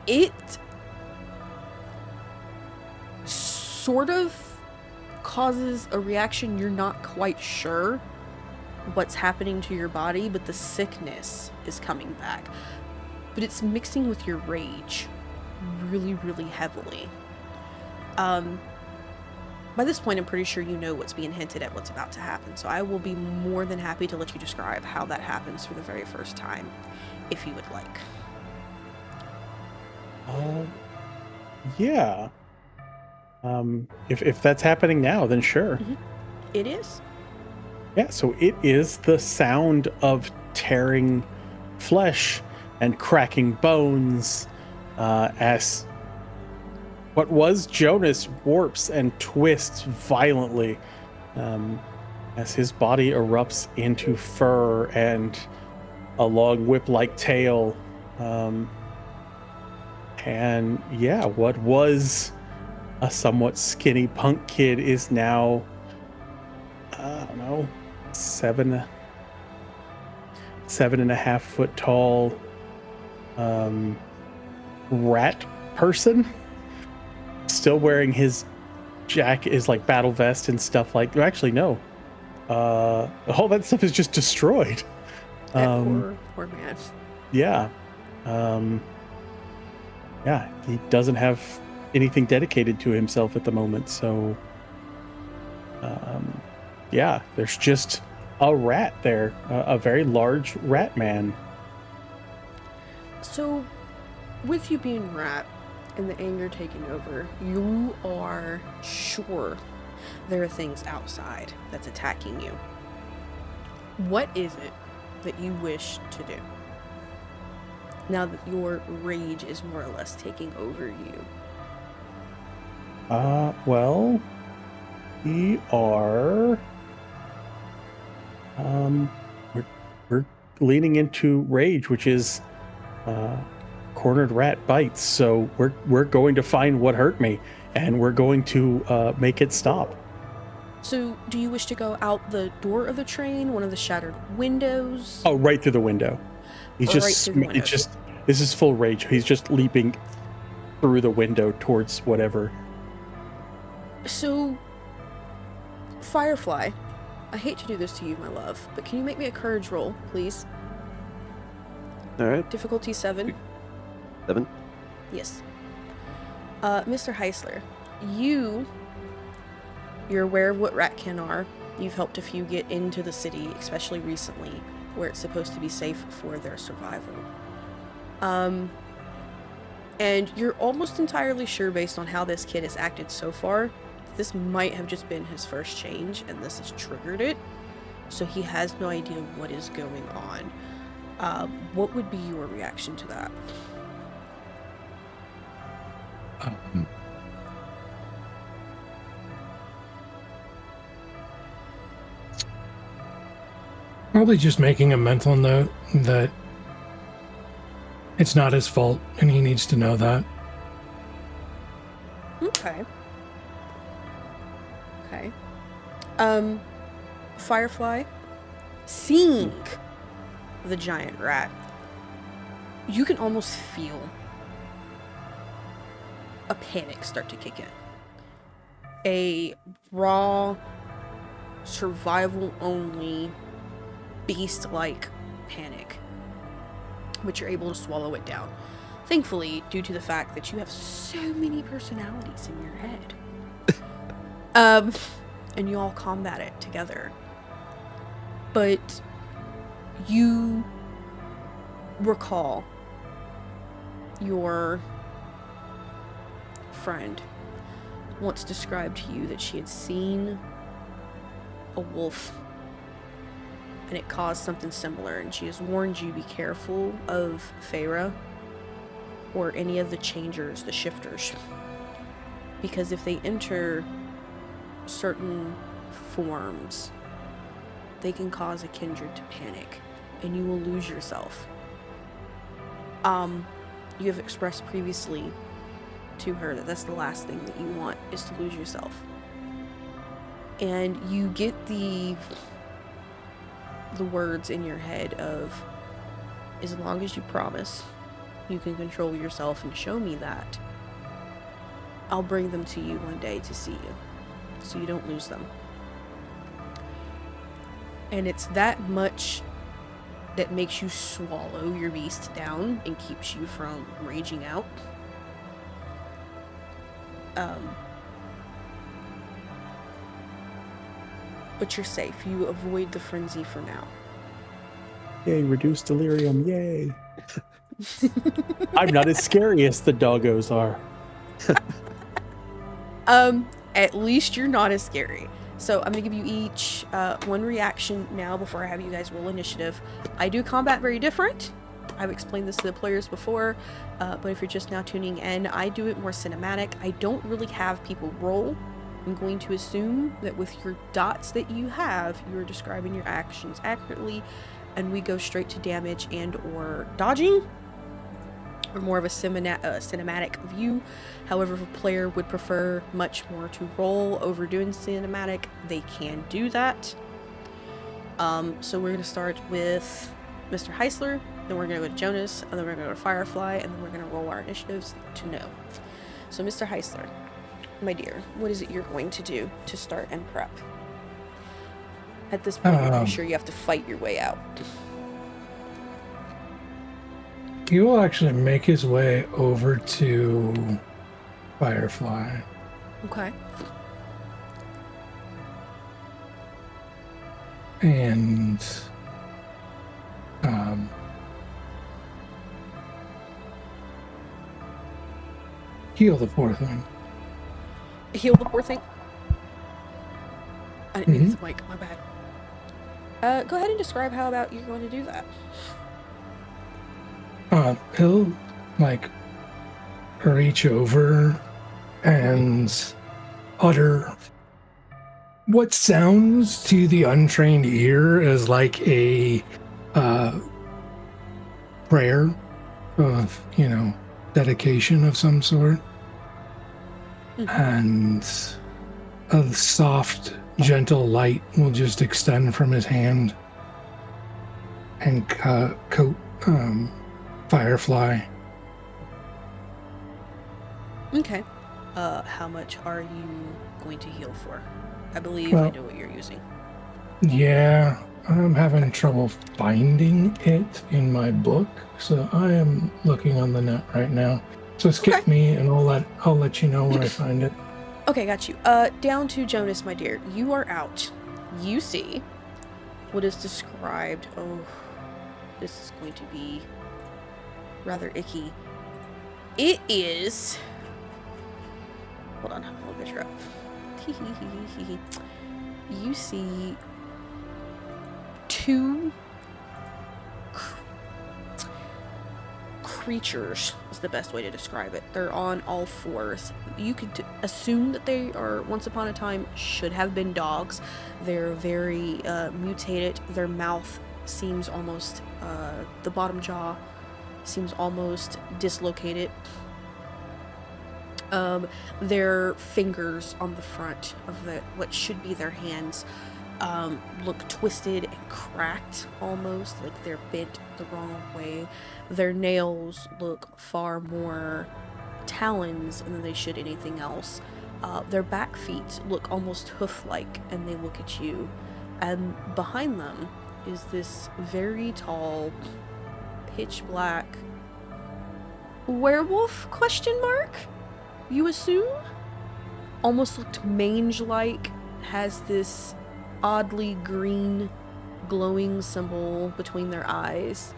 It sort of causes a reaction. You're not quite sure what's happening to your body, but the sickness is coming back. But it's mixing with your rage really, really heavily. by this point, I'm pretty sure you know what's being hinted at, what's about to happen. So I will be more than happy to let you describe how that happens for the very first time, if you would like. Yeah. If that's happening now, then sure. It is. Yeah, so it is the sound of tearing flesh and cracking bones as what was Jonas warps and twists violently as his body erupts into fur and a long whip-like tail. And yeah, what was a somewhat skinny punk kid is now, I don't know, 7.5 foot tall rat person, still wearing his is like battle vest and stuff like. Actually, no, all that stuff is just destroyed. Poor man. Yeah, yeah, he doesn't have anything dedicated to himself at the moment, so yeah, there's just a rat there, a very large rat man. So, with you being rat and the anger taking over, you are sure there are things outside that's attacking you. What is it that you wish to do now that your rage is more or less taking over you? Well, we are we're leaning into rage, which is cornered rat bites. So we're going to find what hurt me, and we're going to make it stop. So, do you wish to go out the door of the train, one of the shattered windows? Oh, right through the window. He's just this is full rage. He's just leaping through the window towards whatever. So, Firefly, I hate to do this to you, my love, but can you make me a courage roll, please? All right. Difficulty 7. 7. Yes. Mr. Heisler, you're aware of what ratkin are. You've helped a few get into the city, especially recently, where it's supposed to be safe for their survival. And you're almost entirely sure, based on how this kid has acted so far, this might have just been his first change, and this has triggered it. So he has no idea what is going on. What would be your reaction to that? Probably just making a mental note that it's not his fault, and he needs to know that. Okay. Firefly, seeing the giant rat, you can almost feel a panic start to kick in. A raw, survival-only, beast-like panic, but you're able to swallow it down. Thankfully, due to the fact that you have so many personalities in your head. And you all combat it together. But you recall your friend once described to you that she had seen a wolf and it caused something similar, and she has warned you be careful of Feyre or any of the changers, the shifters, because if they enter certain forms, they can cause a kindred to panic and you will lose yourself. You have expressed previously to her that that's the last thing that you want, is to lose yourself. And you get the words in your head of, as long as you promise you can control yourself and show me that, I'll bring them to you one day to see you, so you don't lose them. And it's that much that makes you swallow your beast down and keeps you from raging out. But you're safe. You avoid the frenzy for now. Yay, reduced delirium, yay. I'm not as scary as the doggos are. At least you're not as scary. So I'm gonna give you each one reaction now before I have you guys roll initiative. I do combat very different. I've explained this to the players before, but if you're just now tuning in, I do it more cinematic. I don't really have people roll. I'm going to assume that with your dots that you have, you're describing your actions accurately, and we go straight to damage and or dodging, or more of a cinematic view. However, if a player would prefer much more to roll over doing cinematic, they can do that. So we're going to start with Mr. Heisler, then we're going to go to Jonas, and then we're going to go to Firefly, and then we're going to roll our initiatives to know. So Mr. Heisler, my dear, what is it you're going to do to start and prep? At this point, I'm pretty sure you have to fight your way out. He will actually make his way over to Firefly. Okay. And heal the poor thing. Heal the poor thing? I didn't mean the mic, my bad. Go ahead and describe how about you're going to do that. He'll like reach over and utter what sounds to the untrained ear as like a prayer of, dedication of some sort. And a soft, gentle light will just extend from his hand and coat Firefly. Okay. How much are you going to heal for? I believe I know what you're using. Yeah, I'm having trouble finding it in my book, so I am looking on the net right now. So skip me, and I'll let you know when I find it. Okay, got you. Down to Jonas, my dear. You are out. You see what is described. Oh, this is going to be rather icky. It is. Hold on, I'll picture up. You see two creatures is the best way to describe it. They're on all fours. You could assume that they are once upon a time should have been dogs. They're very mutated. Their mouth seems almost the bottom jaw seems almost dislocated. Their fingers on the front of what should be their hands look twisted and cracked almost, like they're bent the wrong way. Their nails look far more talons than they should anything else. Their back feet look almost hoof-like, and they look at you. And behind them is this very tall, pitch black werewolf ? You assume? Almost looked mange-like, has this oddly green glowing symbol between their eyes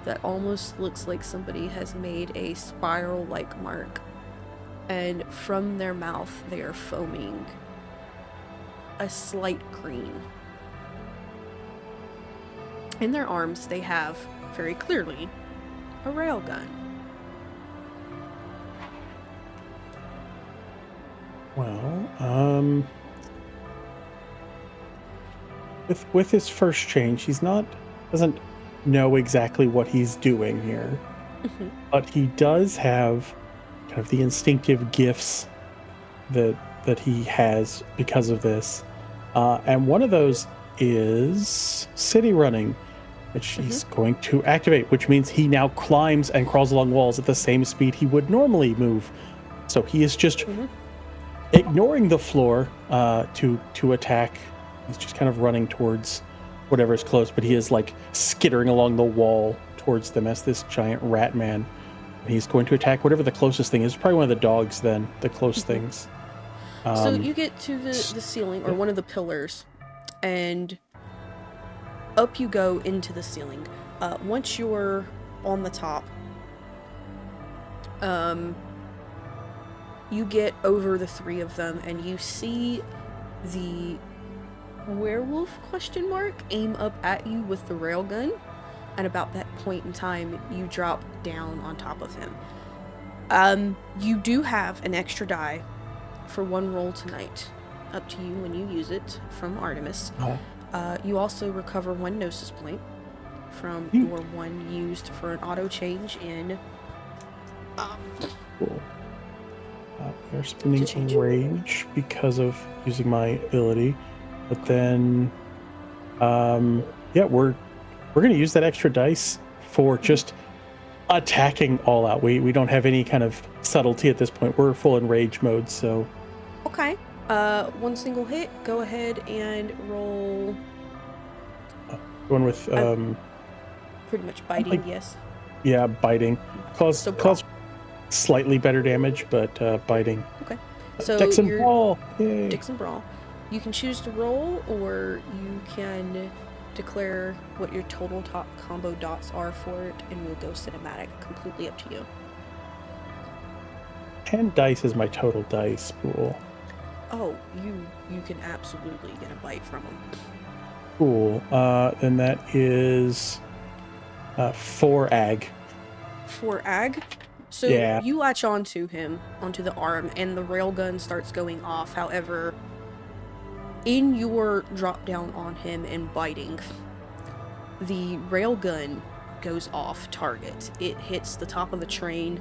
that almost looks like somebody has made a spiral-like mark. And from their mouth, they are foaming a slight green. In their arms, they have, very clearly, a railgun. Well, with his first change, doesn't know exactly what he's doing here, but he does have kind of the instinctive gifts that he has because of this, and one of those is city running, which he's going to activate, which means he now climbs and crawls along walls at the same speed he would normally move. So he is just ignoring the floor to attack. He's just kind of running towards whatever is close, but he is like skittering along the wall towards them as this giant rat man. And he's going to attack whatever the closest thing is. Probably one of the dogs then, the close things. So you get to the ceiling, or one of the pillars, and up you go into the ceiling. Once you're on the top, you get over the three of them, and you see the werewolf aim up at you with the railgun. And about that point in time, you drop down on top of him. You do have an extra die for one roll tonight. Up to you when you use it from Artemis. You also recover one Gnosis point from your one used for an auto change in... Cool. They're spending rage because of using my ability. But then... yeah, we're going to use that extra dice for just attacking all out. We don't have any kind of subtlety at this point. We're full in rage mode, so... Okay. One single hit. Go ahead and roll... Going with... pretty much biting, yes. Yeah, biting. Cause slightly better damage, but biting. Okay. So Dex and Brawl! Yay! Dex and Brawl. You can choose to roll, or you can declare what your total top combo dots are for it, and we'll go cinematic. Completely up to you. 10 dice is my total dice pool. Oh, you can absolutely get a bite from him. Cool. Then that is 4 ag. 4 ag? So yeah. You latch onto him, onto the arm, and the railgun starts going off. However, in your drop down on him and biting, the railgun goes off target. It hits the top of the train.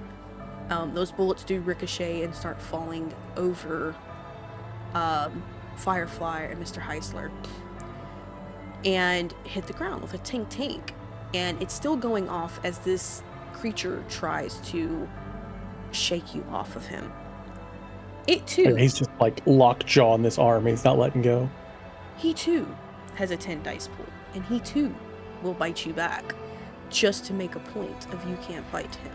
Those bullets do ricochet and start falling over Firefly and Mr. Heisler, and hit the ground with a tink. And it's still going off as this creature tries to shake you off of him. It too... And he's just like lockjaw on this arm. He's not letting go. He too has a 10 dice pool, and he too will bite you back, just to make a point of you can't bite him.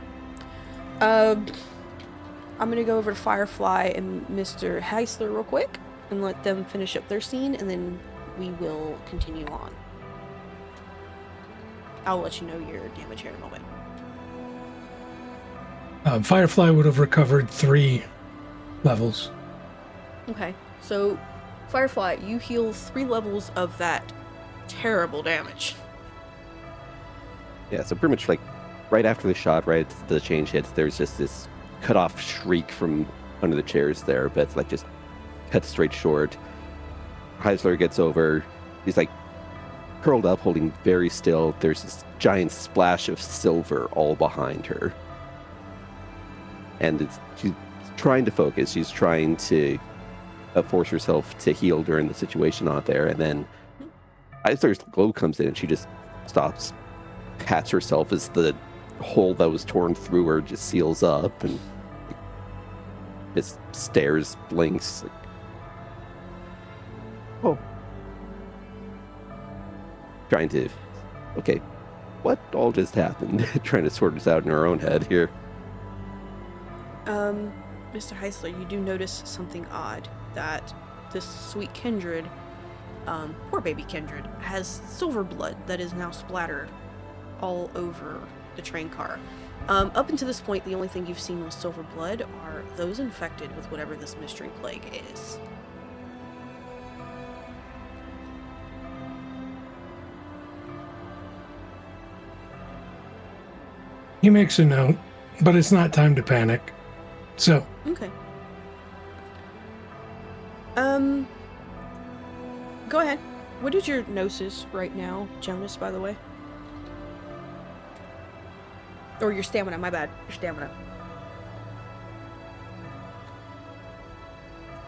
I'm gonna go over to Firefly and Mr. Heisler real quick, and let them finish up their scene, and then we will continue on. I'll let you know your damage here in a moment. Firefly would have recovered 3 levels. Okay, so Firefly, you heal 3 levels of that terrible damage. Yeah, so pretty much like right after the shot, right, the change hits, there's just this cut off shriek from under the chairs there, but like just cut straight short. Heisler gets over. He's like curled up, holding very still. There's this giant splash of silver all behind her. And she's trying to focus. She's trying to force herself to heal during the situation out there. And then Heisler's glow comes in and she just stops, pats herself as the hole that was torn through her just seals up, and just stares, blinks. Like, oh. Trying to, okay, what all just happened? Trying to sort this out in her own head here. Mr. Heisler, you do notice something odd, that this sweet kindred, poor baby kindred, has silver blood that is now splattered all over the train car. Up until this point, the only thing you've seen with silver blood are those infected with whatever this mystery plague is. He makes a note, but it's not time to panic. So. Okay. Go ahead. What is your gnosis right now, Jonas, by the way? Or your stamina, my bad. Your stamina.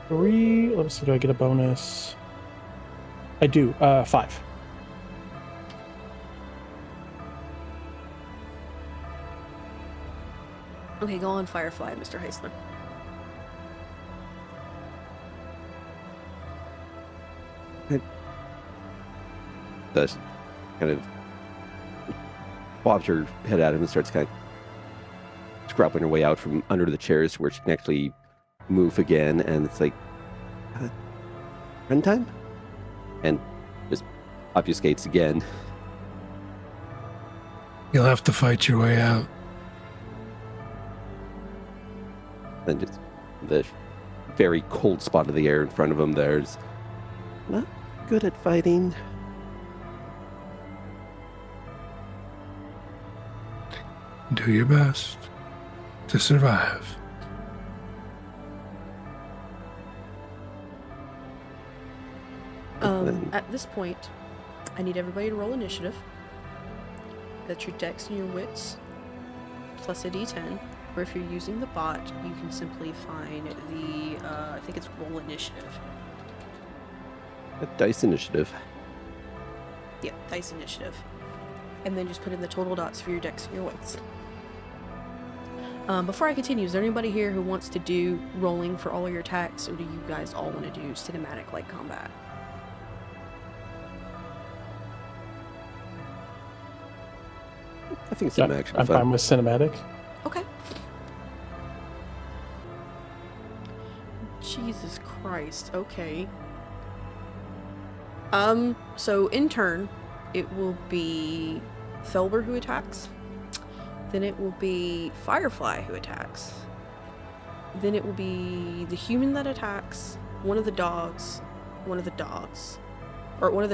3. Let me see, do I get a bonus? I do. 5. Okay, go on Firefly, Mr. Heisler. Does kind of bobs her head at him and starts kind of scrapping her way out from under the chairs where she can actually move again. And it's like, run time? And obfuscates again. You'll have to fight your way out. And just the very cold spot of the air in front of him there's not good at fighting. Do your best to survive. At this point, I need everybody to roll initiative. That's your dex and your wits, plus a d10. Or if you're using the bot, you can simply find the, I think it's roll initiative. Dice initiative. Yep, dice initiative. And then just put in the total dots for your dex and your wits. Before I continue, is there anybody here who wants to do rolling for all of your attacks, or do you guys all want to do cinematic like combat? I think cinematic should be I'm fun. fine with cinematic. Okay. Jesus Christ, okay. So in turn, it will be Felber who attacks. Then it will be Firefly who attacks. Then it will be the human that attacks, one of the dogs, or one of the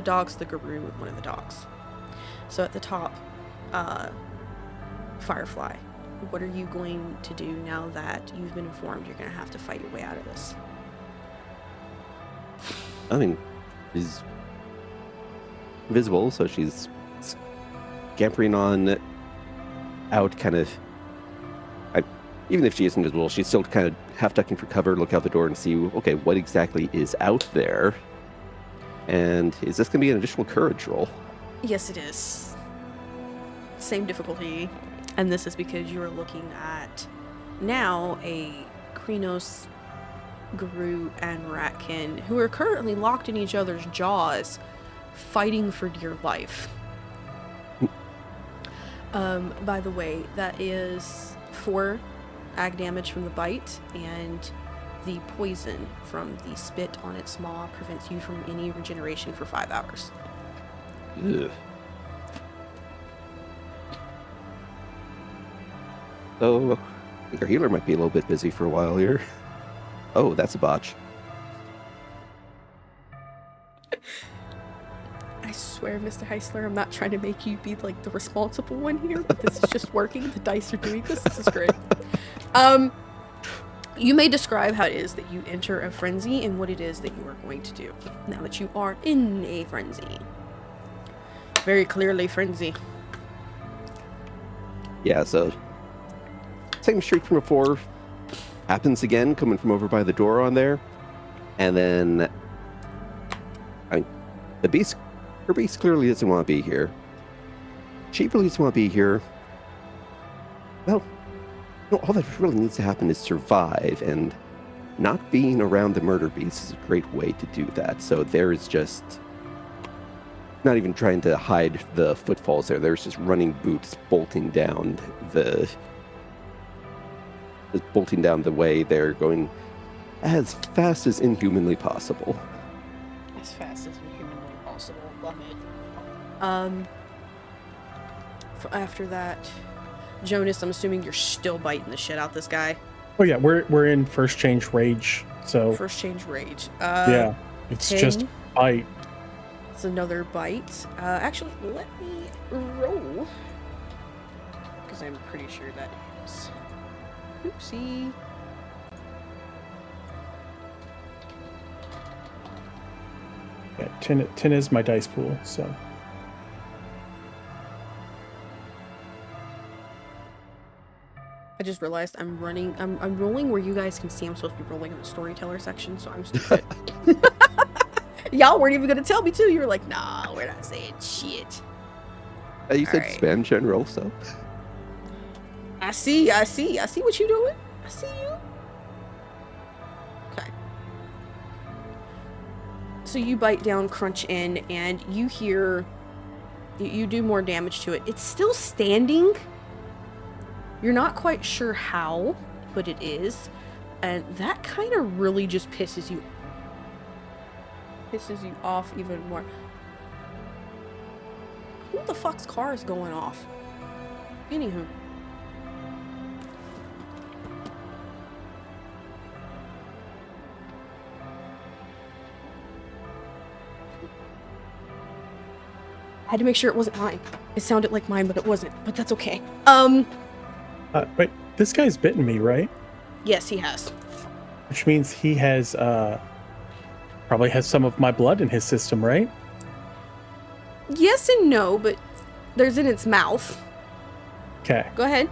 dogs, the Garoon, one of the dogs. So at the top, Firefly, what are you going to do now that you've been informed you're going to have to fight your way out of this? I mean, she's invisible, so she's scampering on out, kind of. Even if she is invisible, she's still kind of half ducking for cover, look out the door and see, okay, what exactly is out there? And is this going to be an additional courage roll? Yes, it is. Same difficulty. And this is because you are looking at now a Krynos, Guru, and Ratkin who are currently locked in each other's jaws, fighting for dear life. By the way, that is 4 ag damage from the bite, and the poison from the spit on its maw prevents you from any regeneration for 5 hours. Ugh. So, I think our healer might be a little bit busy for a while here. Oh, that's a botch. I swear, Mr. Heisler, I'm not trying to make you be like the responsible one here, but this is just working. The dice are doing this. This is great. You may describe how it is that you enter a frenzy and what it is that you are going to do now that you are in a frenzy. Very clearly frenzy. Yeah, so same shriek from before happens again, coming from over by the door on there. And then, I mean, her beast clearly doesn't want to be here. She really doesn't want to be here. Well, all that really needs to happen is survive, and not being around the murder beast is a great way to do that. So there is just not even trying to hide the footfalls there. There's just running boots bolting down the way. They're going as fast as inhumanly possible. As fast as inhumanly possible. Love it. After that, Jonas, I'm assuming you're still biting the shit out this guy. Oh yeah, we're in first change rage, so First change rage. yeah, it's 10. just bite. It's another bite. Actually, let me roll. Because I'm pretty sure that is... Oopsie. Yeah, 10 is my dice pool, so. I just realized I'm rolling where you guys can see I'm supposed to be rolling in the storyteller section, so I'm stupid. Y'all weren't even gonna tell me too. You were like, nah, we're not saying shit. You said Alright. spam general, so. I see what you doing. I see you. Okay. So you bite down, crunch in, and you hear, you do more damage to it. It's still standing. You're not quite sure how, but it is. And that kind of really just pisses you off even more. Who the fuck's car is going off? Anywho. I had to make sure it wasn't mine. It sounded like mine, but it wasn't. But that's okay. Wait, this guy's bitten me, right? Yes, he has. Which means he has, probably has some of my blood in his system, right? Yes and no, but there's in its mouth. Okay. Go ahead.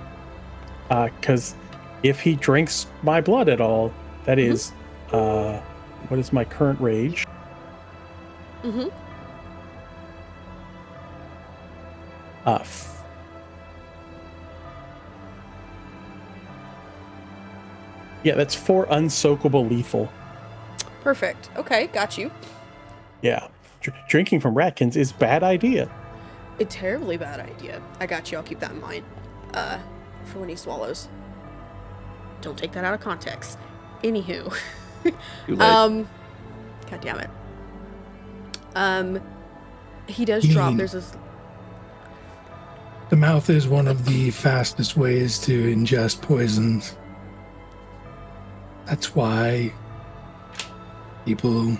Because if he drinks my blood at all, that is, what is my current rage? Mm-hmm. Yeah, that's 4 unsoakable lethal. Perfect. Okay, got you. Yeah. Drinking from ratkins is bad idea. A terribly bad idea. I got you. I'll keep that in mind. For when he swallows. Don't take that out of context. Anywho. Too late. God damn it. He does drop. There's this. The mouth is one of the fastest ways to ingest poisons. That's why people,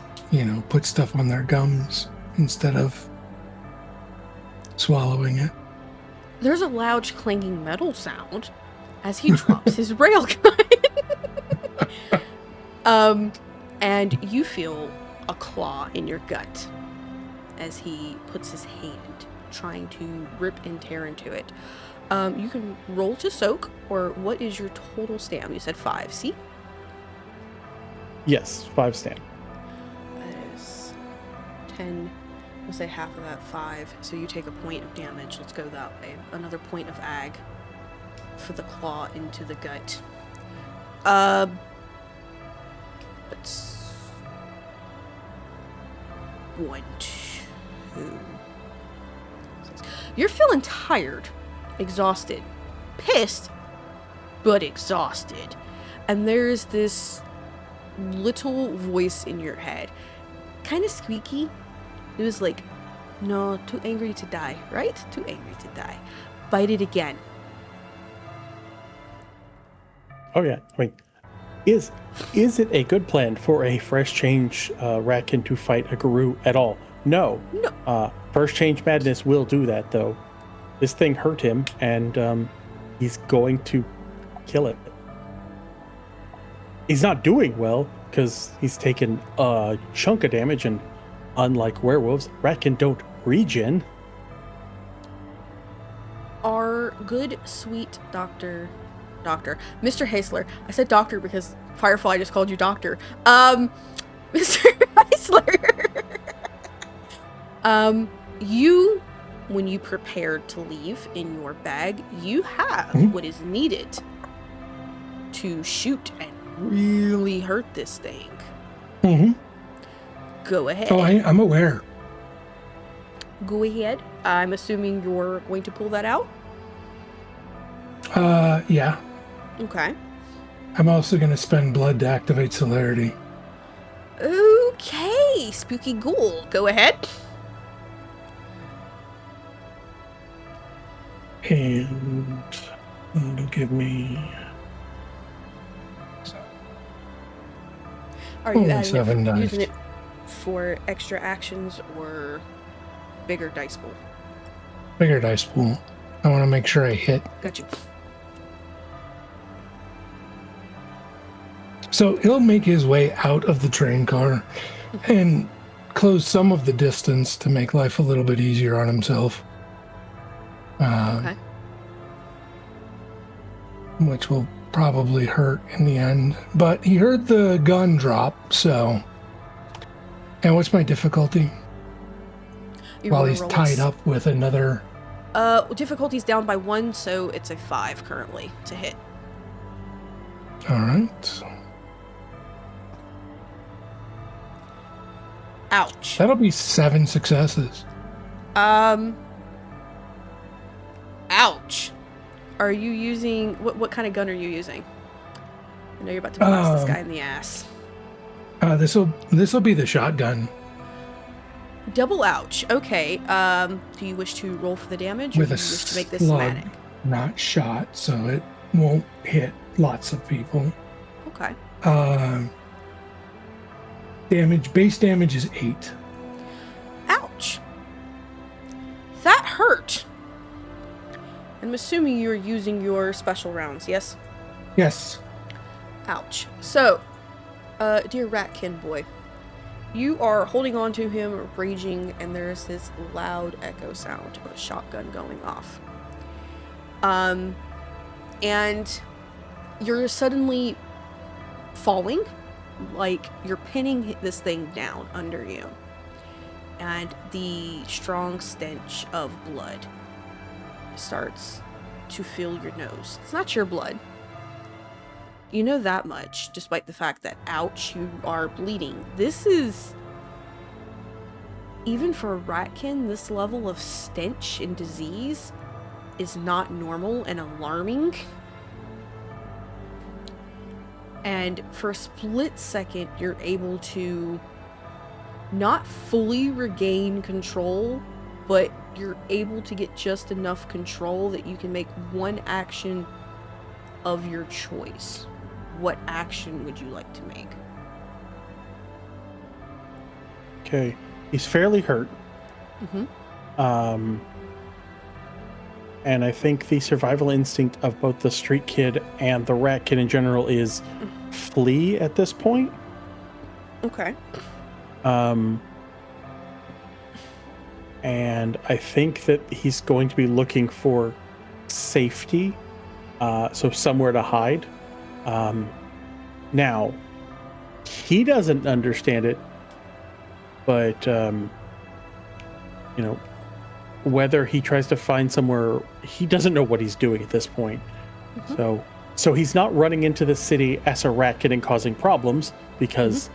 put stuff on their gums instead of swallowing it. There's a loud clanging metal sound as he drops his railgun. And you feel a claw in your gut as he puts his hand trying to rip and tear into it. You can roll to soak, or what is your total stam? You said 5, see? Yes, 5 stand. That is 10. We'll say half of that 5. So you take a point of damage. Let's go that way. Another point of ag for the claw into the gut. It's 1, 2, 6. You're feeling tired, exhausted, pissed, but exhausted. And there's this little voice in your head, kind of squeaky. It was like, no, too angry to die, right? Too angry to die. Bite it again. Oh yeah. I mean, is it a good plan for a fresh change ratkin to fight a guru at all? No. No. First change madness will do that though. This thing hurt him, and he's going to kill it. He's not doing well because he's taken a chunk of damage, and unlike werewolves, ratkin don't regen. Our good, sweet Mr. Haisler. I said doctor because Firefly just called you doctor. Mr. Haisler. You, when you prepared to leave in your bag, you have what is needed to shoot and really hurt this thing. Mm-hmm. Go ahead. Oh, I'm aware. Go ahead. I'm assuming you're going to pull that out? Yeah. Okay. I'm also going to spend blood to activate celerity. Okay, spooky ghoul. Go ahead. And it'll give me... Are you Only adding 7 dice. using it for extra actions or bigger dice pool? Bigger dice pool. I want to make sure I hit. Got you. So he'll make his way out of the train car and close some of the distance to make life a little bit easier on himself. Okay. Which will probably hurt in the end. But he heard the gun drop, so... And what's my difficulty? While he's tied up with another... Difficulty's down by 1, so it's a 5 currently to hit. Alright. Ouch. That'll be 7 successes. Ouch. Are you using... What kind of gun are you using? I know you're about to blast this guy in the ass. This'll be the shotgun. Double ouch. Okay. Do you wish to roll for the damage, or With do a you wish to make this slug, somatic? not shot, so it won't hit lots of people. Okay. Base damage is 8. Ouch. That hurt. I'm assuming you're using your special rounds, yes? Yes. Ouch. So, dear Ratkin boy, you are holding on to him, raging, and there's this loud echo sound of a shotgun going off. And you're suddenly falling, like you're pinning this thing down under you. And the strong stench of blood starts to fill your nose. It's not your blood. You know that much, despite the fact that, ouch, you are bleeding. This is, even for a ratkin, this level of stench and disease is not normal and alarming. And for a split second, you're able to not fully regain control, but you're able to get just enough control that you can make one action of your choice. What action would you like to make? Okay. He's fairly hurt. Mm-hmm. And I think the survival instinct of both the street kid and the rat kid in general is flee at this point. Okay. And I think that he's going to be looking for safety, so somewhere to hide. Now, he doesn't understand it, but, whether he tries to find somewhere, he doesn't know what he's doing at this point. Mm-hmm. So he's not running into the city as a rat kid and causing problems, because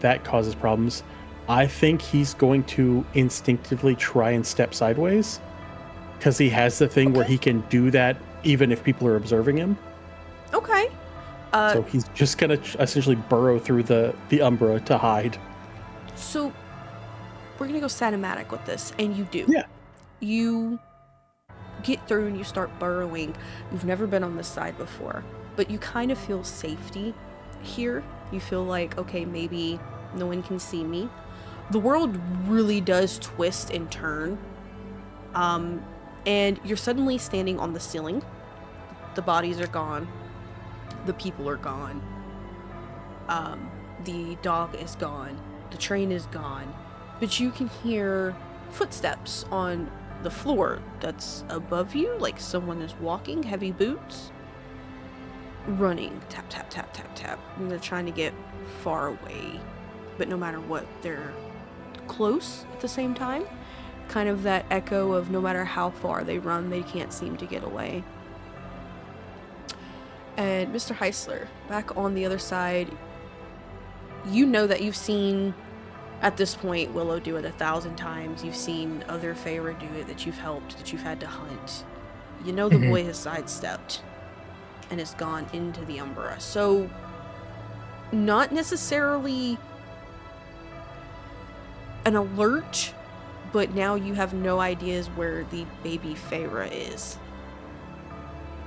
that causes problems. I think he's going to instinctively try and step sideways, because he has the thing where he can do that even if people are observing him. Okay. So he's just going to essentially burrow through the umbra to hide. So we're going to go cinematic with this, and you do. Yeah. You get through and you start burrowing. You've never been on this side before, but you kind of feel safety here. You feel like, okay, maybe no one can see me. The world really does twist and turn. And you're suddenly standing on the ceiling. The bodies are gone. The people are gone. The dog is gone. The train is gone. But you can hear footsteps on the floor that's above you, like someone is walking, heavy boots, running, tap, tap, tap, tap, tap. And they're trying to get far away. But no matter what, they're close at the same time. Kind of that echo of no matter how far they run, they can't seem to get away. And Mr. Heisler, back on the other side, you know that you've seen, at this point, Willow do it 1,000 times. You've seen other Feyre do it, that you've helped, that you've had to hunt. You know the boy has sidestepped and has gone into the Umbra. So, not necessarily an alert, but now you have no ideas where the baby Feyre is.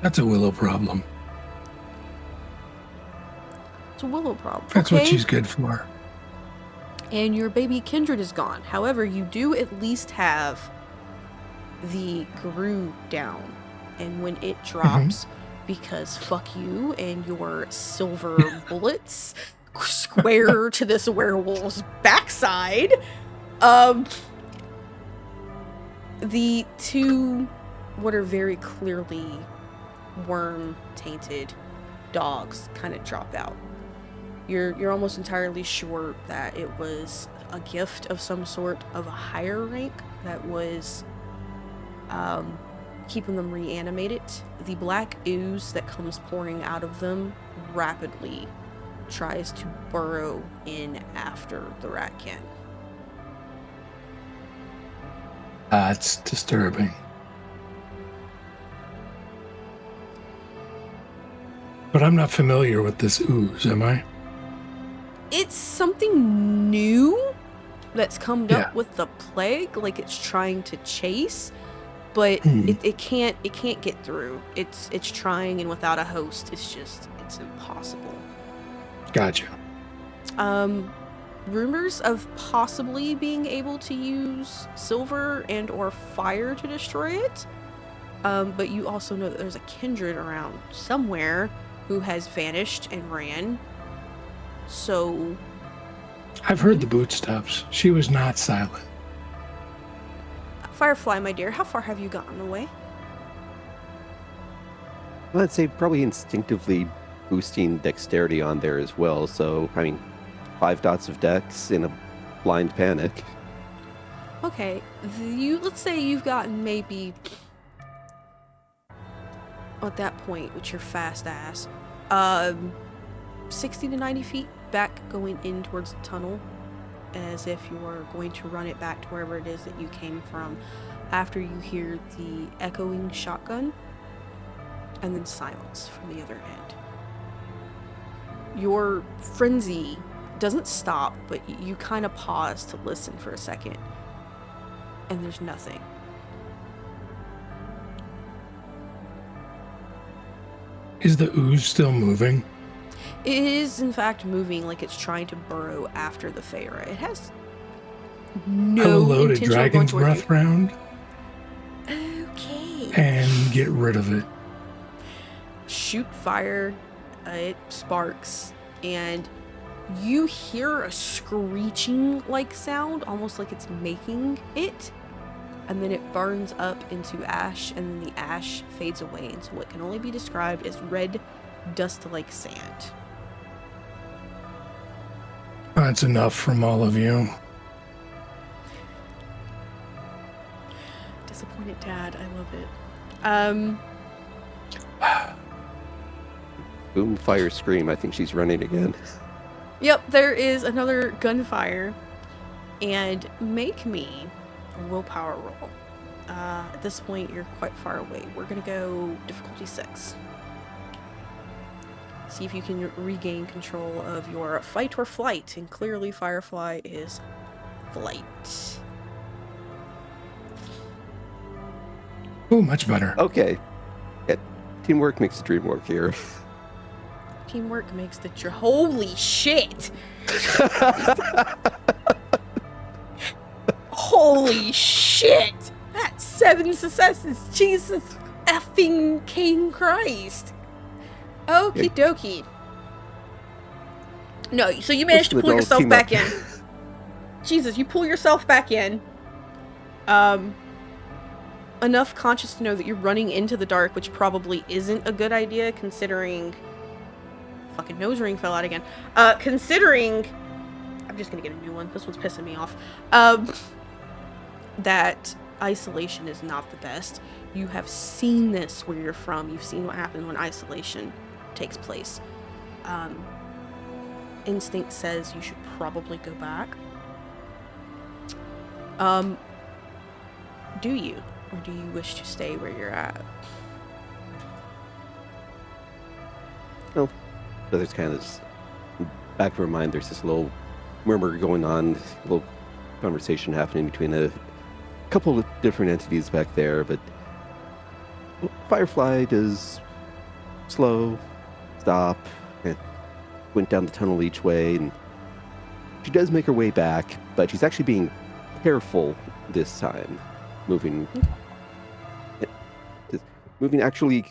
That's a Willow problem. It's a Willow problem. That's what she's good for. And your baby kindred is gone. However, you do at least have the Guru down. And when it drops, because fuck you and your silver bullets square to this werewolf's backside, the two, what are very clearly worm-tainted dogs kind of drop out. You're almost entirely sure that it was a gift of some sort of a higher rank that was keeping them reanimated. The black ooze that comes pouring out of them rapidly tries to burrow in after the ratkin. That's disturbing. But I'm not familiar with this ooze, am I? It's something new that's come Yeah. up with the plague, like it's trying to chase, but Hmm. it can't get through. It's trying, and without a host, it's impossible. Gotcha. Rumors of possibly being able to use silver and or fire to destroy it. But you also know that there's a kindred around somewhere who has vanished and ran. So I've heard the bootsteps. She was not silent. Firefly, my dear, how far have you gotten away? Well, I'd say probably instinctively boosting dexterity on there as well. So, I mean, 5 dots of dex in a blind panic. Okay, let's say you've gotten maybe at that point with your fast ass, 60 to 90 feet back going in towards the tunnel, as if you are going to run it back to wherever it is that you came from, after you hear the echoing shotgun and then silence from the other end. Your frenzy doesn't stop, but you kind of pause to listen for a second, and there's nothing. Is the ooze still moving? It is, in fact, moving like it's trying to burrow after the Feyre. It has no I will load a intention of going dragon's towards breath round you. Okay. and get rid of it. Shoot fire, it sparks, and you hear a screeching like sound, almost like it's making it, and then it burns up into ash, and then the ash fades away into what can only be described as red dust-like sand. That's enough from all of you. Disappointed dad, I love it. Boom, fire, scream. I think she's running again. Yep, there is another gunfire, and make me a willpower roll. At this point, you're quite far away. We're gonna go difficulty 6. See if you can regain control of your fight or flight, and clearly Firefly is flight. Oh, much better. Okay. Yeah, teamwork makes the dream work here. Teamwork makes the holy shit! Holy shit! That's 7 successes! Jesus effing King Christ! Okie dokie. No, so you managed to Most pull adults yourself team back up. in. Jesus, you pull yourself back in. Enough conscious to know that you're running into the dark, which probably isn't a good idea considering... Fucking nose ring fell out again. Considering... I'm just gonna get a new one. This one's pissing me off. That isolation is not the best. You have seen this where you're from. You've seen what happens when isolation takes place. Instinct says you should probably go back. Do you? Or do you wish to stay where you're at? Well, so there's kind of this, back of her mind, there's this little murmur going on, a little conversation happening between a couple of different entities back there, but Firefly does slow, stop, and went down the tunnel each way, and she does make her way back, but she's actually being careful this time, moving actually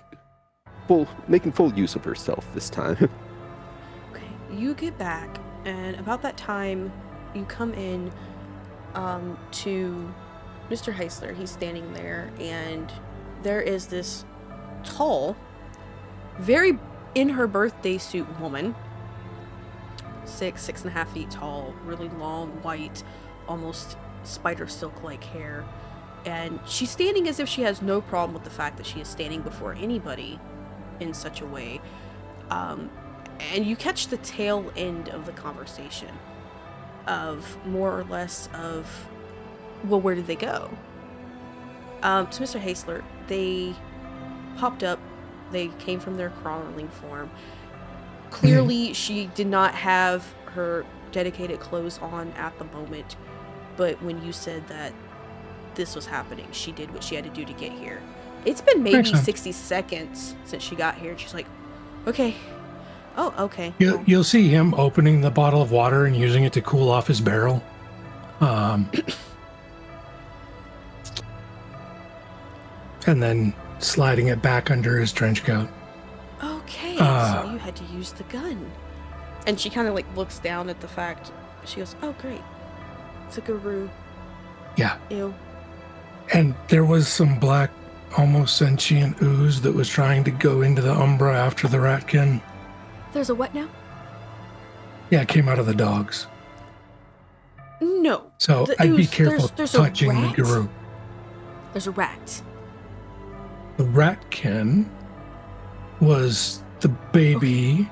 making full use of herself this time. Okay, you get back, and about that time, you come in to Mr. Heisler. He's standing there, and there is this tall, very in her birthday suit woman, 6.5 feet tall, really long, white, almost spider silk-like hair, and she's standing as if she has no problem with the fact that she is standing before anybody in such a way. And you catch the tail end of the conversation of more or less of, well, where did they go? To Mr. Heisler, they popped up, they came from their crawling form. Clearly, she did not have her dedicated clothes on at the moment. but when you said that this was happening, she did what she had to do to get here. It's been maybe Makes sense. 60 seconds since she got here. She's like, okay. Oh, okay. You'll see him opening the bottle of water and using it to cool off his barrel. And then sliding it back under his trench coat. Okay, so you had to use the gun. And she kind of like looks down at the fact. She goes, oh, great. It's a guru. Yeah. Ew. And there was some black, almost sentient ooze that was trying to go into the Umbra after the ratkin. There's a what now? Yeah, it came out of the dogs. No. So The I'd be ooze- careful there's a touching the rat? guru. There's a rat. The ratkin was the baby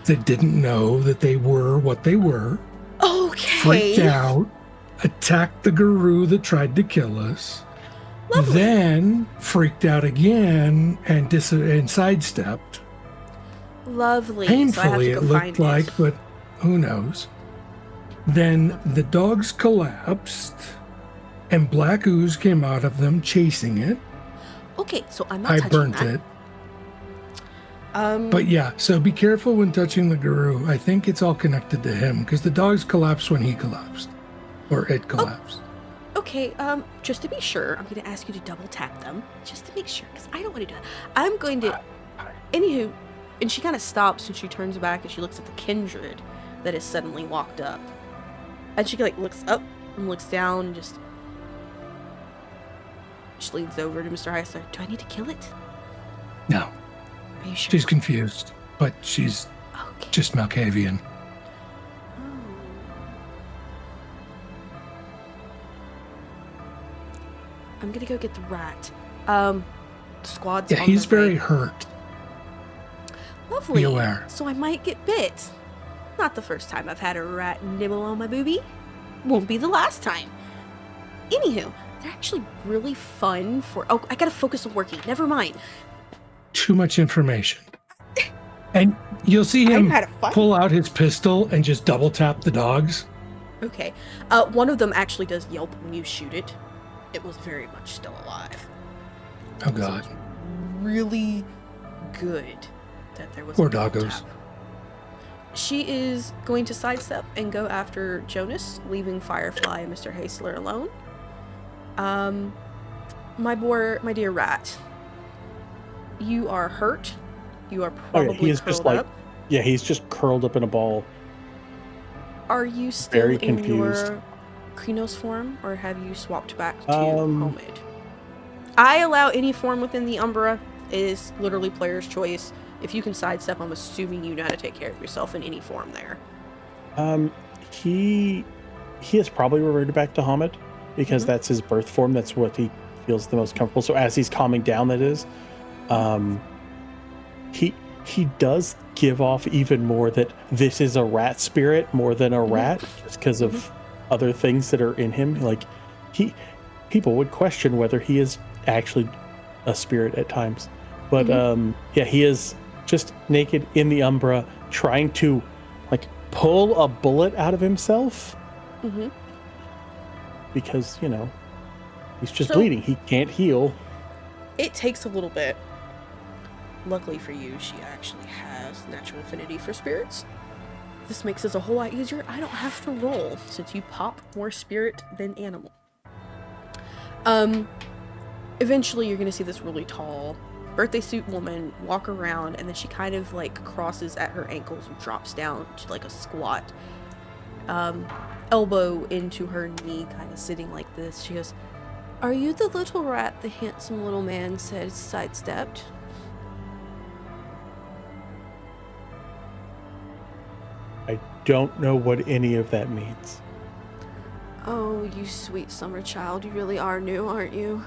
that didn't know that they were what they were. Okay. Freaked out, attacked the guru that tried to kill us. Lovely. Then freaked out again and sidestepped. Lovely. Painfully, so I have to it go looked find like, it. but who knows? Then the dogs collapsed, and black ooze came out of them, chasing it. Okay, so I'm not I touching burnt that. it. But yeah, so be careful when touching the guru. I think it's all connected to him, because the dogs collapsed when he collapsed. Or it collapsed. Okay, just to be sure, I'm going to ask you to double tap them, just to make sure, because I don't want to do that. I'm going to... Anywho, and she kind of stops and she turns back and she looks at the kindred that has suddenly walked up. And she like looks up and looks down and just... She leans over to Mr. Heisler. Do I need to kill it? No, Are you sure? she's confused, but she's Okay. just Malkavian. Oh. I'm gonna go get the rat. The squad's Yeah, on he's the very way. hurt. Lovely. Be aware. So I might get bit. Not the first time I've had a rat nibble on my boobie. Won't be the last time. Anywho, they're actually really fun for... Oh, I gotta focus on working. Never mind. Too much information. And you'll see him had a fun. pull out his pistol and just double tap the dogs. Okay. One of them actually does yelp when you shoot it. It was very much still alive. Oh god. So it's really good that there was Poor a double doggos. tap. She is going to sidestep and go after Jonas, leaving Firefly and Mr. Haisler alone. My dear rat, you are hurt. You are probably he is curled just like, up. yeah, he's just curled up in a ball. Are you still very in confused. your Krynos form, or have you swapped back to Um, Homid? I allow any form within the Umbra. It is literally player's choice. If you can sidestep, I'm assuming you know how to take care of yourself in any form there. He has probably reverted back to Hamid because Mhm. that's his birth form. That's what he feels the most comfortable. So as he's calming down, that is, he does give off even more that this is a rat spirit more than a rat, just because of other things that are in him. Like people would question whether he is actually a spirit at times, but yeah, he is just naked in the Umbra, trying to like pull a bullet out of himself Mm-hmm. because he's just So- bleeding. He can't heal. It takes a little bit. Luckily for you, she actually has natural affinity for spirits. This makes this a whole lot easier. I don't have to roll since you pop more spirit than animal. Eventually you're gonna see this really tall birthday suit woman walk around, and then she kind of like crosses at her ankles and drops down to like a squat. Elbow into her knee, kind of sitting like this. She goes, "Are you the little rat the handsome little man said sidestepped?" I don't know what any of that means. Oh, you sweet summer child. You really are new, aren't you?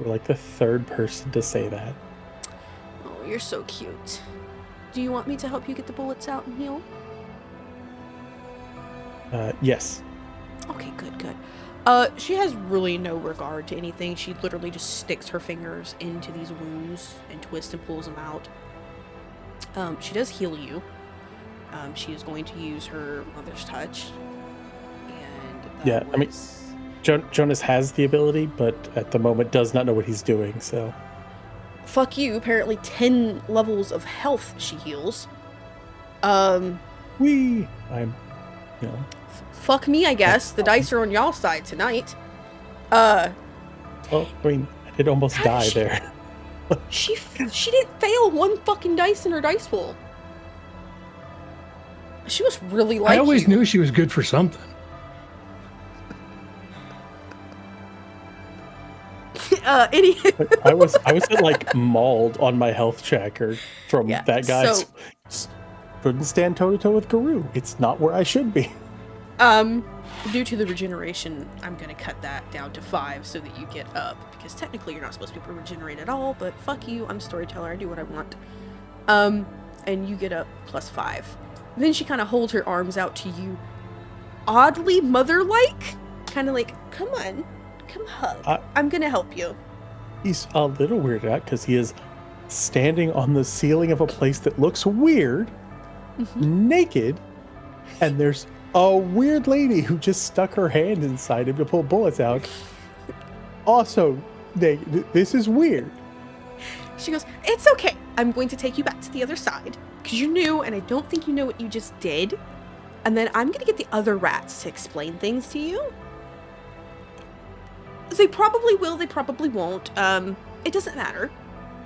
We're like the third person to say that. Oh, you're so cute. Do you want me to help you get the bullets out and heal? Yes. Okay, good. She has really no regard to anything. She literally just sticks her fingers into these wounds and twists and pulls them out. She does heal you. She is going to use her mother's touch. And Yeah, I mean, Jonas has the ability, but at the moment does not know what he's doing, so... Fuck you, apparently 10 levels of health she heals. Whee! I'm, you know... Fuck me, I guess. The dice are on y'all's side tonight. Well, I mean, I did almost die there. She didn't fail one fucking dice in her dice pool. She was really like I always knew she was good for something. I was like mauled on my health checker from that guy. So, couldn't stand toe to toe with Guru. It's not where I should be. due to the regeneration, I'm gonna cut that down to 5 so that you get up, because technically you're not supposed to be able to regenerate at all, but fuck you, I'm a storyteller, I do what I want. And you get up plus 5. Then she kind of holds her arms out to you, oddly mother-like, kind of like, come on, come hug, I'm gonna help you. He's a little weirded out because he is standing on the ceiling of a place that looks weird, naked, and there's a weird lady who just stuck her hand inside him to pull bullets out. Also, this is weird. She goes, it's okay. I'm going to take you back to the other side, because you're new, and I don't think you know what you just did. And then I'm going to get the other rats to explain things to you. They probably will, they probably won't. It doesn't matter.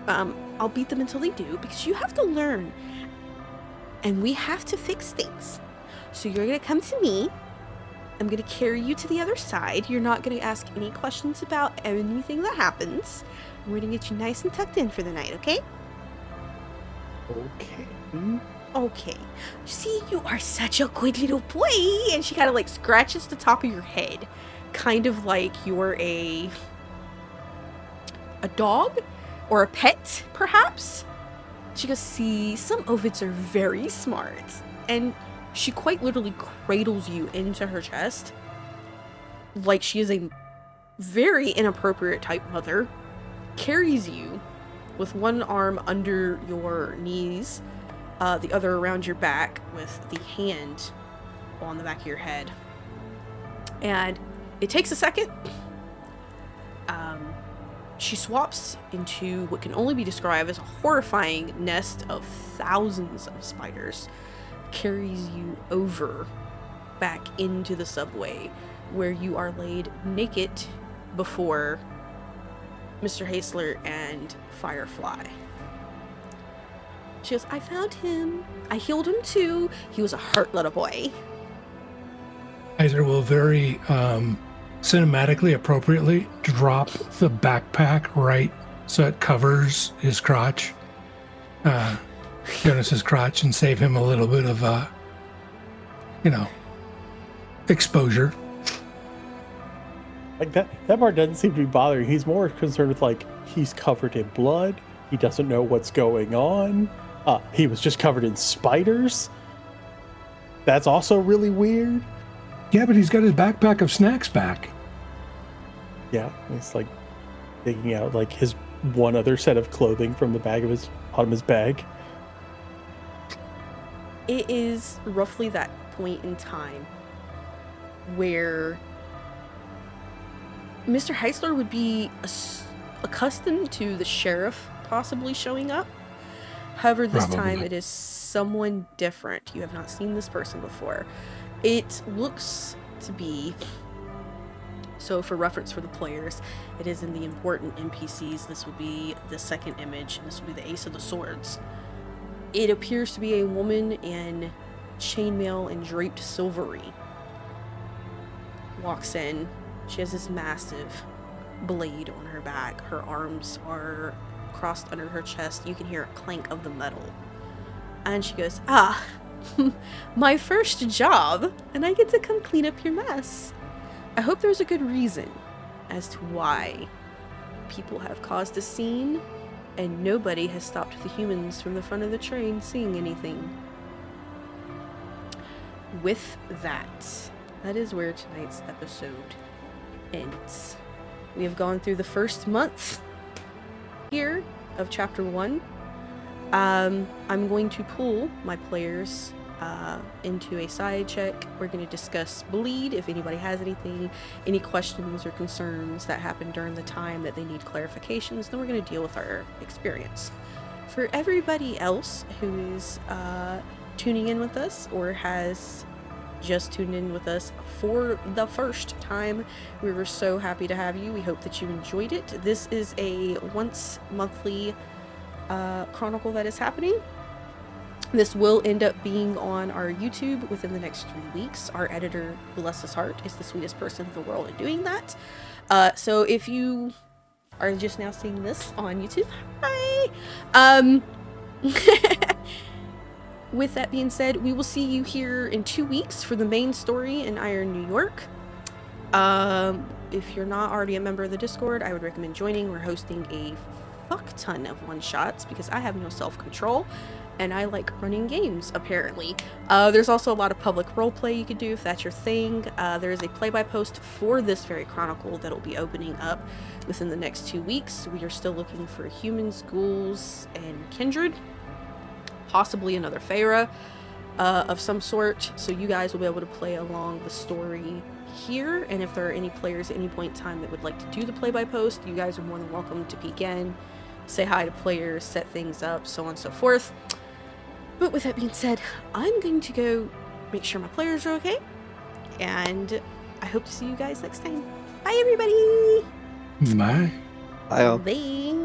I'll beat them until they do, because you have to learn. And we have to fix things. So you're going to come to me. I'm going to carry you to the other side. You're not going to ask any questions about anything that happens. We're going to get you nice and tucked in for the night, okay? Okay. Okay. See, you are such a good little boy. And she kind of like scratches the top of your head. Kind of like you're a dog or a pet, perhaps. She goes, see, some ovids are very smart. And she quite literally cradles you into her chest. Like she is a very inappropriate type mother. Carries you with one arm under your knees, the other around your back, with the hand on the back of your head. And it takes a second. She swaps into what can only be described as a horrifying nest of thousands of spiders. Carries you over back into the subway, where you are laid naked before Mr. Haisler and Firefly. She goes, I found him. I healed him too. He was a hurt little boy. Kaiser will very cinematically appropriately drop the backpack right so it covers his crotch, Jonas's crotch, and save him a little bit of exposure. Like that part doesn't seem to be bothering. He's more concerned with like he's covered in blood. He doesn't know what's going on. He was just covered in spiders. That's also really weird. Yeah, but he's got his backpack of snacks back. Yeah, it's like digging out like his one other set of clothing from the bag of his bottom of his bag. It is roughly that point in time where Mr. Heisler would be accustomed to the sheriff possibly showing up. However, this time it is someone different. You have not seen this person before. It looks to be, so for reference for the players, it is in the important NPCs. This would be the second image, and this would be the Ace of the Swords. It appears to be a woman in chainmail and draped silvery. Walks in. She has this massive blade on her back. Her arms are crossed under her chest. You can hear a clank of the metal. And she goes, my first job, and I get to come clean up your mess. I hope there's a good reason as to why people have caused a scene and nobody has stopped the humans from the front of the train seeing anything. With that is where tonight's episode ends. We have gone through the first month here of chapter 1. I'm going to pull my players into a side check. We're going to discuss bleed, if anybody has anything, any questions or concerns that happened during the time that they need clarifications. Then we're going to deal with our experience. For everybody else who is tuning in with us or has just tuned in with us for the first time, we were so happy to have you. We hope that you enjoyed it. This is a once monthly chronicle that is happening. This will end up being on our YouTube within the next 3 weeks. Our editor, bless his heart, is the sweetest person in the world at doing that. So if you are just now seeing this on YouTube, hi! With that being said, we will see you here in 2 weeks for the main story in Iron, New York. If you're not already a member of the Discord, I would recommend joining. We're hosting a fuck ton of one-shots because I have no self-control and I like running games, apparently. There's also a lot of public roleplay you could do if that's your thing. There is a play-by-post for this very chronicle that'll be opening up within the next 2 weeks. We are still looking for humans, ghouls, and kindred. Possibly another Pharaoh of some sort, so you guys will be able to play along the story here. And if there are any players at any point in time that would like to do the play-by-post, you guys are more than welcome to peek in, say hi to players, set things up, so on and so forth. But with that being said, I'm going to go make sure my players are okay, and I hope to see you guys next time. Bye, everybody! Bye. Bye. Bye.